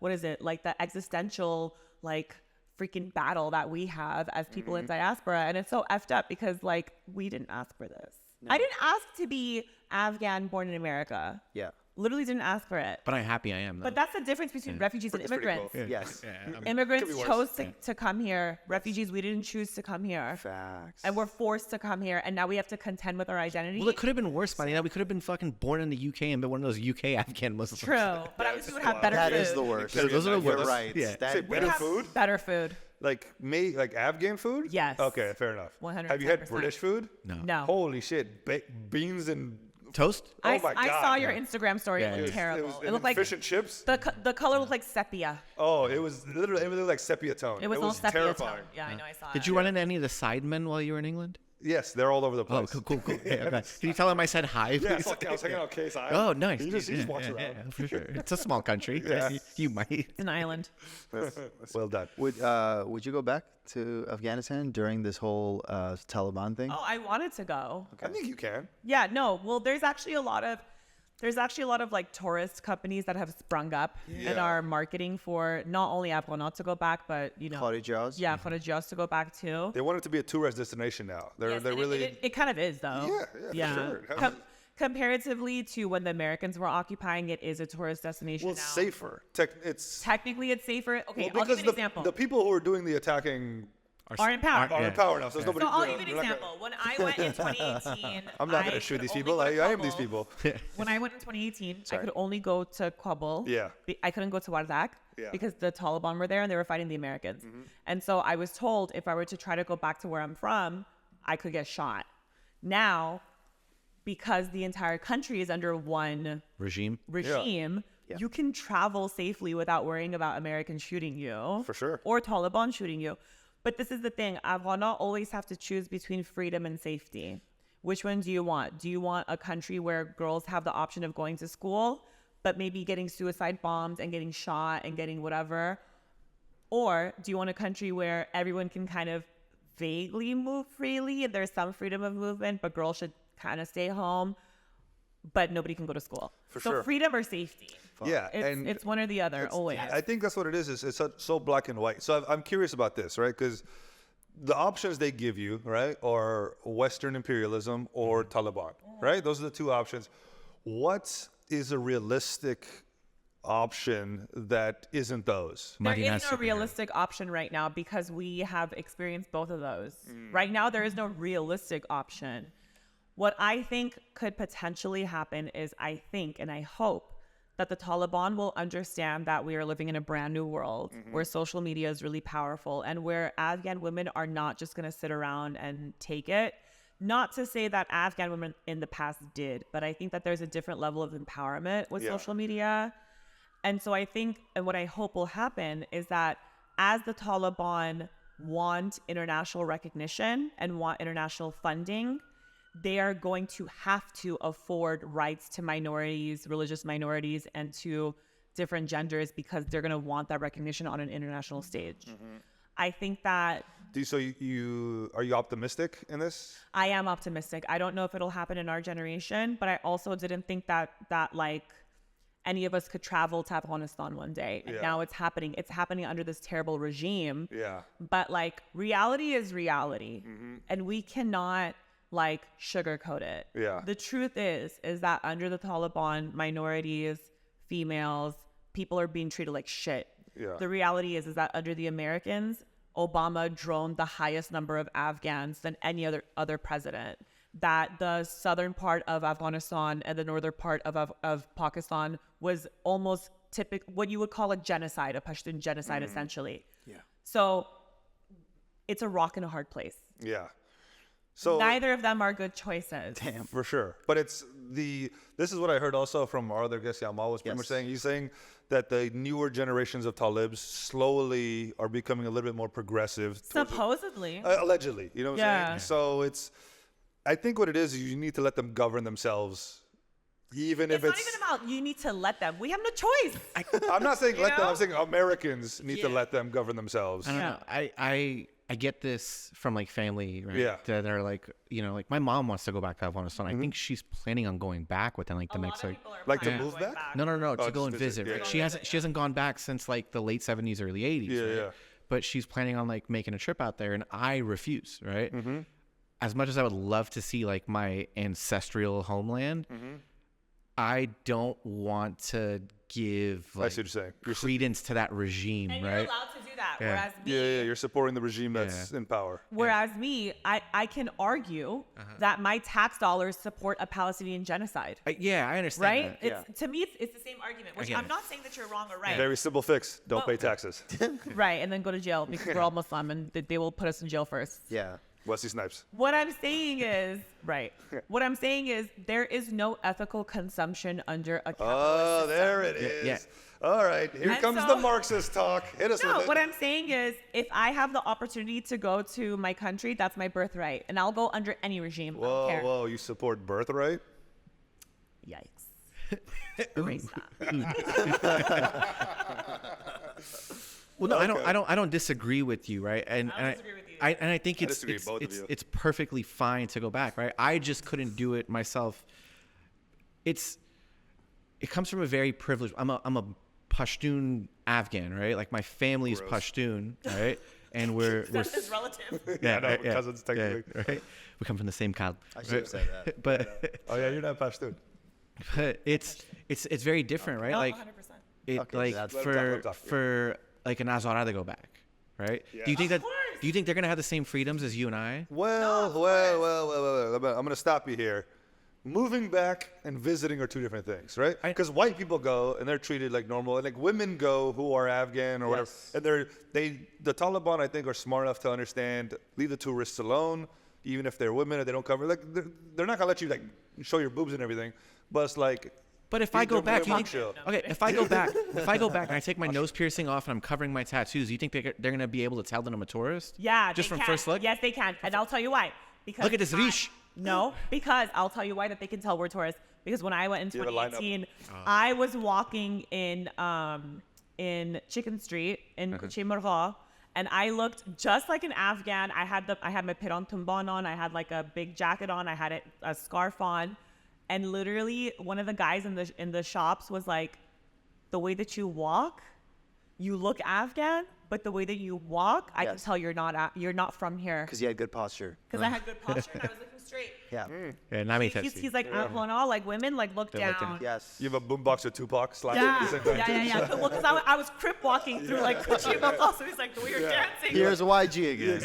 what is it? Like the existential like freaking battle that we have as people in diaspora, and it's so effed up because like we didn't ask for this. I didn't ask to be Afghan born in America. Yeah. Literally didn't ask for it. But I'm happy I am. Though. But that's the difference between refugees and It's pretty immigrants. cool. Yes. Immigrants Could be chose worse. to come here. Refugees, we didn't choose to come here. Facts. And we're forced to come here, and now we have to contend with our identity. Well, it could have been worse, Madina. We could have been fucking born in the UK and been one of those UK Afghan Muslims. True, but at least we would have wild. better That food. is the worst. Those are the You're worst. right. Yeah. That- Say We'd better have food? better food. Like Afghan food? Yes. Okay, fair enough. 110%. Have you had British food? No. Holy shit. Beans and Toast? Oh I, my I God. saw your Instagram story. Yeah, It yeah. looked terrible. It, and looked like fish and chips. the color looked like sepia. Oh, it was literally it looked like sepia tone. It was all sepia terrifying. tone. Yeah, I know. I saw it. Did you run into any of the sidemen while you were in England? Yes, they're all over the Oh, place. cool. Yeah, okay. Can you tell them I said hi? Yeah, Please? I was hanging out Case Island. Oh, nice. He just Yeah, walks yeah, around. yeah, for sure. It's a small country. Yeah. You might. It's an island. Well done. Would you go back to Afghanistan during this whole Taliban thing? Oh, I wanted to go. I think you can. Yeah, no. Well, there's actually a lot of like tourist companies that have sprung up and Yeah. are marketing for not only Afghan to go back, but you know, Kharijaz? yeah, Kharijaz to go back too. They want it to be a tourist destination now. They're Yes, they're and really it kind of is though. Yeah, for sure. Comparatively to when the Americans were occupying, it is a tourist destination well now. safer. It's Technically, it's safer. Okay, well, I'll give you an the example. the people who are doing the attacking are in power. are in power now. So there's nobody. So I'll give they're you not an gonna- example. When I went in 2018, I'm not I gonna shoot could these only people. go to I am these Kabul. people. When I went in 2018, I could only go to Kabul. Yeah. I couldn't go to Wardak Yeah. because the Taliban were there and they were fighting the Americans. And so I was told if I were to try to go back to where I'm from, I could get shot. Now, because the entire country is under one Regime? regime, you can travel safely without worrying about Americans shooting you. For sure. Or Taliban shooting you. But this is the thing. Afghan always have to choose between freedom and safety. Which one do you want? Do you want a country where girls have the option of going to school, but maybe getting suicide bombed and getting shot and getting whatever? Or do you want a country where everyone can kind of vaguely move freely and there's some freedom of movement, but girls should kind of stay home, but nobody can go to school? For so sure. freedom or safety? Yeah, It's one or the other, always. I think that's what it is. It's so black and white. So I'm curious about this, right? Because the options they give you, right, are Western imperialism or Taliban, right? Those are the two options. What is a realistic option that isn't those? There Madina is no Superhero. realistic option right now because we have experienced both of those. Right now, there is no realistic option. What I think could potentially happen is I think and I hope that the Taliban will understand that we are living in a brand new world where social media is really powerful and where Afghan women are not just going to sit around and take it. Not to say that Afghan women in the past did, but I think that there's a different level of empowerment with social media. And so I think, and what I hope will happen is that as the Taliban want international recognition and want international funding, they are going to have to afford rights to minorities, religious minorities, and to different genders because they're going to want that recognition on an international stage. I think that So are you optimistic in this? I am optimistic. I don't know if it'll happen in our generation, but I also didn't think that like any of us could travel to Afghanistan one day. And now it's happening. It's happening under this terrible regime. Yeah. But like reality is reality. And we cannot like sugarcoat it. Yeah. The truth is that under the Taliban, minorities, females, people are being treated like shit. Yeah. The reality is that under the Americans, Obama droned the highest number of Afghans than any other president. That the southern part of Afghanistan and the northern part of Pakistan was almost what you would call a genocide, a Pashtun genocide, essentially. Yeah. So it's a rock and a hard place. Yeah. So Neither of them are good choices. Damn, for sure. But this is what I heard also from our other guest, Yamal, was pretty much saying. He's saying that the newer generations of Talibs slowly are becoming a little bit more progressive. Supposedly. Allegedly, you know what I'm saying? So I think what it is you need to let them govern themselves. Even if It's not even about you need to let them. We have no choice. I'm not saying let them. know? I'm saying Americans need to let them govern themselves. I don't know. I get this from like family, right? Yeah. That are like, you know, like my mom wants to go back to Afghanistan. I think she's planning on going back within like the next Like to move back? No, to just go and visit. visit, Right? yeah. She hasn't gone back since like the late 70s, early 80s. Yeah, right? yeah. But she's planning on like making a trip out there, and I refuse. Right. As much as I would love to see like my ancestral homeland, I don't want to give I like see what you're saying. credence to that regime, And right? you're allowed to do that. Yeah. Whereas me, Yeah, you're supporting the regime that's in power. Whereas me, I can argue that my tax dollars support a Palestinian genocide. Yeah, I understand. Right? That. To me, it's the same argument, which get I'm it. not saying that you're wrong or right. Very simple fix. Don't Well- pay taxes. Right, and then go to jail because we're all Muslim and they will put us in jail first. Yeah. Wesley Snipes. What I'm saying is, what I'm saying is there is no ethical consumption under a capitalist Oh, system. there it is. Yeah. All right, here And comes so- the Marxist talk. Hit us No, with it. what I'm saying is if I have the opportunity to go to my country, that's my birthright. And I'll go under any regime. I don't care. Whoa, you support birthright? Yikes. Erase that. Well, no, I don't disagree with you, right? And I don't disagree with you. I think it's disagree with both of you. it's perfectly fine to go back, right? I just couldn't do it myself. It comes from a very privileged. I'm a Pashtun Afghan, right? Like my family is Pashtun, right? And we're That's his relative. Yeah, no, cousins technically. right? We come from the same cow. I should have said that. But Oh yeah, you're not Pashtun. it's very different, right? No, like 100%. it Okay, like that's- Let him talk. for like an Azara to go back, right? Do you think Of that? course. Do you think they're gonna have the same freedoms as you and I? Well. I'm gonna stop you here. Moving back and visiting are two different things, right? Because white people go and they're treated like normal, and like women go who are Afghan or whatever, and the Taliban I think are smart enough to understand leave the tourists alone, even if they're women and they don't cover. Like they're not gonna let you like show your boobs and everything, but it's like. But if I go back, you think, chill. okay, if I go back and I take my nose piercing off and I'm covering my tattoos, you think they're going to be able to tell that I'm a tourist? Yeah, Just they from can. first look? Yes, they can, and I'll tell you why. Because Look at this Rish. No, because I'll tell you why that they can tell we're tourists. Because when I went in You have a lineup. 2018, I was walking in Chicken Street in Chimorga, and I looked just like an Afghan. I had my piran tumban on. I had like a big jacket on. I had a scarf on, and literally one of the guys in the shops was like, "The way that you walk, you look Afghan, but the way that you walk, I can Yes. tell you're not from here. Because you had good posture. Because I had good posture and I was looking straight. Yeah. Yeah, not me He's like, well, like women, like look down. Yes. You have a boombox with Tupac slapping Yeah, at the same time. yeah. Well, because I was crip walking through like Kuchima also. He's like, the way you're dancing. Here's YG again.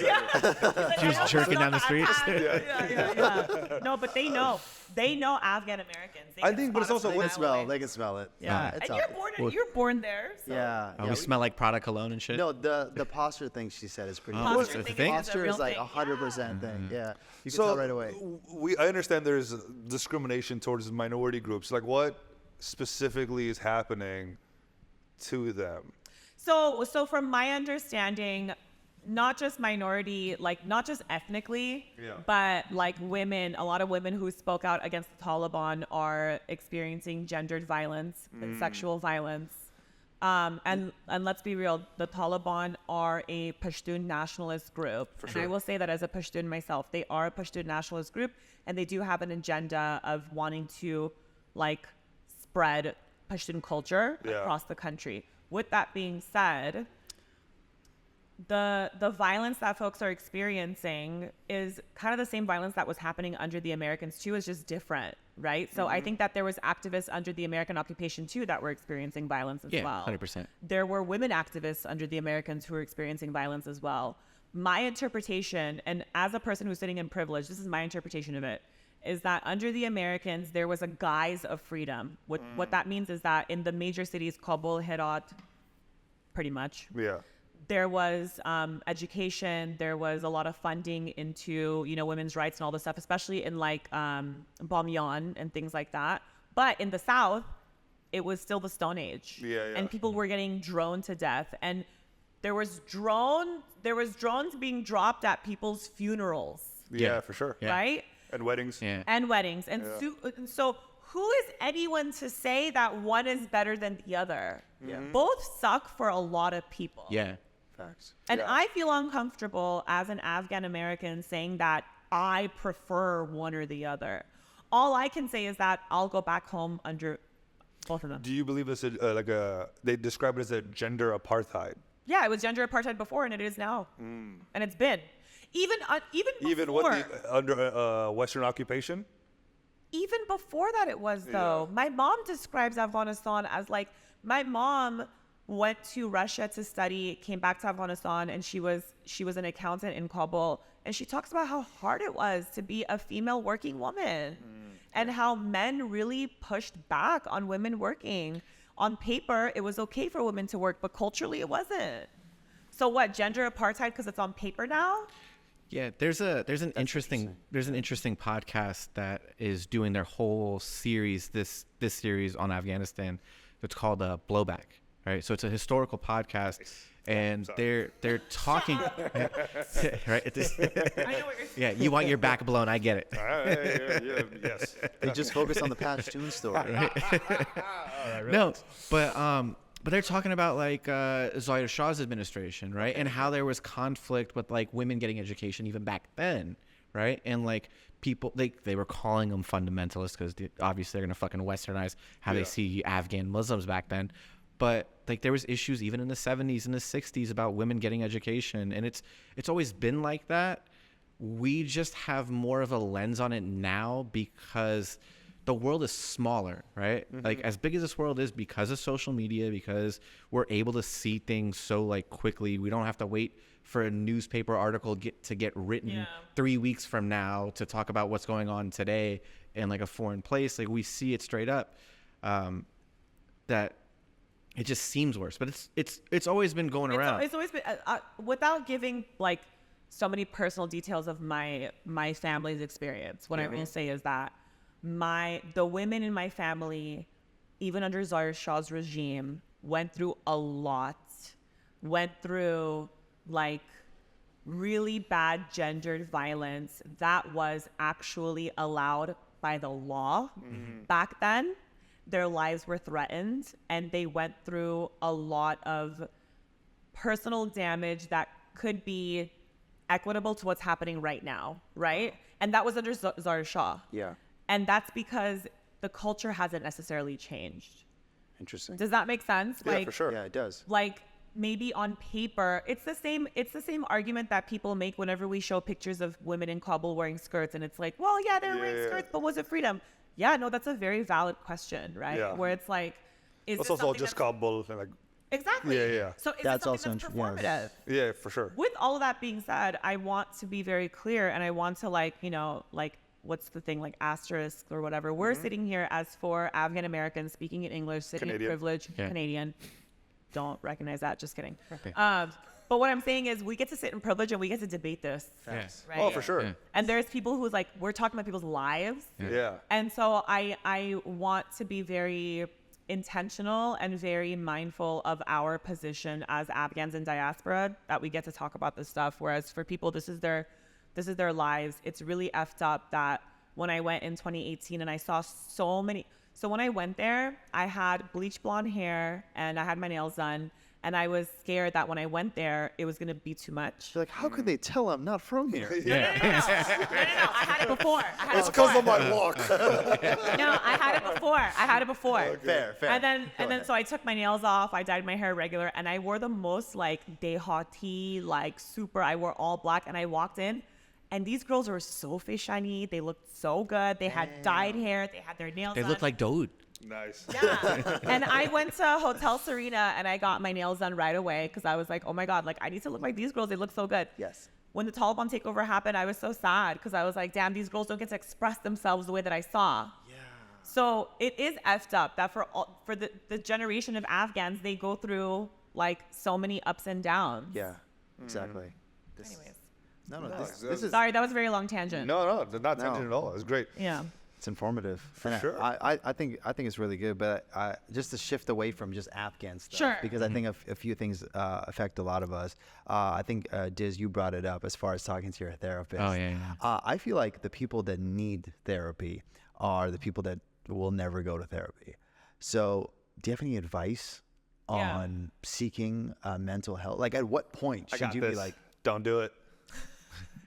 She was jerking down the street. Yeah. No, but they know. They know Afghan-Americans. They I can think, but it's spot us also a They mile can smell. away. They can smell it. Yeah, It's and all- you're born there. So. Yeah. Oh, we smell like Prada cologne and shit. No, the posture thing she said is pretty. Oh, Posture it's a thing thing? is a Posture real is like thing. 100% thing. Yeah. You can So tell right away. I understand there's discrimination towards minority groups. Like, what specifically is happening to them? So from my understanding, not just minority, like not just ethnically, but like women, a lot of women who spoke out against the Taliban are experiencing gendered violence and sexual violence. And let's be real, the Taliban are a Pashtun nationalist group. And I will say that as a Pashtun myself, they are a Pashtun nationalist group, and they do have an agenda of wanting to like spread Pashtun culture across the country. With that being said, the violence that folks are experiencing is kind of the same violence that was happening under the Americans too, is just different, right? So I think that there was activists under the American occupation too that were experiencing violence as well. 100%. There were women activists under the Americans who were experiencing violence as well. My interpretation, and as a person who's sitting in privilege, this is my interpretation of it, is that under the Americans, there was a guise of freedom. What that means is that in the major cities, Kabul, Herat, pretty much, Yeah. there was education, there was a lot of funding into, you know, women's rights and all this stuff, especially in like Bamyan and things like that. But in the South, it was still the Stone Age. And people were getting droned to death. And there was drones being dropped at people's funerals, Yeah, for sure. right? And weddings. Yeah. And weddings. And so who is anyone to say that one is better than the other? Both suck for a lot of people. Yeah. Facts. And I feel uncomfortable as an Afghan American saying that I prefer one or the other. All I can say is that I'll go back home under both of them. Do you believe it's they describe it as a gender apartheid? Yeah, it was gender apartheid before, and it is now, and it's been even Even before. under Western occupation? Even before that, it was though. My mom describes Afghanistan as like, my mom went to Russia to study, came back to Afghanistan, and she was an accountant in Kabul, and she talks about how hard it was to be a female working woman, and how men really pushed back on women working. On paper, it was okay for women to work, but culturally, it wasn't. So what? Gender apartheid because it's on paper now? Yeah, there's an interesting podcast that is doing their whole series, this series on Afghanistan. It's called Blowback, right? So it's a historical podcast, and they're talking, right? I know what you're saying. You want your back blown? I get it. Yes. They just focus on the Pashtun story. No, but they're talking about like Zahir Shah's administration, right? And how there was conflict with like women getting education even back then, right? And like people, they were calling them fundamentalists because obviously they're gonna fucking westernize how they see Afghan Muslims back then. But like there was issues even in the 70s and the 60s about women getting education, and it's always been like that. We just have more of a lens on it now because the world is smaller, right? Like as big as this world is, because of social media, because we're able to see things so like quickly. We don't have to wait for a newspaper article to get written 3 weeks from now to talk about what's going on today in like a foreign place. Like we see it straight up. That it just seems worse, but it's always been going around. It's always been without giving like so many personal details of my family's experience. What I will say is that the women in my family, even under Zahir Shah's regime, went through a lot. Went through like really bad gendered violence that was actually allowed by the law. Back then, their lives were threatened, and they went through a lot of personal damage that could be equitable to what's happening right now, right? And that was under Zahir Shah. Yeah. And that's because the culture hasn't necessarily changed. Interesting. Does that make sense? Yeah, for sure. Yeah, it does. Like maybe on paper, it's the same argument that people make whenever we show pictures of women in Kabul wearing skirts, and it's like, well, yeah, they're wearing skirts, but was it freedom? Yeah, no, that's a very valid question, right? Yeah. Where it's like, is That's this also something just that's- Kabul and like, Exactly. Yeah. So is That's it also something that's interesting, performative? yes. yeah, for sure. With all of that being said, I want to be very clear, and I want to what's the thing, like asterisk or whatever. We're sitting here as 4 Afghan Americans speaking in English, sitting in Canadian. privilege, Yeah. Canadian. Don't recognize that, just kidding. But what I'm saying is we get to sit in privilege and we get to debate this, Yes. right? Oh, for sure. Yeah. And there's people who's like, we're talking about people's lives. Yeah. And so I want to be very intentional and very mindful of our position as Afghans in diaspora, that we get to talk about this stuff. Whereas for people, this is their lives. It's really effed up that when I went in 2018 and I saw so many. So when I went there, I had bleach blonde hair and I had my nails done. And I was scared that when I went there, it was going to be too much. You're like, how could they tell I'm not from here? No. I had it before. It's because of my walk. No, I had it before. Fair. And then so I took my nails off. I dyed my hair regular, and I wore the most like dehati, like super. I wore all black, and I walked in, and these girls were so face shiny. They looked so good. They had dyed hair. They had their nails. They done. look like Dawood. Nice. Yeah. And I went to Hotel Serena and I got my nails done right away because I was like, oh my God, like I need to look like these girls. They look so good. Yes. When the Taliban takeover happened, I was so sad because I was like, damn, these girls don't get to express themselves the way that I saw. Yeah. So it is effed up that for the generation of Afghans, they go through like so many ups and downs. Yeah. Exactly. Anyways. No. This is Sorry, that was a very long tangent. No, not tangent at all. It's great. Yeah. It's informative. For And sure. I think it's really good, but just to shift away from just Afghan stuff, Sure. because I think a few things affect a lot of us. I think Diz, you brought it up as far as talking to your therapist. Oh, yeah. I feel like the people that need therapy are the people that will never go to therapy. So, do you have any advice on seeking mental health? Like, at what point I should got you this. be like, Don't do it.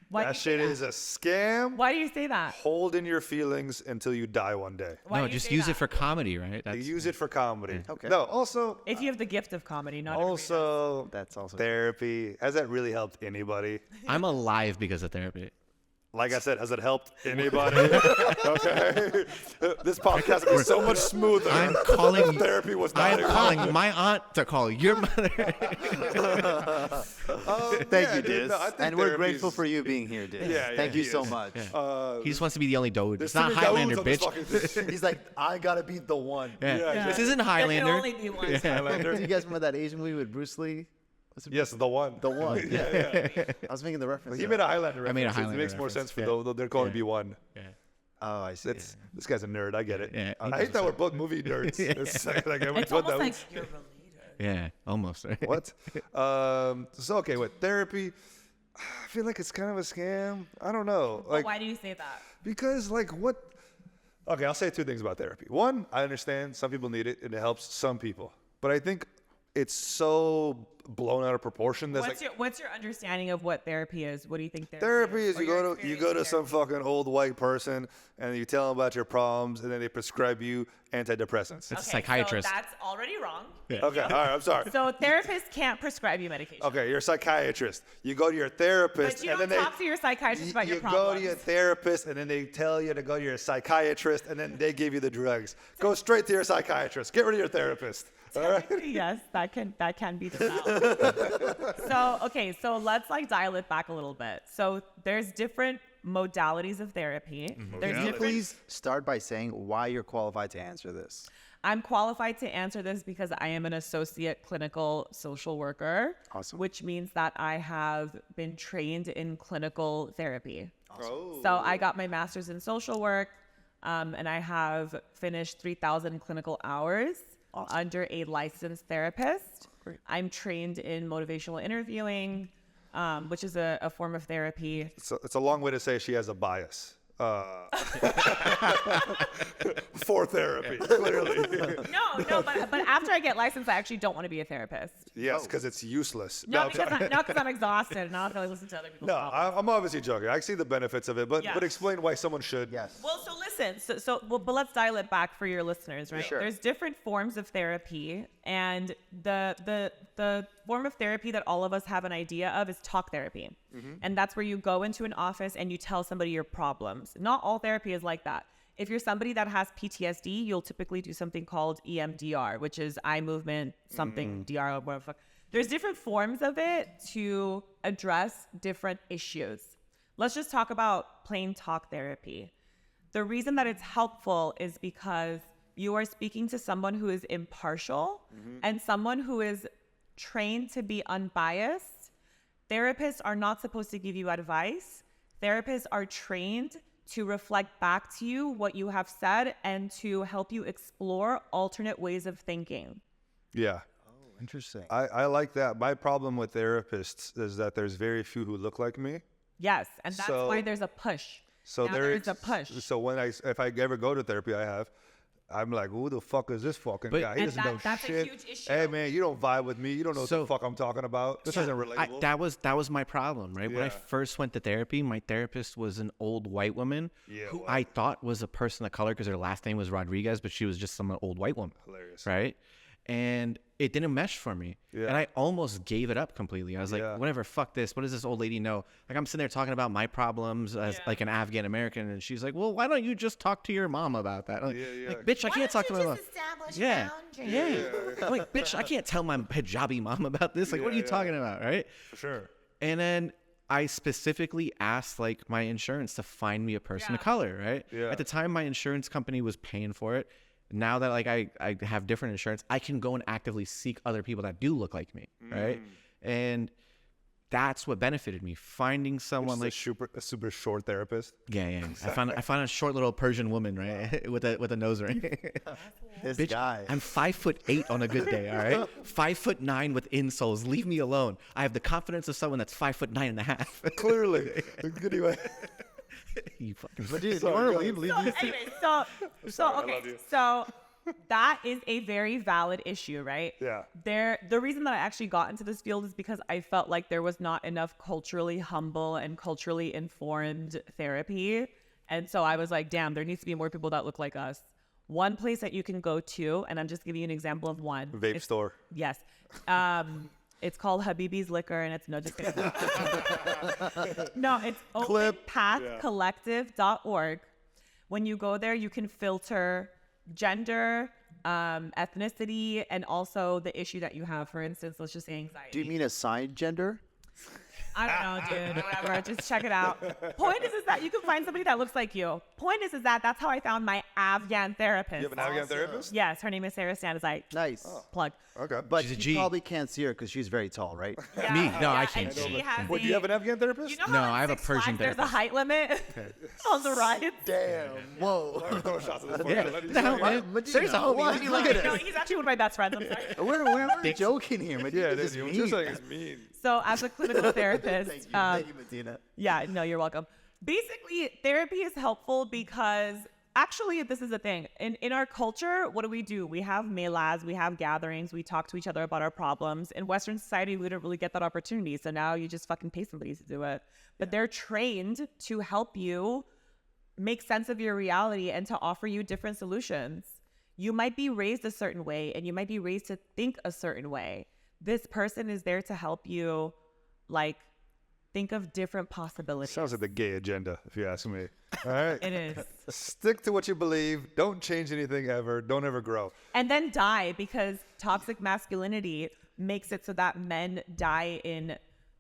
Why do That you say shit that? is a scam. Why do you say that? Hold in your feelings until you die one day. Why No, do you just say use that? it for comedy, right? They use it for comedy. Okay. No, also, If you have the gift of comedy, not everybody does. also that's also therapy. Has that really helped anybody? I'm alive because of therapy. Like I said, has it helped anybody? Okay. This podcast was so much smoother. I'm calling if therapy was not I'm involved. calling my aunt to call your mother. Thank Yeah, you, dude, Diz. no, I think And we're therapy's- grateful for you being here, Diz. Yeah, Thank he you so is. much. He just wants to be the only Dawood. There's It's not too many Highlander, Dawoos on this bitch. fucking- He's like, I gotta be the one. Yeah. Yeah. This isn't There can Highlander. only be one. Do you guys remember that Asian movie with Bruce Lee? Was it Yes, the one. The one? Yeah. I was making the reference. He to made that. a Highlander I made a reference. It Highlander makes more sense for reference. though they're calling Yeah. B1. Yeah. Oh, I see. This guy's a nerd. I get it. Yeah, I hate that we're both movie nerds. It's like It's almost like you're related. Yeah, almost. Right? What? So okay, with therapy, I feel like it's kind of a scam. I don't know. But Like why do you say that? because like what? Okay, I'll say two things about therapy. One, I understand some people need it and it helps some people, but I think it's so blown out of proportion. That's What's your understanding of what therapy is? What do you think Therapy is Or you your go experience to with some therapy? fucking old white person and you tell them about your problems and then they prescribe you antidepressants. It's a Okay, psychiatrist. So that's already wrong. Okay, all right, I'm sorry. So therapists can't prescribe you medication. Okay, you're a psychiatrist. You go to your therapist But you and don't then talk to your psychiatrist about your you go problems. to your therapist and then they tell you to go to your psychiatrist and then they give you the drugs. Go straight to your psychiatrist. Get rid of your therapist. All right? Yes, that can be the route. So let's like dial it back a little bit. So there's different modalities of therapy. There's Can you different. please start by saying why you're qualified to answer this? I'm qualified to answer this because I am an associate clinical social worker, Awesome. which means that I have been trained in clinical therapy. Oh. So I got my master's in social work, and I have finished 3,000 clinical hours under a licensed therapist. Great. I'm trained in motivational interviewing, which is a form of therapy. So it's a long way to say she has a bias. for therapy, clearly. No, but after I get licensed, I actually don't want to be a therapist. Yes, because it's useless. Not because I'm exhausted and not because I listen to other people's No, problems. I'm obviously joking. I see the benefits of it, but Yeah. but explain why someone should. Yes. Well, so listen, but let's dial it back for your listeners, right? Sure. There's different forms of therapy, and the form of therapy that all of us have an idea of is talk therapy, and that's where you go into an office and you tell somebody your problems. Not all therapy is like that. If you're somebody that has PTSD, you'll typically do something called EMDR, which is eye movement something DR or whatever. There's different forms of it to address different issues. Let's just talk about plain talk therapy. The reason that it's helpful is because you are speaking to someone who is impartial and someone who is trained to be unbiased. Therapists are not supposed to give you advice. Therapists are trained to reflect back to you what you have said and to help you explore alternate ways of thinking. Yeah. Interesting. I like that. My problem with therapists is that there's very few who look like me. Yes, and that's why there's a push. So Now there's a push. So if I ever go to therapy, I'm like, who the fuck is this fucking But- guy? He And doesn't know that's a shit. huge issue. Hey man, you don't vibe with me. You don't know what So- the fuck I'm talking about. This isn't relatable. That was my problem, right? When I Yeah. first went to therapy, my therapist was an old white woman Yeah, who well. I thought was a person of color because her last name was Rodriguez, but she was just some old white woman. Hilarious. Right? And it didn't mesh for me. Yeah. And I almost gave it up completely. I was like, Yeah. whatever, fuck this. What does this old lady know? Like, I'm sitting there talking about my problems as like an Afghan-American, and she's like, well, why don't you just talk to your mom about that? Like, Yeah. like, bitch, I can't talk to my mom. Yeah. I'm like, bitch, I can't tell my hijabi mom about this. Like, what are you talking about, right? For sure. And then I specifically asked like my insurance to find me a person of color, right? Yeah. At the time, my insurance company was paying for it. Now that like I have different insurance, I can go and actively seek other people that do look like me, right? And that's what benefited me, finding someone like a super short therapist. yeah. I found a short little Persian woman, right, with a nose ring. This Bitch, guy. I'm 5'8" on a good day, all right? 5'9" with insoles. Leave me alone. I have the confidence of someone that's 5'9.5". Clearly. Anyway. You fucking. But dude, Sorry, you go leave So me. anyway, so that is a very valid issue, right? Yeah. The reason that I actually got into this field is because I felt like there was not enough culturally humble and culturally informed therapy. And so I was like, damn, there needs to be more people that look like us. One place that you can go to, and I'm just giving you an example of one. Vape store. Yes. It's called Habibi's Liquor, and it's no, just kidding. No, it's openpathcollective.org. When you go there, you can filter gender, ethnicity, and also the issue that you have. For instance, let's just say anxiety. Do you mean a side gender? I don't know, dude. Whatever. Just check it out. Point is that you can find somebody that looks like you. Point is that that's how I found my Afghan therapist. You have an Afghan therapist? Yes, her name is Sarah Standazite. Nice. Plug. Okay. But She's a you G. probably can't see her because she's very tall, right? Yeah, Me? No, I yeah, can't and do she it. has Wait, do you have an Afghan therapist? You know how No, in I have a Six Persian Flags there's a therapist. height limit on the rides? Damn. Whoa. Throw shots at this Yeah. fucker. Let me The hell, see. man? Medina, Seriously, homie, what? what do you Look like? at No, this. he's actually one of my best friends. I'm sorry. We're joking here, Medina. Yeah, it just is. You're mean. saying it's mean. So as a clinical therapist, Thank you, Medina. yeah, no, you're welcome. Basically, therapy is helpful because actually, this is the thing. In our culture, what do? We have melas, we have gatherings, we talk to each other about our problems. In Western society, we don't really get that opportunity. So now you just fucking pay somebody to do it. But they're trained to help you make sense of your reality and to offer you different solutions. You might be raised a certain way and you might be raised to think a certain way. This person is there to help you, like, think of different possibilities. Sounds like the gay agenda, if you ask me. All right. It is. Stick to what you believe. Don't change anything ever. Don't ever grow. And then die, because toxic masculinity makes it so that men die in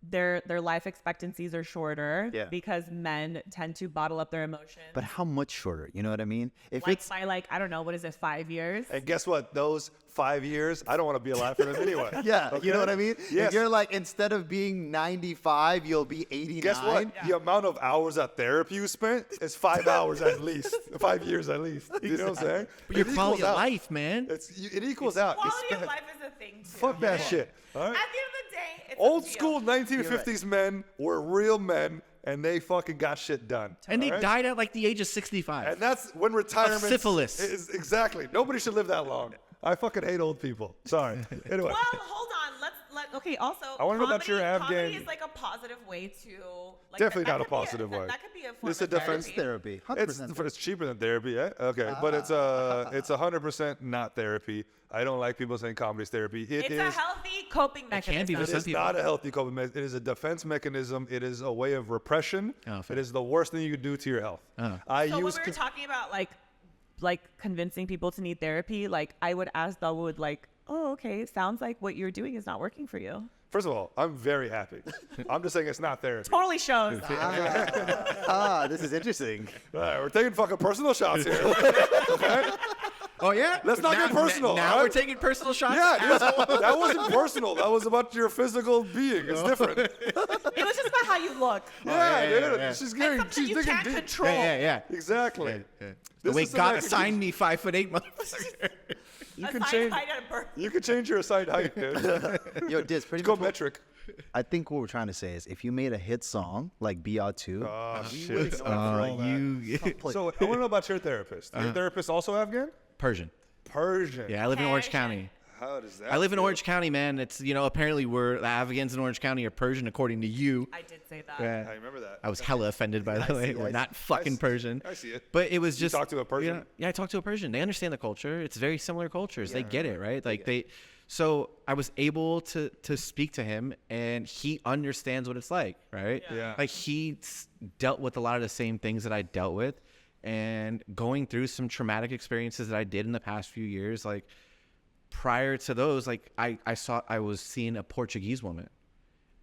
their life expectancies are shorter because men tend to bottle up their emotions. But how much shorter? You know what I mean? If like it's by I don't know, what is it, 5 years? And guess what? Those 5 years, I don't want to be alive for them anyway. yeah, Okay? you know what I mean? Yes. If you're like, instead of being 95, you'll be 89. Guess what? The amount of hours at therapy you spent is 5 hours at least. 5 years at least. You know what I'm saying? But your It quality equals of out. life, man. It equals out. You Quality of spend- life is a thing too. Fuck that shit. All At right? the end of the day, it's Old a school deal. 1950s men were real men, and they fucking got shit done. And they all right? died at like the age of 65. And that's when retirement syphilis. is exactly. Nobody should live that long. I fucking hate old people. Sorry. Anyway. Well, hold on. Okay. Also, I wanna know about your comedy Afghan- is like a positive way to. Like, Definitely that not a could be positive way. That could be a form It's of a defense therapy. Therapy. 100%. It's cheaper than therapy, yeah? Okay, but it's 100% not therapy. I don't like people saying comedy is therapy. It's a healthy coping mechanism. can be for It some is people. not a healthy coping mechanism. It is a defense mechanism. It is a way of repression. Oh, fair. It is the worst thing you could do to your health. Oh. I So when use we were talking about like convincing people to need therapy, like I would ask Dawood, like, oh, okay, sounds like what you're doing is not working for you. First of all, I'm very happy. I'm just saying it's not therapy. Totally shows. This is interesting. All right, we're taking fucking personal shots here. Okay? Oh yeah. Let's not get personal, Now all right? we're taking personal shots. Yeah, that wasn't personal. That was about your physical being. It's different. It was just about how you look. Yeah, dude. yeah. She's It's getting, something she's you digging can't deep. control. Yeah. Exactly. The This way is God like- assigned me 5'8", motherfucker. You A can side change. height at birth. You can change your assigned height, dude. Yo, Diz, pretty Go much what- metric. I think what we're trying to say is if you made a hit song like BR2, Oh, we shit. wouldn't know how to You So I want to know about your therapist. Your therapist also Afghan? Persian. Persian. Yeah, I live in Orange Persian. County. How does that I live in feel? Orange County, man. It's apparently the Afghans in Orange County are Persian according to you. I did say that. Yeah. I remember that. I was hella offended by the way. We're not fucking see- Persian. I see it. But it was just talked to a Persian? Yeah, I talked to a Persian. They understand the culture. It's very similar cultures. They get it, right? Like so I was able to speak to him, and he understands what it's like, right? Yeah. Like he dealt with a lot of the same things that I dealt with, and going through some traumatic experiences that I did in the past few years. Like prior to those, like I was seeing a Portuguese woman,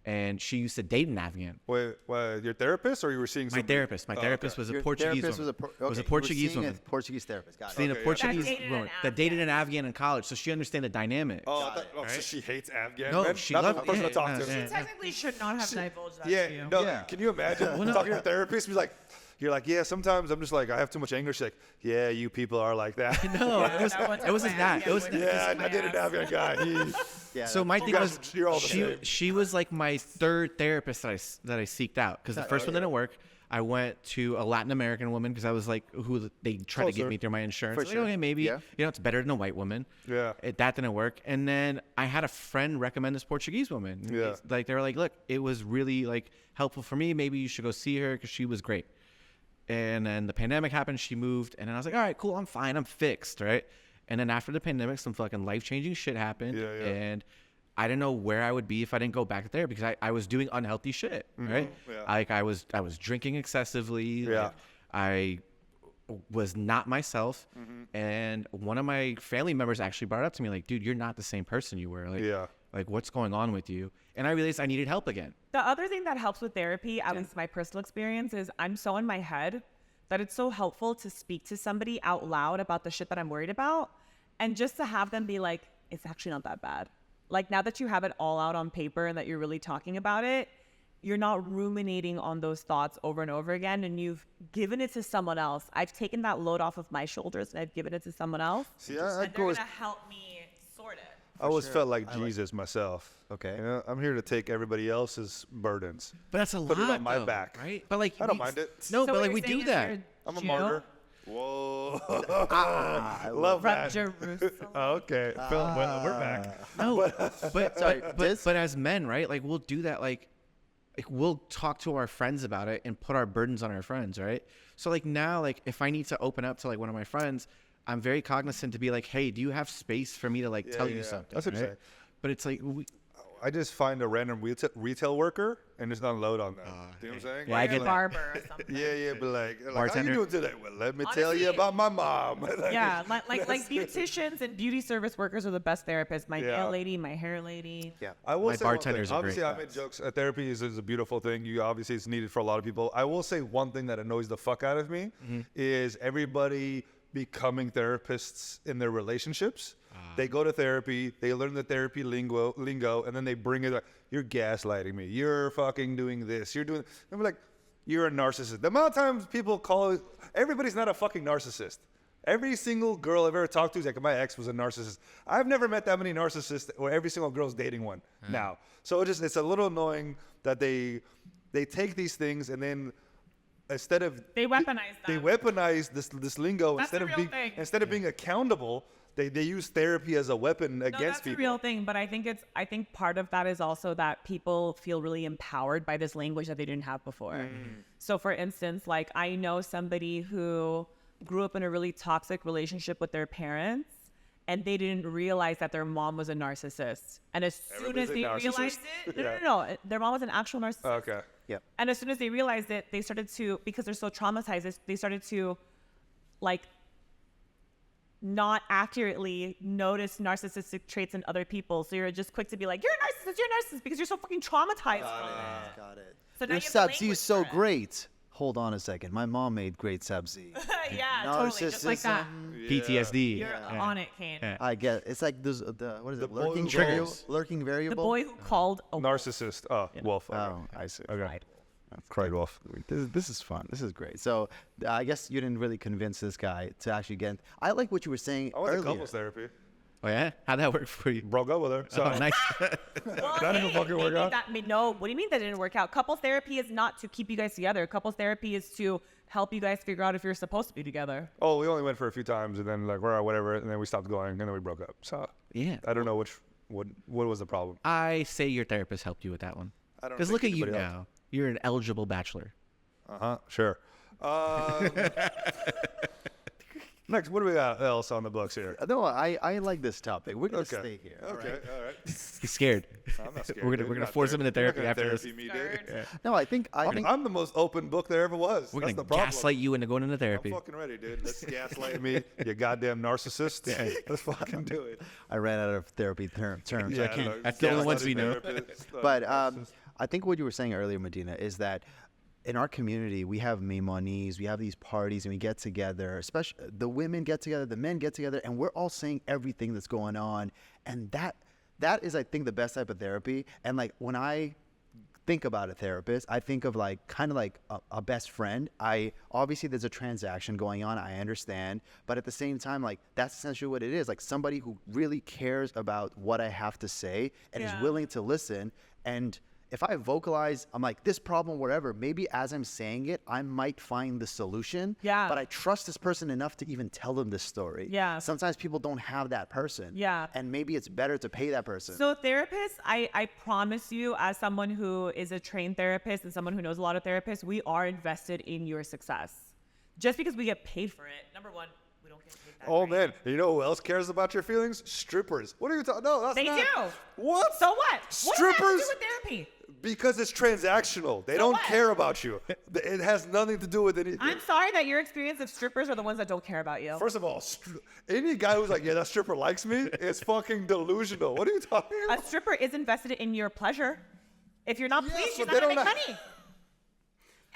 and she used to date an Afghan. Wait, your therapist, or you were seeing My somebody? therapist. My Oh, therapist okay. was a Your Portuguese therapist woman. was Was a you were Portuguese seeing woman. a Portuguese therapist. Got it. Seeing Okay, a yeah. Portuguese That dated an woman that dated an Afghan. Afghan in college, so she understand the dynamic. Oh, so she hates Afghan No, men? she Not loved- the person yeah, to talk no, to. yeah. You technically should not have divulged that Yeah, to you. no, Yeah. can you imagine talking to a therapist? Be like, you're like, yeah, sometimes I'm just like, I have too much anger. She's like, yeah, you people are like that. No, Yeah, it was that one it wasn't took my that. Afghan It was women. yeah, My I did an ass. Afghan guy. Yeah, so my that's- thing guys- was you're all the same. she was like my third therapist that I seeked out because the first one didn't work. I went to a Latin American woman because I was like, who they tried to Closer. get me through my insurance. For I was sure. like, okay, maybe Yeah. it's better than a white woman. Yeah. That didn't work. And then I had a friend recommend this Portuguese woman. Yeah. It's like they were like, look, it was really like helpful for me. Maybe you should go see her because she was great. And then the pandemic happened. She moved, and then I was like, all right, cool, I'm fine, I'm fixed, right? And then after the pandemic, some fucking life-changing shit happened, Yeah, yeah. and I didn't know where I would be if I didn't go back there because I was doing unhealthy shit, right? Yeah. Like I was drinking excessively. Yeah. Like, I was not myself, Mm-hmm. and one of my family members actually brought it up to me like, dude, you're not the same person you were. Like, Yeah. like what's going on with you? And I realized I needed help again. The other thing that helps with therapy, at least my personal experience, is I'm so in my head that it's so helpful to speak to somebody out loud about the shit that I'm worried about, and just to have them be like, it's actually not that bad. Like now that you have it all out on paper and that you're really talking about it, you're not ruminating on those thoughts over and over again, and you've given it to someone else. I've taken that load off of my shoulders and I've given it to someone else. See, I And go they're as gonna help me sort it. I always felt like Jesus myself. Okay. You know, I'm here to take everybody else's burdens. But that's a Put lot it on my though, back. right? But like I don't mind it. No, So but what like you're we do saying is that. you're I'm a Jew? martyr. Whoa. I love From that. Jerusalem. Oh, okay. Well, we're back. No, Sorry, Diz? but as men, right? Like we'll do that. Like we'll talk to our friends about it and put our burdens on our friends, right? So like now, like if I need to open up to like one of my friends, I'm very cognizant to be like, hey, do you have space for me to like tell you yeah. something? That's what you're right? saying. But it's like, I just find a random retail worker and just unload on them. Do you know what I'm saying? yeah, I get that. Barber or something. Yeah, but like how you Bartender? doing today? Well, let me tell you Honestly, about my mom. Like, Yeah, like beauticians and beauty service workers are the best therapists. My Yeah. nail lady, my hair lady. Yeah. I will My say one bartenders thing. are Obviously, great. I made jokes. Therapy is a beautiful thing. You obviously it's needed for a lot of people. I will say one thing that annoys the fuck out of me is everybody becoming therapists in their relationships. They go to therapy, they learn the therapy lingo, and then they bring it up. You're gaslighting me. You're fucking doing this. You're doing. I'm like, you're a narcissist. The amount of times people call, everybody's not a fucking narcissist. Every single girl I've ever talked to is like, my ex was a narcissist. I've never met that many narcissists where every single girl's dating one now. So it's a little annoying that they take these things and then instead of They weaponize they them. weaponize this lingo That's a real thing. instead of being accountable. They use therapy as a weapon No, against that's people. a real thing, but I think part of that is also that people feel really empowered by this language that they didn't have before. So for instance, like I know somebody who grew up in a really toxic relationship with their parents and they didn't realize that their mom was a narcissist. And as soon as Everybody's they a narcissist? realized it, Yeah. no, their mom was an actual narcissist. Okay. Yep. And as soon as they realized it, they started to, because they're so traumatized, they started to like not accurately notice narcissistic traits in other people. So you're just quick to be like, you're a narcissist because you're so fucking traumatized from it. Got it. So now Your you have the sabzi language is so for it. great. Hold on a second. My mom made great sabzi. Yeah, totally, just like that. PTSD. You're on it, Kane. Yeah. I get it's like this. What is The it? boy Lurking who variable. calls- Lurking The variable. boy who called a Narcissist. Oh, wolf. Okay. Oh, I see. Okay. Cried wolf. This is fun. This is great. So I guess you didn't really convince this guy to actually get. I like what you were saying I went to earlier. couples therapy. Oh yeah, how'd that work for you? Broke up with her. So Oh, nice. Well, That didn't fucking work maybe out? No, what do you mean that didn't work out? Couples therapy is not to keep you guys together. Couples therapy is to help you guys figure out if you're supposed to be together. Oh, we only went for a few times, and then like whatever, and then we stopped going, and then we broke up. So Yeah. I don't know what was the problem. I say your therapist helped you with that one. I don't Because think look at you anybody else. now. You're an eligible bachelor. Sure. Next, what do we got else on the books here? No, I like this topic. We're gonna Okay. stay here. all Okay, right? all right. He's scared. I'm not scared. We're dude. gonna You're not force him into You're not therapy gonna after this. therapy me, dude. No, I think I'm the most open book there ever was. We're That's gonna the problem. gaslight you into going into I'm therapy. fucking ready, dude. Let's gaslight me, you goddamn narcissist. Let's fucking do it. I ran out of therapy terms. I can't. look, That's the only ones we know. therapist, But narcissist. I think what you were saying earlier, Medina, is that in our community we have mimonis, we have these parties, and we get together. Especially the women get together, the men get together, and we're all saying everything that's going on. And that is, I think, the best type of therapy. And like when I think about a therapist, I think of like kind of like a best friend. Obviously there's a transaction going on, I understand, but at the same time, like that's essentially what it is. Like somebody who really cares about what I have to say and is Yeah. willing to listen. And if I vocalize, I'm like, this problem, whatever, maybe as I'm saying it, I might find the solution. Yeah. But I trust this person enough to even tell them this story. Yeah. Sometimes people don't have that person. Yeah. And maybe it's better to pay that person. So therapists, I promise you, as someone who is a trained therapist and someone who knows a lot of therapists, we are invested in your success. Just because we get paid for it, number one, we don't get paid that Oh great. man, you know who else cares about your feelings? Strippers. What are you talking? No, that's They not. do. What? So what? What does that have to Strippers? do with therapy? Because it's transactional. They So don't what? care about you. It has nothing to do with anything. I'm sorry that your experience of strippers are the ones that don't care about you. First of all, any guy who's like, yeah, that stripper likes me, is fucking delusional. What are you talking A about? stripper is invested in your pleasure. If you're not Yes, pleased, you're but not they gonna make don't money.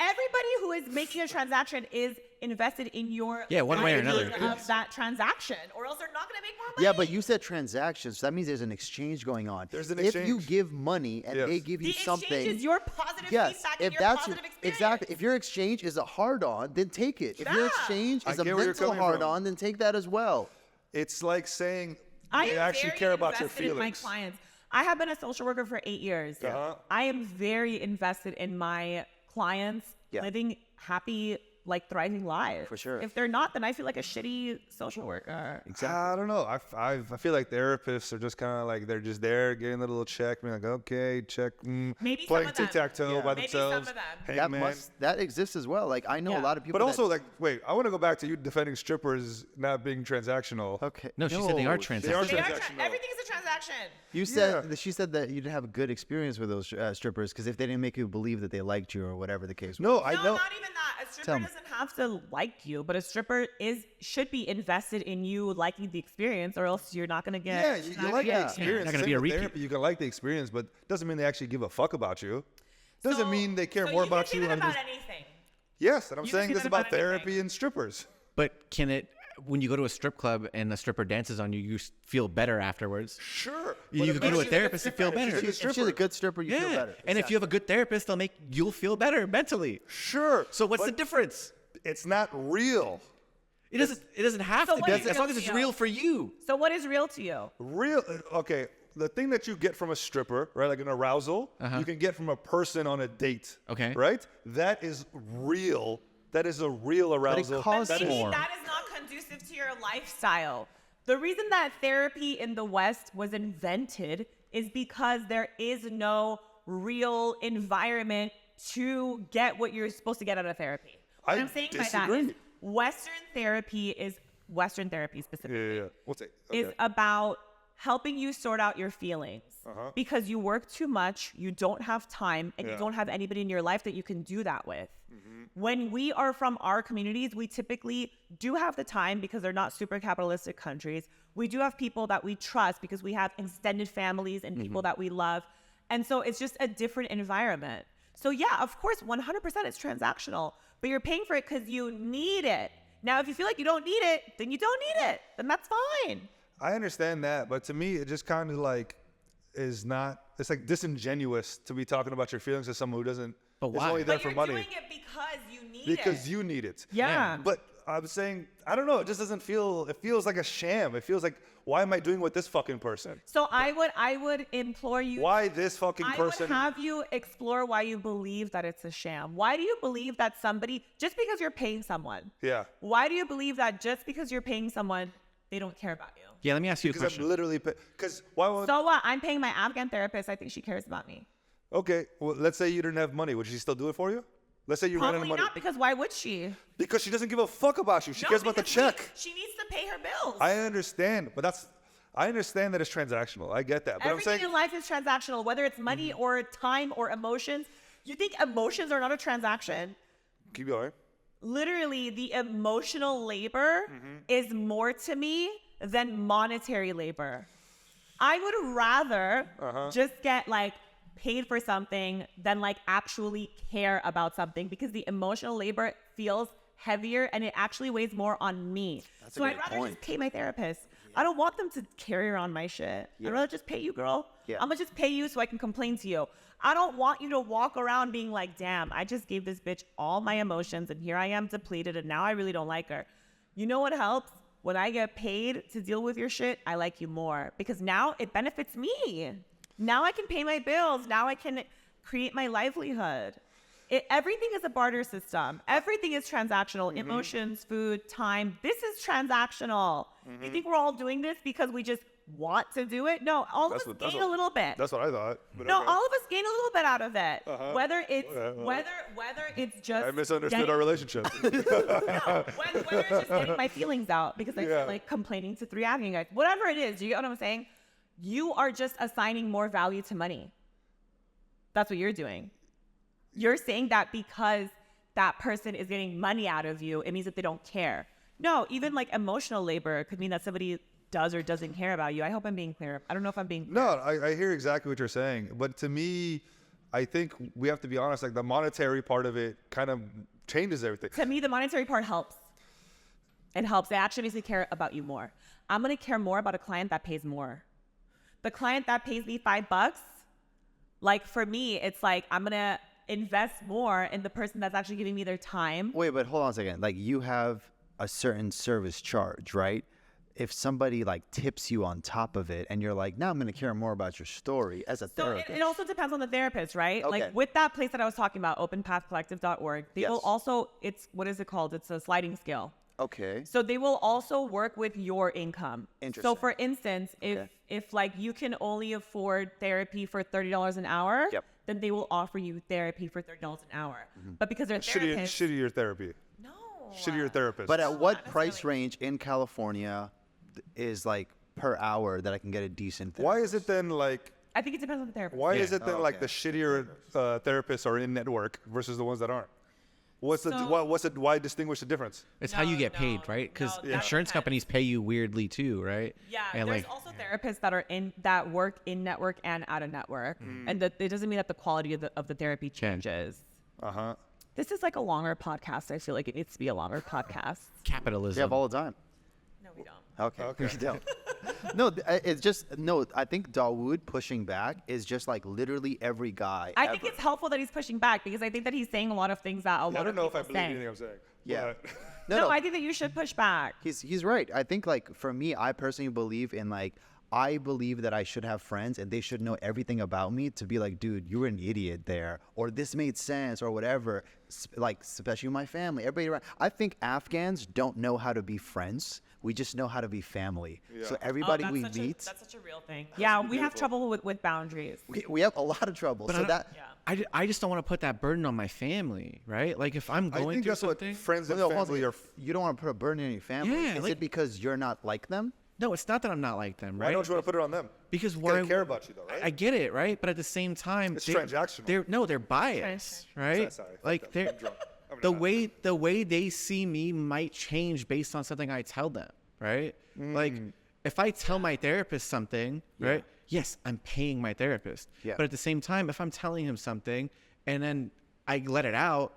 Everybody who is making a transaction is invested in your Yeah, one way or livelihood another. of that transaction, or else they're not gonna make more money. Yeah, but you said transactions. So that means there's an exchange going on. There's an If you exchange. give money and Yes. they give the you something, exchange is your positive yes. feedback If and your that's positive experience. exactly, if your exchange is a hard-on, then take it. If your Yeah. exchange I is a get where you're mental coming from. hard-on, then take that as well. It's like saying I they am actually very care about your invested in my feelings. clients. I have been a social worker for 8 years. Uh-huh. I am very invested in my clients Yeah. living happy, like thriving lives. For sure. If they're not, then I feel like a shitty social worker. I don't know. I feel like therapists are just kind of like they're just there getting a little check, being like, okay, check, Maybe some playing of them. tic-tac-toe Yeah. by Maybe some themselves. of them. Hey, That man. that exists as well. Like I know Yeah. a lot of people. But also, that, like, wait, I want to go back to you defending strippers not being transactional. okay. No, she said they are They transactional. They are They are transactional. everything is a transaction. You said Yeah. that she said that you didn't have a good experience with those strippers because if they didn't make you believe that they liked you or whatever the case was. No, I No, know. not even that. A Tell stripper me. doesn't have to like you, but a stripper should be invested in you liking the experience, or else you're not gonna get. Yeah, you like the experience. Not gonna Same be a with repeat. therapy. You can like the experience, but doesn't mean they actually give a fuck about you. Doesn't So- mean they care so more you can about say you. that and about just- anything. Yes, and I'm You can saying say this that about about anything. therapy and strippers. But can it, when you go to a strip club and the stripper dances on you, you feel better afterwards? Sure. You but could if go to a she's therapist and feel stripper, if better. she's If she's a good stripper, you feel Yeah. better. And if you have a good therapist, you'll feel better mentally. Sure. So what's the but difference? It's not real. It doesn't have So to what be is as long real as to it's you? real for you. So what is real to you? Okay, the thing that you get from a stripper, right, like an arousal, you can get from a person on a date. Okay. Right? That is real. That is a real arousal. costs But maybe more. that is not conducive to your lifestyle. The reason that therapy in the West was invented is because there is no real environment to get what you're supposed to get out of therapy. What I I'm saying by that disagree. is Western therapy specifically Yeah. What's it? is about helping you sort out your feelings because you work too much, you don't have time, and you don't have anybody in your life that you can do that with. When we are from our communities, we typically do have the time because they're not super capitalistic countries. We do have people that we trust because we have extended families and people that we love. And so it's just a different environment. So yeah, of course, 100% it's transactional, but you're paying for it because you need it. Now, if you feel like you don't need it, then you don't need it. Then that's fine. I understand that, but to me, it just kind of like is not. It's like disingenuous to be talking about your feelings to someone who doesn't. But is why? only there But for you're money doing it because you need because it. you need it. Yeah. But I'm saying I don't know. It just doesn't feel. It feels like a sham. It feels like why am I doing with this fucking person? So I would implore you. Why this fucking I person? would have you explore why you believe that it's a sham. Why do you believe that somebody, just because you're paying someone, Yeah. why do you believe that just because you're paying someone, they don't care about you? Yeah, let me ask you a Because I'm question. literally because why would So what? I'm paying my Afghan therapist. I think she cares about me. okay? Well, let's say you didn't have money. Would she still do it for you? Let's say you ran out of Probably money not, because why would she? because she doesn't give a fuck about you. She No, cares about the because check. She needs to pay her bills. I understand, but I understand that it's transactional. I get that, but Everything I'm saying in life is transactional, whether it's money or time or emotions. You think emotions are not a transaction? keep going. Literally, the emotional labor is more to me than monetary labor. I would rather just get like paid for something than like actually care about something, because the emotional labor feels heavier and it actually weighs more on me. So I'd rather just pay my therapist. I don't want them to carry around my shit. I'd rather just pay you, girl. Yeah. I'm gonna just pay you so I can complain to you. I don't want you to walk around being like, damn, I just gave this bitch all my emotions and here I am depleted and now I really don't like her. You know what helps? When I get paid to deal with your shit, I like you more, because now it benefits me. Now I can pay my bills. Now I can create my livelihood. Everything is a barter system. Everything is transactional. Emotions, food, time. This is transactional. You think we're all doing this because we just want to do it? No, all of us gain a little bit. That's what I thought. But No, okay. all of us gain a little bit out of it. Whether it's just I misunderstood getting, our relationship. whether it's just getting my feelings out because I feel like complaining to 3 Afghan guys. Whatever it is, do you get what I'm saying? You are just assigning more value to money. That's what you're doing. You're saying that because that person is getting money out of you, it means that they don't care. No, even like emotional labor could mean that somebody does or doesn't care about you. I hope I'm being clear. I don't know if I'm being clear. No, I hear exactly what you're saying, but to me, I think we have to be honest. Like the monetary part of it kind of changes everything. To me, the monetary part helps. It helps. It actually makes me care about you more. I'm going to care more about a client that pays more. The client that pays me $5, like for me, it's like I'm going to invest more in the person that's actually giving me their time. Wait, but hold on a second. Like you have a certain service charge, right? If somebody like tips you on top of it and you're like, now I'm going to care more about your story as a So therapist. it also depends on the therapist, right? Okay. Like with that place that I was talking about, openpathcollective.org, they will Yes. also, what is it called? It's a sliding scale. Okay. So they will also work with your income. So Interesting. for instance, if like you can only afford therapy for $30 an hour, Yep. then they will offer you therapy for $30 an hour. But because they're therapists, Shittier therapy. no. Shittier therapist. But at what not price necessarily. range in California is like per hour that I can get a decent therapist? why is it then like? I think it depends on the therapist. Why is it then like okay. the shittier therapists are in network versus the ones that aren't? Why distinguish the difference? It's how you get No, paid, right? Because no, that insurance depends. companies pay you weirdly too, right? Yeah, And there's like, also therapists that work in network and out of network, and that it doesn't mean that the quality of the therapy changes. This is like a longer podcast. I feel like it needs to be a longer podcast. capitalism. We have all the time. No, we don't. Okay. We don't. No, it's just no. I think Dawood pushing back is just like literally every guy. I think it's helpful that he's pushing back because I think that he's saying a lot of things that a lot I of don't know if people I believe say. anything I'm saying. Yeah. but- No, I think that you should push back. He's right. I think like for me, I personally believe in like I believe that I should have friends and they should know everything about me to be like, dude, you were an idiot there, or this made sense, or whatever. Like especially my family, everybody around. I think Afghans don't know how to be friends. We just know how to be family. So everybody we meet, That's such a real thing. Yeah, we have trouble with boundaries. we have a lot of trouble. But So that. I just don't want to put that burden on my family, right? Like if I'm I going think through that's something. what friends and No, hold family on. are. You don't want to put a burden on your family. Yeah, Is like- it because you're not like them? No, it's not that I'm not like them, right? Why don't you want to put it on them? Because They why care about you though, right? I get it, right? But at the same time, It's transactional. They're biased, right? Sorry, like fuck they're that. I'm drunk. I'm the way they see me might change based on something I tell them, right? Like if I tell my therapist something, right? Yes, I'm paying my therapist. Yeah. But at the same time, if I'm telling him something and then I let it out,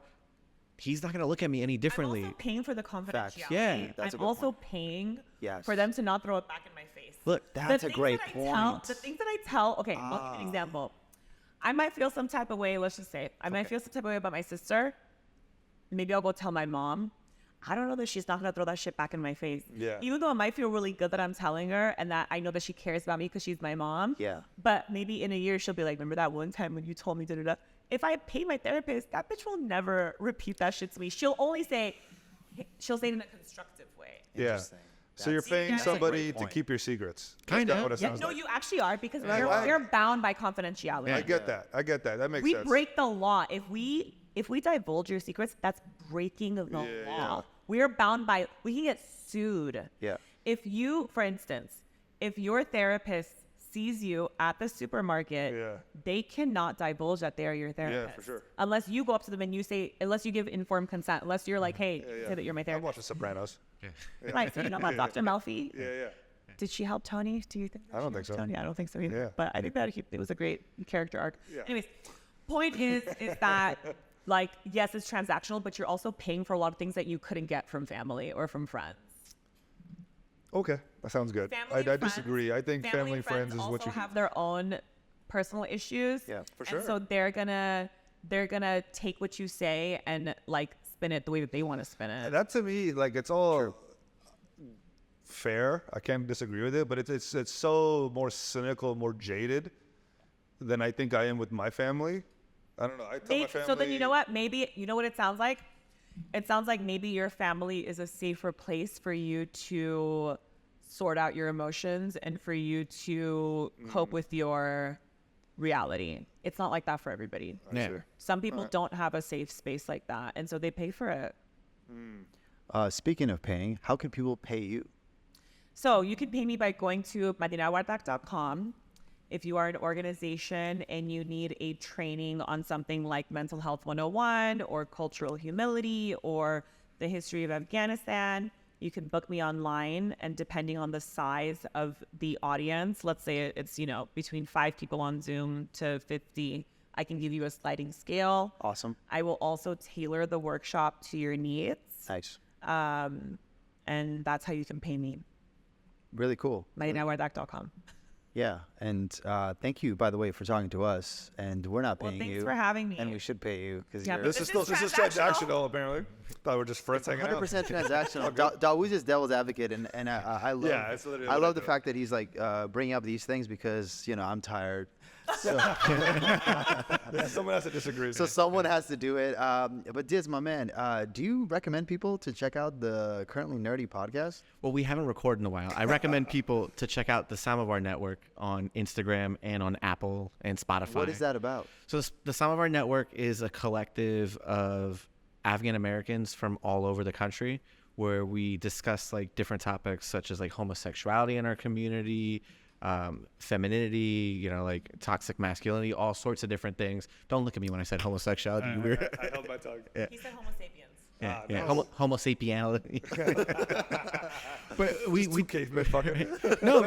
he's not gonna look at me any differently. I'm also paying for the confidentiality. Yeah. That's a I'm good also paying Yes. for them to not throw it back in my face. Look, That's The a things great that I tell- point. the things that I tell, okay, I'll give you an example. I might feel some type of way, let's just say, I might feel some type of way about my sister. Maybe I'll go tell my mom. I don't know that she's not going to throw that shit back in my face. Yeah. Even though it might feel really good that I'm telling her and that I know that she cares about me because she's my mom. Yeah. But maybe in a year, she'll be like, remember that one time when you told me da-da-da? If I pay my therapist, that bitch will never repeat that shit to me. She'll say it in a constructive way. Yeah. Interesting. So you're paying That's a somebody great to point. keep your secrets. Kinda. That's what it Yeah, sounds no, like. you actually are because Why? we're bound by confidentiality. I get that. I get that. That makes We sense. break the law. If we divulge your secrets, that's breaking the law. yeah. We're bound by, we can get sued. Yeah. If you, for instance, if your therapist sees you at the supermarket, Yeah. they cannot divulge that they're your therapist. for sure. Unless you go up to them and you say, unless you give informed consent, unless you're like, hey, say that you're my I'm therapist. watching Sopranos. Right, so you know about Dr. Melfi. Yeah, yeah. Did she help Tony? Do you think? I don't she think so. helped Tony? I don't think so either. Yeah. But I think that it was a great character arc. Yeah. Anyways, point is that like yes, it's transactional, but you're also paying for a lot of things that you couldn't get from family or from friends. Okay, that sounds good. Family I and friends- disagree. I think family and friends is what also you have their own personal issues. Yeah, for And sure. so they're gonna take what you say and like spin it the way that they want to spin it. That to me, like it's all fair. I can't disagree with it, but it's so more cynical, more jaded than I think I am with my family. I don't know. I tell my family. So then you know what? Maybe you know what it sounds like. It sounds like maybe your family is a safer place for you to sort out your emotions and for you to cope with your reality. It's not like that for everybody. Yeah. see. Some people don't have a safe space like that, and so they pay for it. Speaking of paying, how can people pay you? So you can pay me by going to madinawardak.com. If you are an organization and you need a training on something like Mental Health 101 or cultural humility or the history of Afghanistan, you can book me online. And depending on the size of the audience, let's say it's, between 5 people on Zoom to 50, I can give you a sliding scale. Awesome. I will also tailor the workshop to your needs. Nice. And that's how you can pay me. Really cool. madinawardak.com. Yeah, and thank you, by the way, for talking to us. And we're not Well, paying thanks you. for having me. And we should pay you because Yeah, you're but This is This still is transactional apparently. Thought we were just friends hanging out. 100% transactional. Dawood is devil's advocate, and I love. Yeah, it's literally I what love I the do. fact that he's like bringing up these things because I'm tired. So, Yeah, someone has to disagree with so me. someone has to do it. But Diz, my man, do you recommend people to check out the Currently Nerdy podcast? Well, we haven't recorded in a while. I recommend people to check out the Samovar Network on Instagram and on Apple and Spotify. What is that about? So the Samovar Network is a collective of Afghan-Americans from all over the country where we discuss like different topics such as like homosexuality in our community, femininity, like toxic masculinity, all sorts of different things. Don't look at me when I said homosexuality. you weird. I held my tongue. He said Homo sapiens. Yeah, nice. Homo sapienality. But we Caveman fucker. no,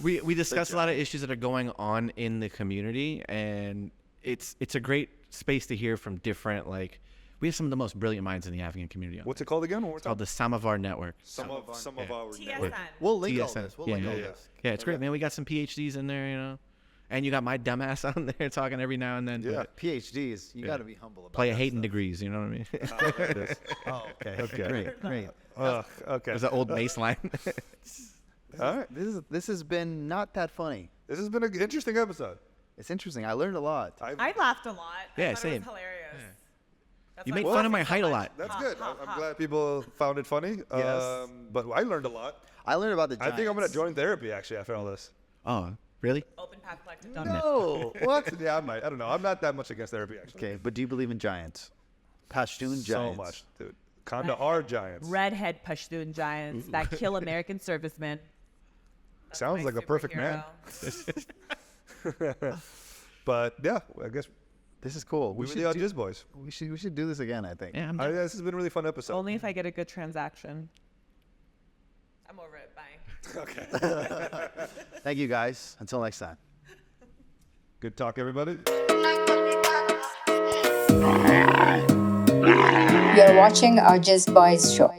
we discuss a lot of issues that are going on in the community, and it's a great space to hear from different We have some of the most brilliant minds in the Afghan community. What's it called again? One more It's called time. the Samovar Network. Some of our TSN. We'll link all TSN. this. We'll Yeah, link all yeah, this. Yeah, it's great, man. We got some PhDs in there, and you got my dumbass on there talking every now and then. Yeah. but PhDs, you got to be humble about play a that hating stuff. degrees, you know what I mean? There it is. Oh, okay. Okay. Great. Okay. There's an old baseline. All right. This has been not that funny. This has been an interesting episode. It's interesting. I learned a lot. I laughed a lot. Yeah, I thought it same. was hilarious. That's You why made I'm fun of my laughing so height a much. lot. That's Ha, good. ha, I'm ha. glad people found it funny. Yes. But I learned a lot. I learned about the I Giants. think I'm going to join therapy, actually, after all this. Oh, really? Open Path Collective. No. What? Yeah, I might. I don't know. I'm not that much against therapy, actually. Okay, but do you believe in giants? Pashtun giants. So much, dude. Kinda are giants. Redhead Pashtun giants that kill American servicemen. That's Sounds my like a perfect man. superhero. But yeah, I guess This is cool. we were should the do, AwJiz boys. we should do this again, I think. Yeah, I'm Yeah, done. this has been a really fun episode. Only if I get a good transaction. I'm over it. Bye. Okay. Thank you guys. Until next time. Good talk, everybody. You're watching AwJiz Boys Show.